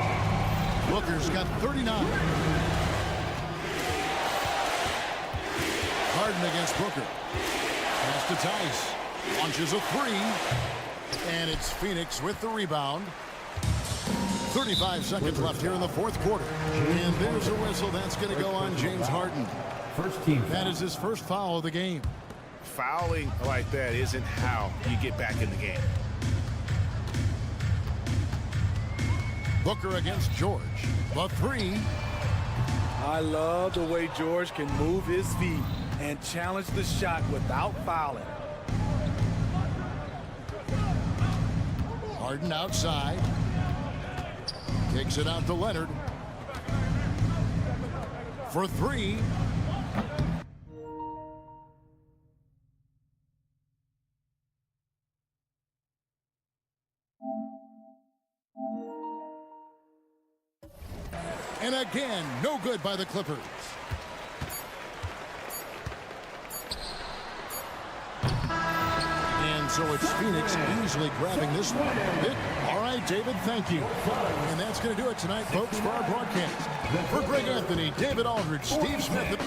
Booker's got 39. Harden against Booker. Pass to Tice. Launches a three. And it's Phoenix with the rebound. 35 seconds left here in the fourth quarter. And there's a whistle. That's going to go on James Harden. First team. That is his first foul of the game. Fouling like that isn't how you get back in the game. Booker against George. The three. I love the way George can move his feet and challenge the shot without fouling. Harden outside. Takes it out to Leonard. For three. And again, no good by the Clippers. And so it's Phoenix easily grabbing this one. All right, David, thank you. And that's going to do it tonight, folks, for our broadcast. For Greg Anthony, David Aldridge, Steve Smith.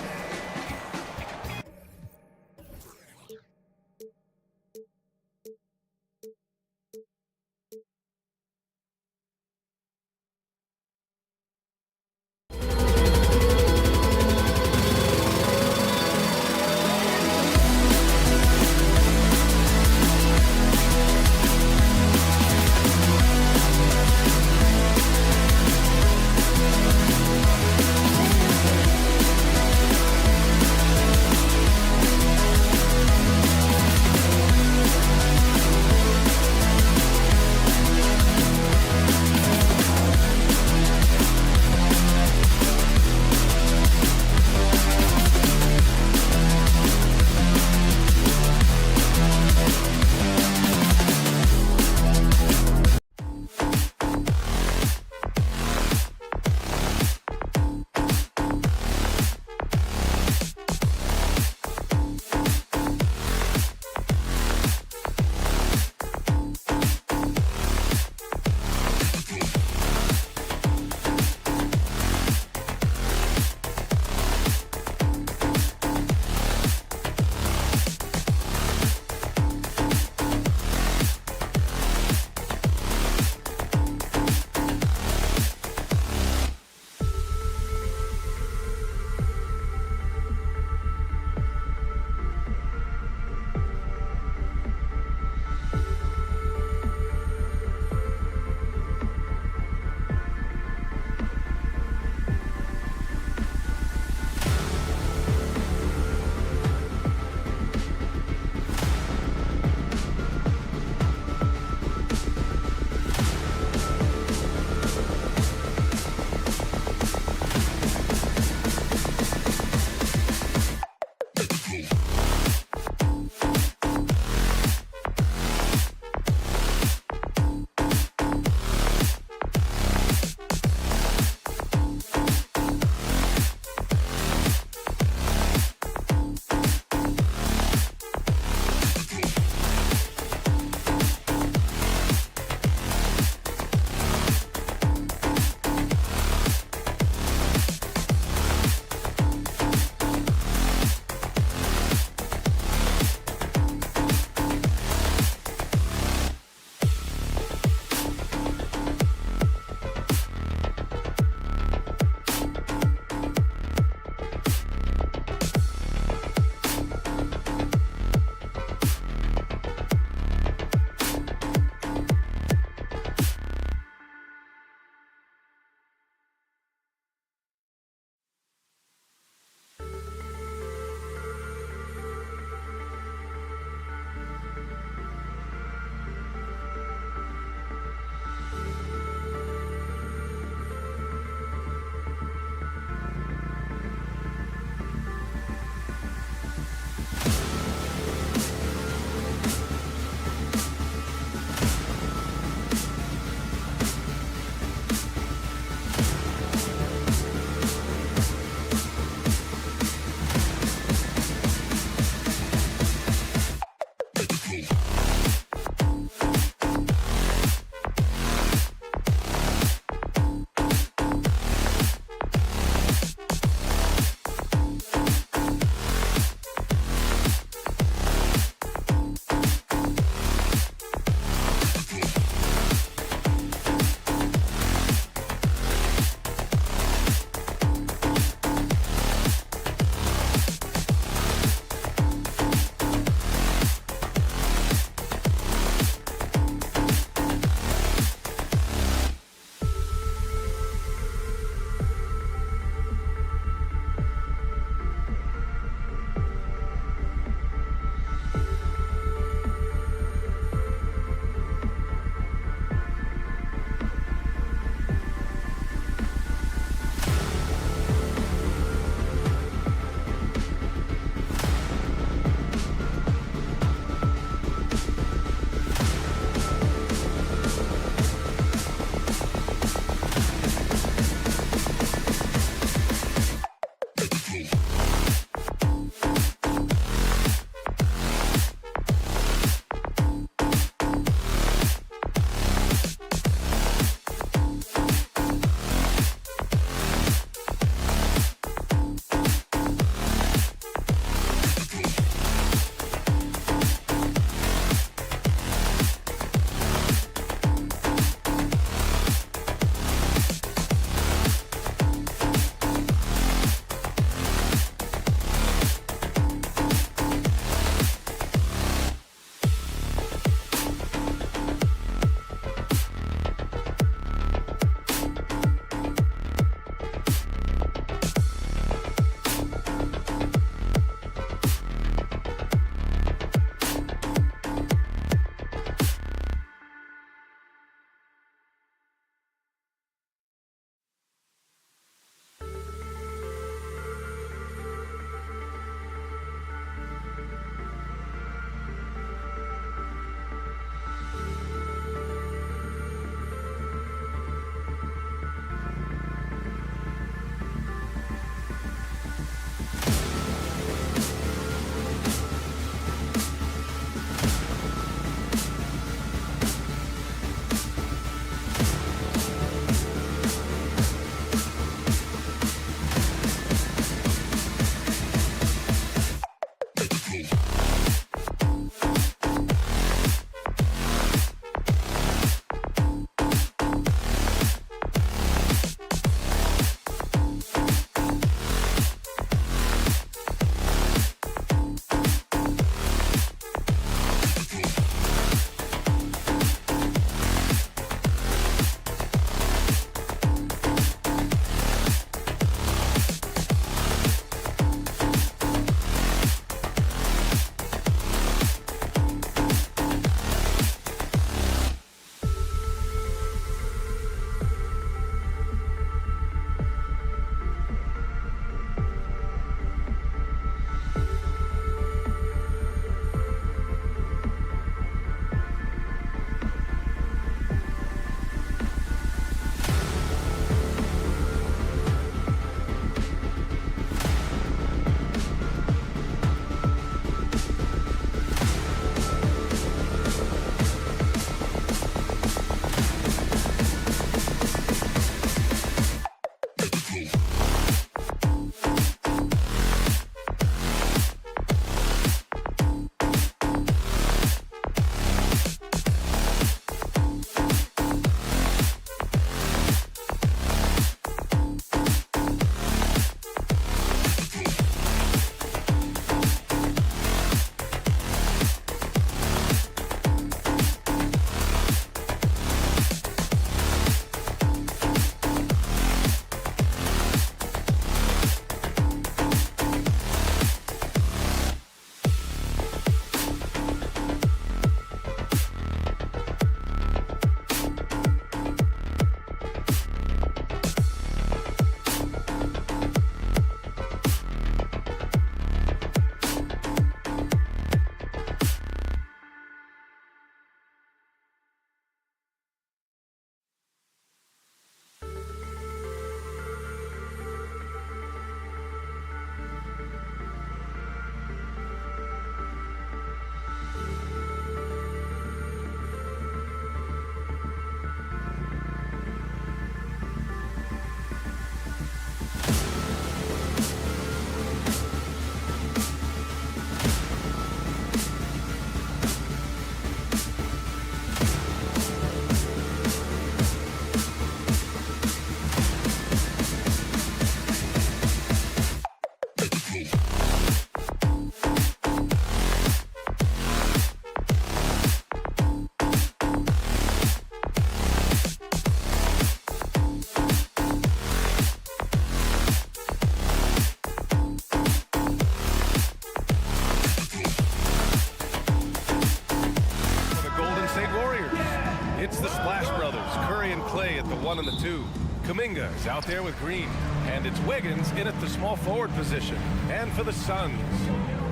1 and the 2. Kuminga is out there with Green. And it's Wiggins in at the small forward position. And for the Suns,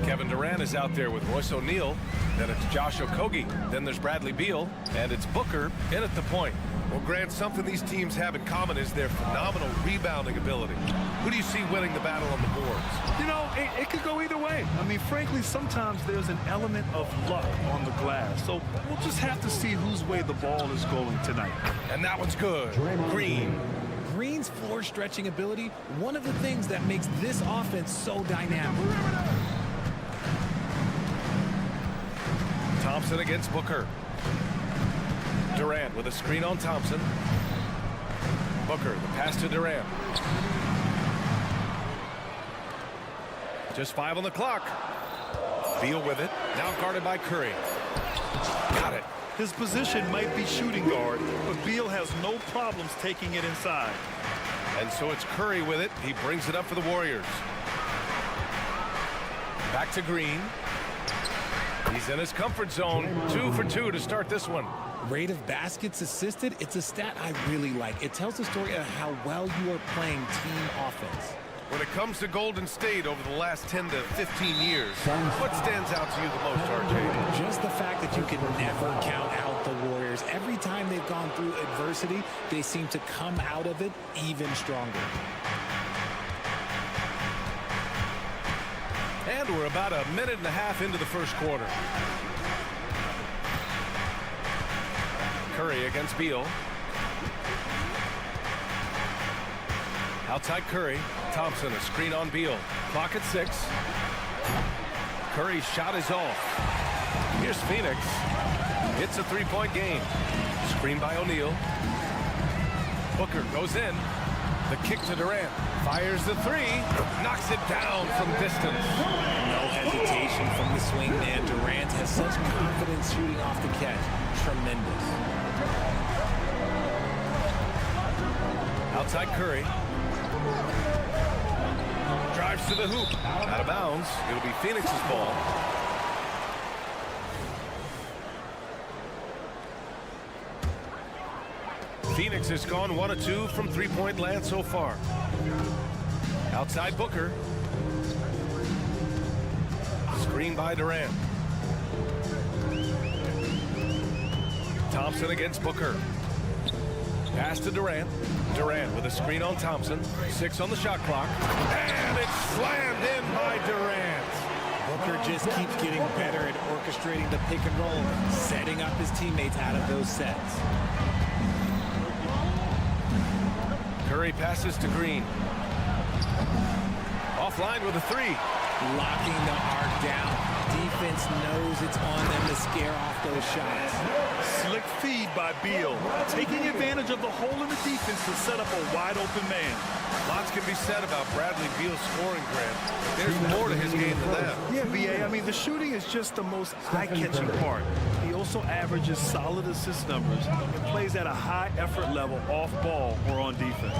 Kevin Durant is out there with Royce O'Neal. Then it's Josh Okogie. Then there's Bradley Beal. And it's Booker in at the point. Well, Grant, something these teams have in common is their phenomenal rebounding ability. Who do you see winning the battle on the boards? You know, it could go either way. I mean, frankly, sometimes there's an element of luck on the glass. So we'll just have to see whose way the ball is going tonight. And that one's good. Green. Green's floor stretching ability, one of the things that makes this offense so dynamic. Thompson against Booker. Durant with a screen on Thompson. Booker, the pass to Durant. Just 5 on the clock. Beal with it. Now guarded by Curry. Got it. His position might be shooting guard, but Beal has no problems taking it inside. And so it's Curry with it. He brings it up for the Warriors. Back to Green. He's in his comfort zone. 2 for 2 to start this one. Rate of baskets assisted, it's a stat I really like. It tells the story of how well you are playing team offense. When it comes to Golden State over the last 10 to 15 years, what stands out to you the most, RJ? Just the fact that you can never count out the Warriors. Every time they've gone through adversity, they seem to come out of it even stronger. And we're about a minute and a half into the first quarter. Curry against Beal. Outside Curry. Thompson, a screen on Beal. Clock at 6. Curry's shot is off. Here's Phoenix. It's a 3-point game. Screen by O'Neal. Booker goes in. The kick to Durant. Fires the 3. Knocks it down from distance. No hesitation from the swing man. Durant has such confidence shooting off the catch. Tremendous. Outside Curry. Drives to the hoop. Out of bounds. It'll be Phoenix's ball. Phoenix has gone 1 of 2 from 3-point land so far. Outside Booker. Screen by Durant. Thompson against Booker. Pass to Durant. Durant with a screen on Thompson. 6 on the shot clock. And it's slammed in by Durant. Booker just keeps getting better at orchestrating the pick and roll, setting up his teammates out of those sets. Curry passes to Green. Offline with a 3. Locking the arc down. Defense knows it's on them to scare off those shots. Slick feed by Beal, taking advantage of the hole in the defense to set up a wide open man. Lots can be said about Bradley Beal's scoring, Grant. There's more to his game than that. Yeah, BA, I mean, the shooting is just the most eye-catching part. He also averages solid assist numbers and plays at a high effort level off ball or on defense.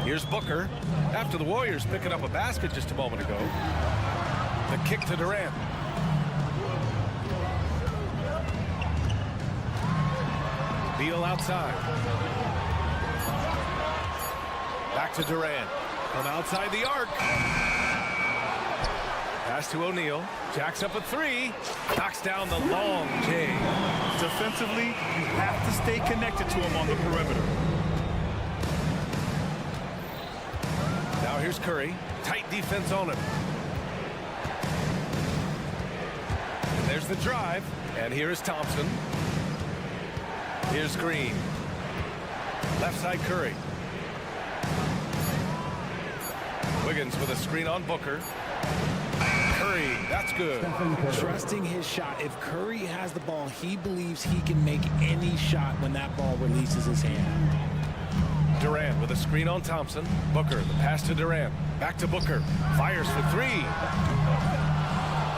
Here's Booker. After the Warriors picking up a basket just a moment ago. The kick to Durant. Beal outside. Back to Durant. From outside the arc. Pass to O'Neal. Jacks up a 3. Knocks down the long J. Defensively, you have to stay connected to him on the perimeter. Now here's Curry. Tight defense on him. And there's the drive. And here is Thompson. Here's Green. Left side Curry. Wiggins with a screen on Booker. Curry, that's good. Trusting his shot. If Curry has the ball, he believes he can make any shot when that ball releases his hand. Durant with a screen on Thompson. Booker, the pass to Durant. Back to Booker. Fires for 3.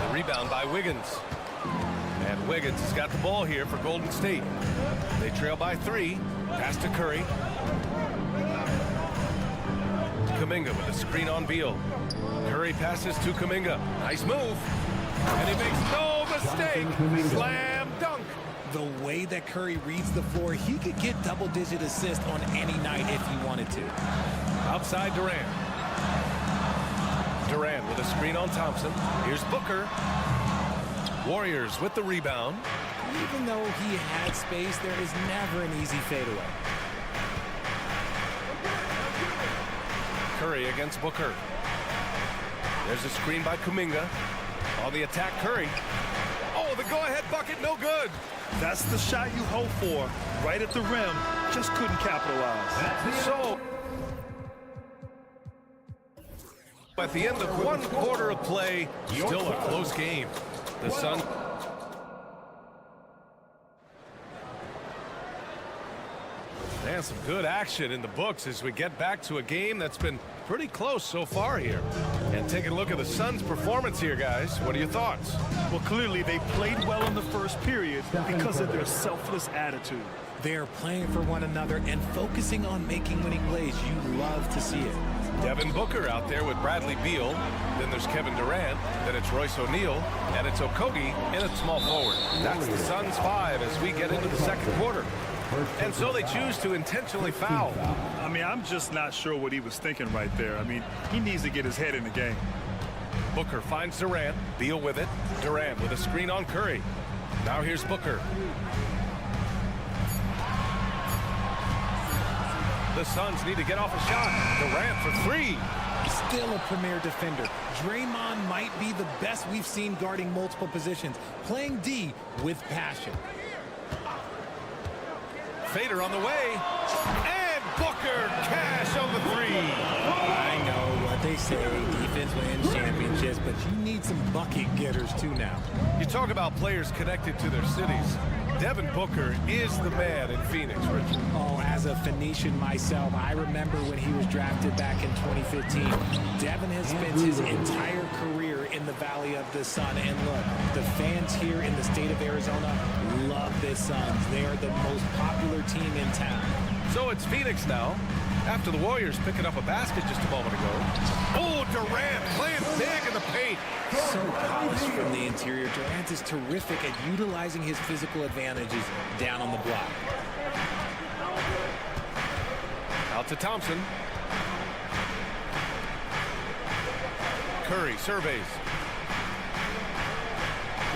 The rebound by Wiggins. And Wiggins has got the ball here for Golden State. They trail by 3. Pass to Curry. Kuminga with a screen on Beal. Curry passes to Kuminga. Nice move. And he makes no mistake. Slam dunk. The way that Curry reads the floor, he could get double-digit assists on any night if he wanted to. Outside Durant. Durant with a screen on Thompson. Here's Booker. Warriors with the rebound. Even though he had space, there is never an easy fadeaway. Curry against Booker. There's a screen by Kuminga. On the attack, Curry. Oh, the go-ahead bucket, no good. That's the shot you hope for. Right at the rim, just couldn't capitalize. So, at the end of one quarter of play, still a close game. The Suns. And some good action in the books as we get back to a game that's been pretty close so far here. And taking a look at the Suns' performance here, guys. What are your thoughts? Well, clearly they played well in the first period because of their selfless attitude. They are playing for one another and focusing on making winning plays. You love to see it. Devin Booker out there with Bradley Beal. Then there's Kevin Durant. Then it's Royce O'Neal. And it's Okogie in at small forward. That's the Suns' 5 as we get into the second quarter. And so they choose to intentionally foul. I mean, I'm just not sure what he was thinking right there. I mean, he needs to get his head in the game. Booker finds Durant. Beal with it. Durant with a screen on Curry. Now here's Booker. The Suns need to get off a shot. Durant for 3. Still a premier defender. Draymond might be the best we've seen guarding multiple positions, playing D with passion. Fader on the way, and Booker cash on the 3. I know what they say, defense wins championships, but you need some bucket getters too now. You talk about players connected to their cities. Devin Booker is the man in Phoenix, Richard. Oh, as a Phoenician myself, I remember when he was drafted back in 2015. Devin has spent his entire career in the Valley of the Sun. And look, the fans here in the state of Arizona love the Suns. They are the most popular team in town. So it's Phoenix now, after the Warriors picking up a basket just a moment ago. Oh, Durant playing big in the paint. So polished from the interior. Durant is terrific at utilizing his physical advantages down on the block. Out to Thompson. Curry surveys.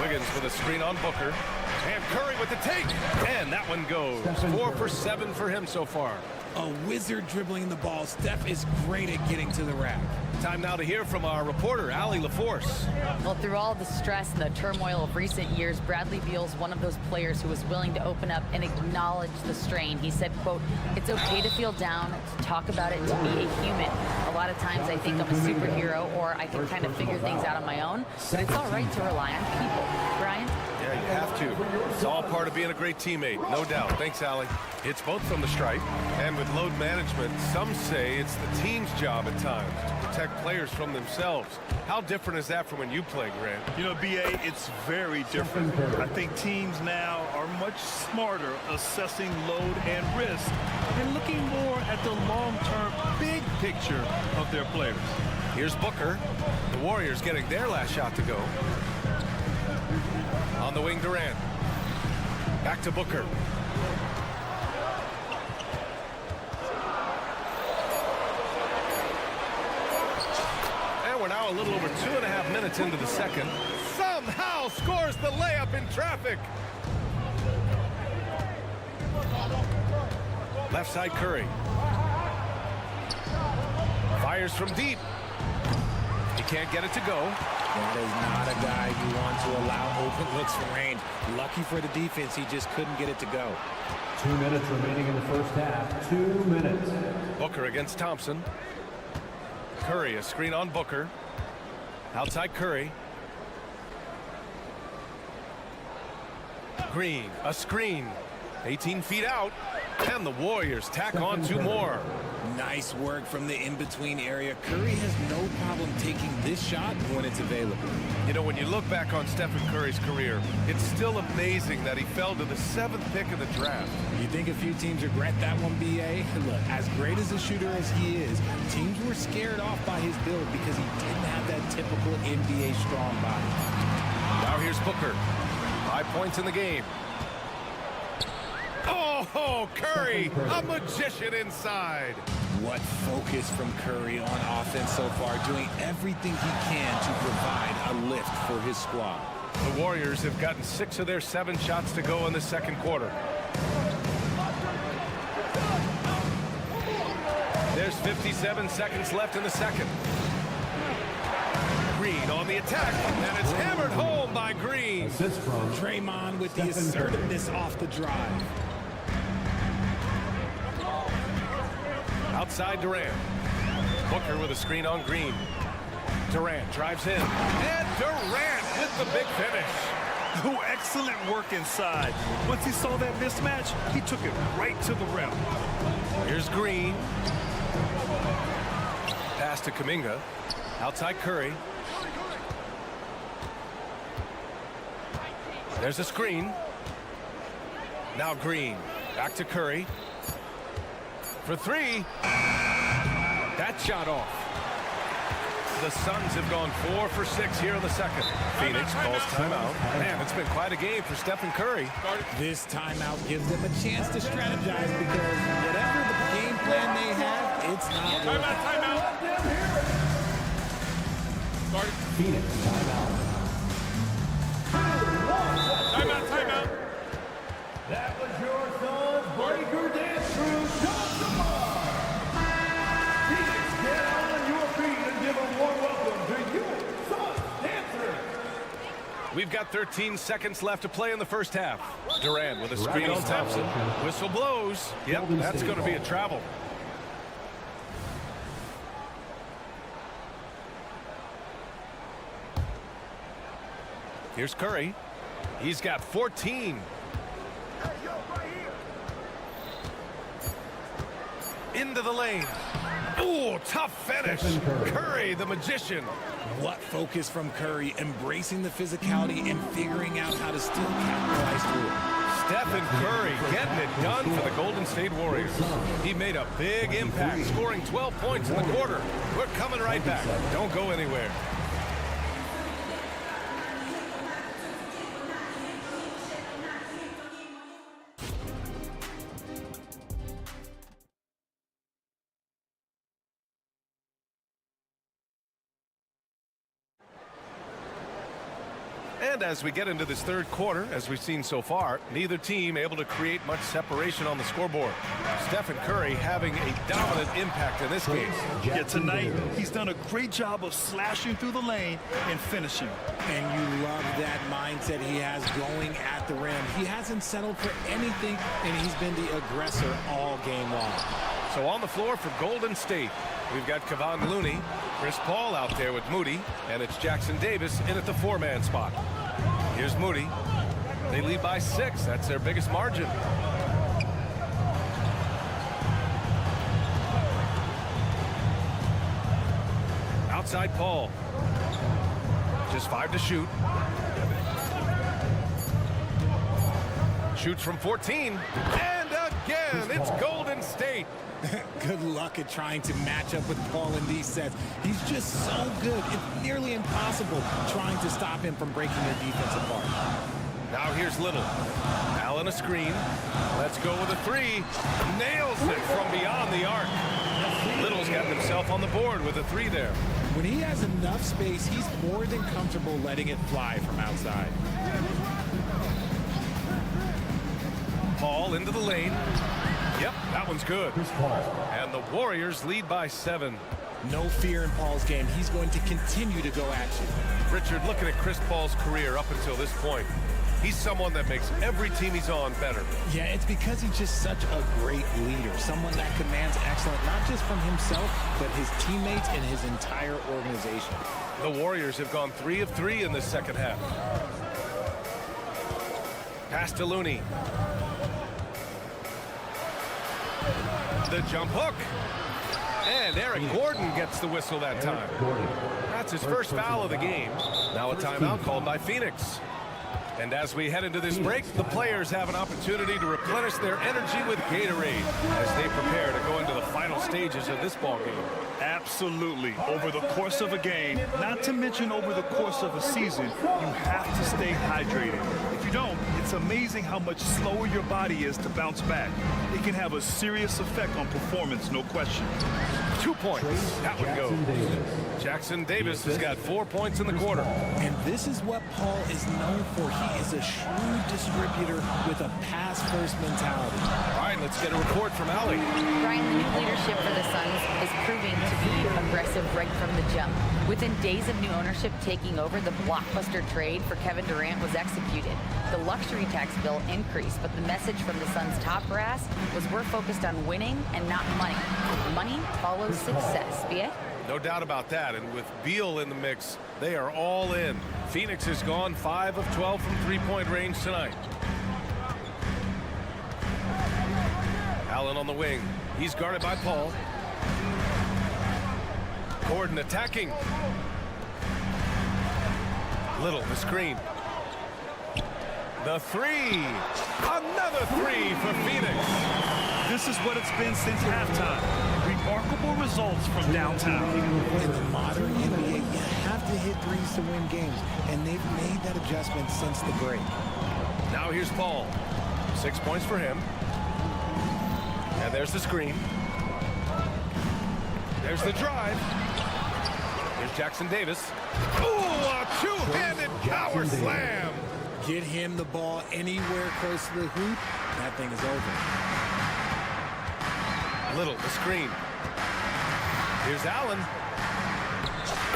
Wiggins with a screen on Booker. And Curry with the take. And that one goes. 4 for 7 for him so far. A wizard dribbling the ball. Steph is great at getting to the rack. Time now to hear from our reporter, Allie LaForce. Well, through all the stress and the turmoil of recent years, Bradley Beal's one of those players who was willing to open up and acknowledge the strain. He said, quote, "It's okay to feel down, to talk about it, to be a human. A lot of times I think I'm a superhero or I can kind of figure things out on my own, but it's all right to rely on people." Brian? Yeah, you have to. It's all part of being a great teammate, no doubt. Thanks, Allie. It's both from the stripe and with load management. Some say it's the team's job at times to protect players from themselves. How different is that from when you play, Grant? You know, B.A., it's very different. I think teams now are much smarter assessing load and risk and looking more at the long-term big picture of their players. Here's Booker. The Warriors getting their last shot to go. On the wing, Durant. Back to Booker. And we're now a little over 2.5 minutes into the second. Somehow scores the layup in traffic. Left side, Curry. Fires from deep. He can't get it to go. That is not a guy you want to allow open looks for rain. Lucky for the defense, he just couldn't get it to go. 2 minutes remaining in the first half. 2 minutes. Booker against Thompson. Curry, a screen on Booker. Outside Curry. Green, a screen. 18 feet out. And the Warriors tack on 2 more. Nice work from the in-between area. Curry has no problem taking this shot when it's available. You know, when you look back on Stephen Curry's career, it's still amazing that he fell to the 7th pick of the draft. You think a few teams regret that one, B.A.? Look, as great as a shooter as he is, teams were scared off by his build because he didn't have that typical NBA strong body. Now here's Booker. 5 points in the game. Oh, Curry, a magician inside. What focus from Curry on offense so far, doing everything he can to provide a lift for his squad. The Warriors have gotten 6 of their 7 shots to go in the second quarter. There's 57 seconds left in the second. Green on the attack, and it's hammered home by Green. Assist from Draymond with the assertiveness off the drive. Outside Durant. Booker with a screen on Green. Durant drives in. And Durant with the big finish. Oh, excellent work inside. Once he saw that mismatch, he took it right to the rim. Here's Green. Pass to Kuminga. Outside Curry. There's a screen. Now Green. Back to Curry. For 3. That shot off. The Suns have gone 4 for 6 here in the second. Phoenix calls timeout. Man, it's been quite a game for Stephen Curry. This timeout gives them a chance to strategize because whatever the game plan they have, it's not working. Timeout. Phoenix timeout. Timeout. That was your son's breaker dance crew. Phoenix, get on your feet and give a warm welcome to your son's dancer. We've got 13 seconds left to play in the first half. Durant with a screen on Thompson. Whistle blows. Yep, that's going to be a travel. Here's Curry. He's got 14. Into the lane. Ooh, tough finish. Curry, the magician. What focus from Curry, embracing the physicality and figuring out how to still capitalize through it. Stephen Curry getting it done for the Golden State Warriors. He made a big impact, scoring 12 points in the quarter. We're coming right back. Don't go anywhere. And as we get into this third quarter, as we've seen so far, neither team able to create much separation on the scoreboard. Stephen Curry having a dominant impact in this game. Yet tonight, he's done a great job of slashing through the lane and finishing. And you love that mindset he has going at the rim. He hasn't settled for anything, and he's been the aggressor all game long. So on the floor for Golden State, we've got Kevon Looney, Chris Paul out there with Moody, and it's Jackson Davis in at the 4-man spot. Here's Moody. They lead by 6. That's their biggest margin. Outside Paul. Just 5 to shoot. Shoots from 14. And again, it's Golden State. Good luck at trying to match up with Paul in these sets. He's just so good. It's nearly impossible trying to stop him from breaking their defense apart. Now here's Little. Allen a screen. Let's go with a 3. Nails it from beyond the arc. Little's got himself on the board with a 3 there. When he has enough space, he's more than comfortable letting it fly from outside. Paul into the lane. Yep, that one's good. And the Warriors lead by 7. No fear in Paul's game. He's going to continue to go at you. Richard, looking at Chris Paul's career up until this point, he's someone that makes every team he's on better. Yeah, it's because he's just such a great leader. Someone that commands excellence, not just from himself, but his teammates and his entire organization. The Warriors have gone 3 of 3 in this second half. Pass to Looney. The jump hook. And Eric Gordon gets the whistle that time. That's his first foul of the game. Now a timeout called by Phoenix. And as we head into this break, the players have an opportunity to replenish their energy with Gatorade as they prepare to go into the final stages of this ball game. Absolutely. Over the course of a game, not to mention over the course of a season, you have to stay hydrated. If you don't, it's amazing how much slower your body is to bounce back. It can have a serious effect on performance, no question. 2 points. That one goes. Jackson Davis has got 4 points in the quarter. And this is what Paul is known for. He is a shrewd distributor with a pass-first mentality. All right, let's get a report from Allie. Brian, the new leadership for the Suns is proving to be aggressive right from the jump. Within days of new ownership taking over, the blockbuster trade for Kevin Durant was executed. The luxury tax bill increased, but the message from the Suns' top brass was we're focused on winning and not money. Money follows success. BA? No doubt about that, and with Beal in the mix, they are all in. Phoenix has gone 5 of 12 from three-point range tonight. Allen on the wing. He's guarded by Paul. Gordon attacking. Little, the screen. The three. Another three for Phoenix. This is what it's been since halftime. Remarkable results from downtown. In the modern NBA, you have to hit threes to win games, and they've made that adjustment since the break. Now here's Paul. 6 points for him. And there's the screen. There's the drive. Here's Jackson Davis. Ooh, a two-handed power slam. Get him the ball anywhere close to the hoop, that thing is over. Little, the screen. Here's Allen.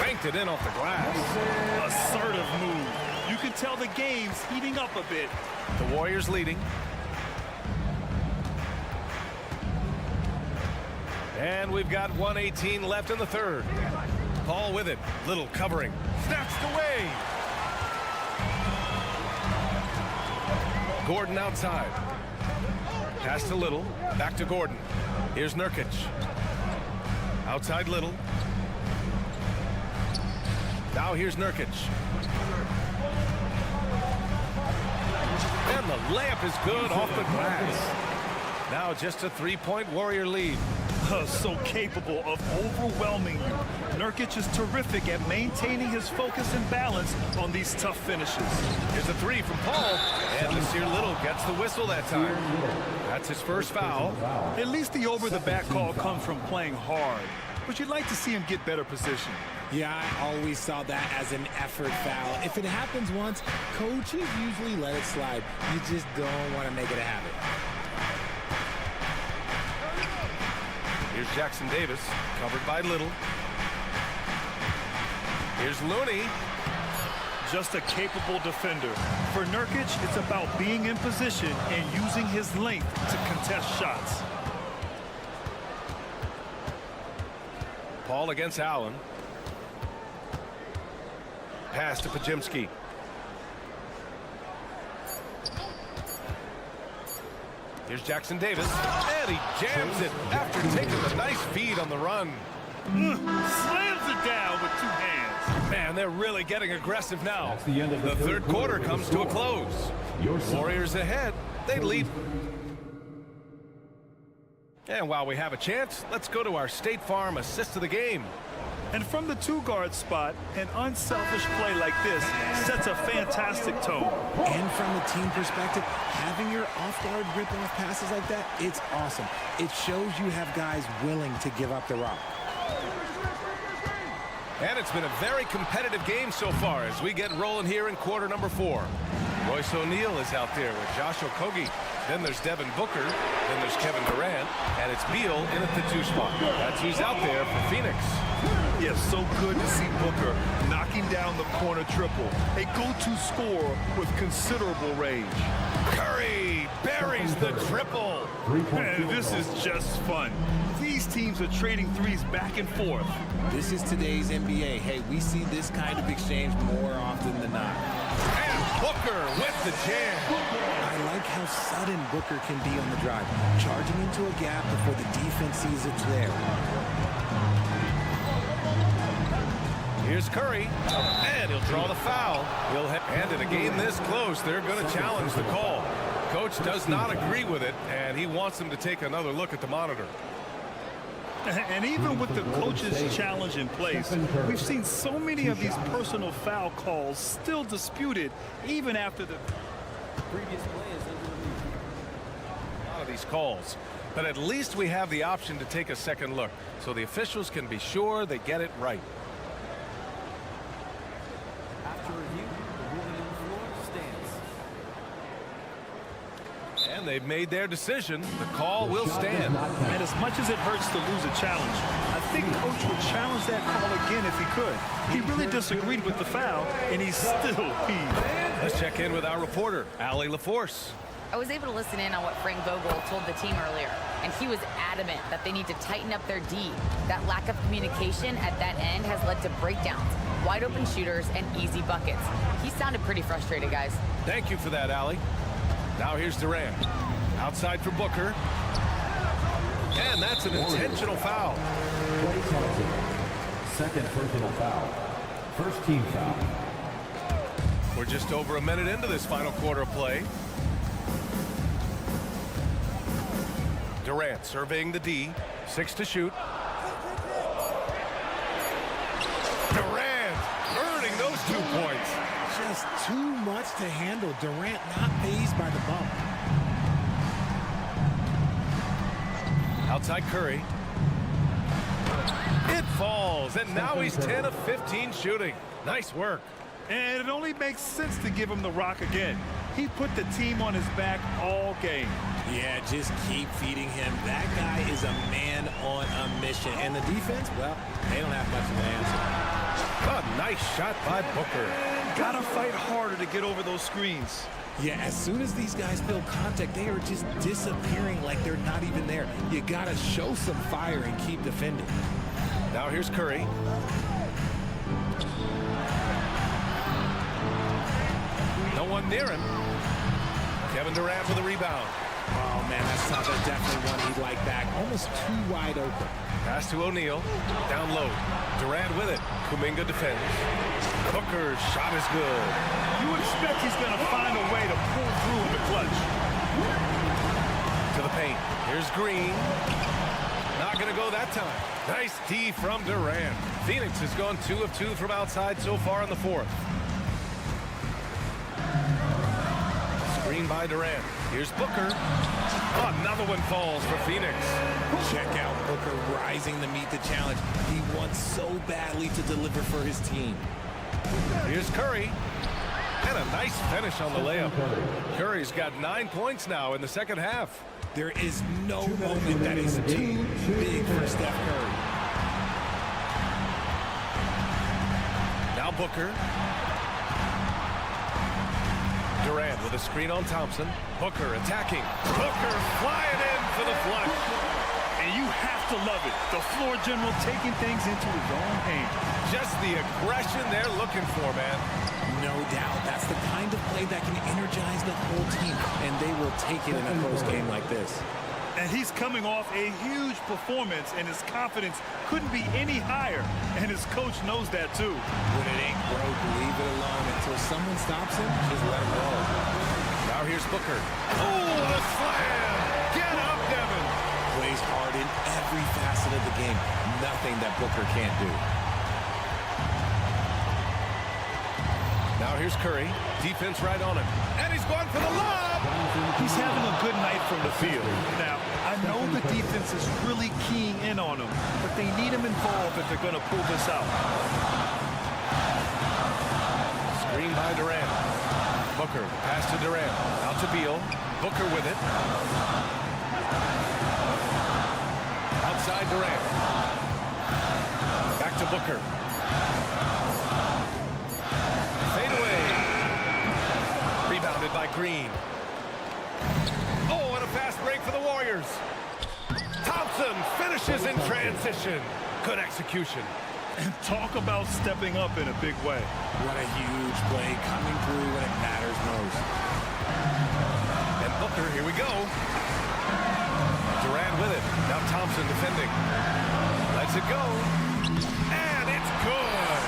Banked it in off the glass. Assertive move. You can tell the game's heating up a bit. The Warriors leading. And we've got 1:18 left in the third. Paul with it. Little covering. Snatched away. Gordon outside. Pass to Little. Back to Gordon. Here's Nurkic. Outside Little. Now here's Nurkic. And the layup is good off the glass. Now just a three-point Warrior lead. So capable of overwhelming you. Nurkic is terrific at maintaining his focus and balance on these tough finishes. Here's a three from Paul. And Nasir Little gets the whistle that time. That's his first foul. At least the over-the-back call comes from playing hard. But you'd like to see him get better position. Yeah, I always saw that as an effort foul. If it happens once, coaches usually let it slide. You just don't want to make it a habit. Here's Jackson Davis, covered by Little. Here's Looney. Just a capable defender. For Nurkic, it's about being in position and using his length to contest shots. Paul against Allen. Pass to Pajimski. Here's Jackson Davis, and he jams it after taking the nice feed on the run. Slams it down with two hands. Man, they're really getting aggressive now. The third quarter comes to a close. Warriors ahead. They lead. And while we have a chance, let's go to our State Farm assist of the game. And from the two-guard spot, an unselfish play like this sets a fantastic tone. And from the team perspective, having your off-guard rip-off passes like that, it's awesome. It shows you have guys willing to give up the rock. And it's been a very competitive game so far as we get rolling here in quarter number 4. Royce O'Neal is out there with Josh Okogie. Then there's Devin Booker. Then there's Kevin Durant. And it's Beal in at the 2 spot. That's who's out there for Phoenix. Yes, so good to see Booker knocking down the corner triple. A go-to scorer with considerable range. Curry buries the triple. And this is just fun. These teams are trading threes back and forth. This is today's NBA. Hey, we see this kind of exchange more often than not. And Booker with the jam. I like how sudden Booker can be on the drive, charging into a gap before the defense sees it's there. Here's Curry, and And he'll draw the foul. And in a game this close, they're going to challenge the call. Coach does not agree with it, and he wants them to take another look at the monitor. And even with the coach's challenge in place, we've seen so many of these personal foul calls still disputed even after the Previous play is under the lead. A lot of these calls. But at least we have the option to take a second look, so the officials can be sure they get it right. After review, the ruling on the floor stands. And they've made their decision. The call will stand. And as much as it hurts to lose a challenge, I think Coach would challenge that call again if he could. He really disagreed with the foul, and he's still peeved. Let's check in with our reporter, Allie LaForce. I was able to listen in on what Frank Vogel told the team earlier, and he was adamant that they need to tighten up their D. That lack of communication at that end has led to breakdowns, wide open shooters, and easy buckets. He sounded pretty frustrated, guys. Thank you for that, Allie. Now here's Durant. Outside for Booker. And that's an intentional foul. Second personal foul. First team foul. We're just over a minute into this final quarter of play. Durant surveying the D. 6 to shoot. Durant earning those 2 points. Just too much to handle. Durant not fazed by the bump. Outside Curry. It falls, and now he's 10 of 15 shooting. Nice work. And it only makes sense to give him the rock again. He put the team on his back all game. Yeah, just keep feeding him. That guy is a man on a mission. And the defense, well, they don't have much of an answer. A nice shot by Booker. Gotta fight harder to get over those screens. Yeah, as soon as these guys feel contact, they are just disappearing like they're not even there. You gotta show some fire and keep defending. Now here's Curry. No one near him. Kevin Durant with a rebound. Oh, man, that's definitely one he'd like back. Almost too wide open. Pass to O'Neal. Down low. Durant with it. Kuminga defends. Booker's shot is good. You expect he's going to find a way to pull through in the clutch. To the paint. Here's Green. Not going to go that time. Nice D from Durant. Phoenix has gone 2 of 2 from outside so far in the fourth. Screen by Durant. Here's Booker. Oh, another one falls for Phoenix. Check out Booker rising to meet the challenge. He wants so badly to deliver for his team. Here's Curry. And a nice finish on the layup. Curry's got 9 points now in the second half. There is no moment that is too big for Steph Curry. Now Booker. Durant with a screen on Thompson. Booker attacking. Booker flying in for the flush. And you have to love it. The floor general taking things into his own hands. Just the aggression they're looking for, man. No doubt. That's the kind of play that can energize the whole team. And they will take it in a close game like this. And he's coming off a huge performance, and his confidence couldn't be any higher. And his coach knows that, too. When it ain't broke, leave it alone. Until someone stops him, just let him roll. Now here's Booker. Oh, the slam! Get up, Devin! Plays hard in every facet of the game. Nothing that Booker can't do. Now here's Curry. Defense right on him. And he's going for the lob! He's having a good night from the field. Now, I know the defense is really keying in on him, but they need him involved if they're going to pull this out. Screen by Durant. Booker, pass to Durant. Out to Beal. Booker with it. Outside Durant. Back to Booker. Fade away. Rebounded by Green. Oh, and a fast break for the Warriors. Thompson finishes in transition. Good execution. And talk about stepping up in a big way. What a huge play coming through when it matters most. And Booker, here we go. Durant with it. Now Thompson defending. Lets it go. And it's good.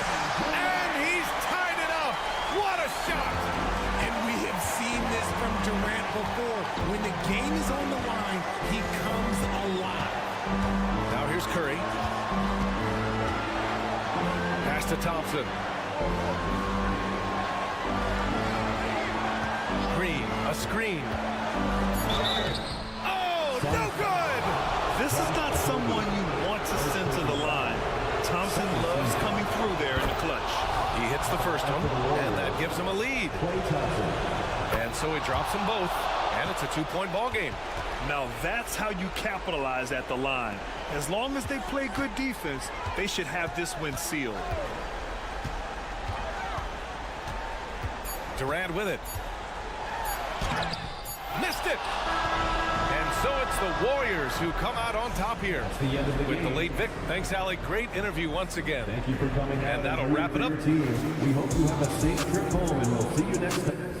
And he's tied Thompson. Green, a screen. Oh, no good! This is not someone you want to send to the line. Thompson loves coming through there in the clutch. He hits the first one, and that gives him a lead. And so he drops them both, and it's a 2-point ball game. Now that's how you capitalize at the line. As long as they play good defense, they should have this win sealed. Durant with it. Missed it! And so it's the Warriors who come out on top here with the late Vic. Thanks, Allie. Great interview once again. Thank you for coming out and that'll wrap it up. We hope you have a safe trip home, and we'll see you next time.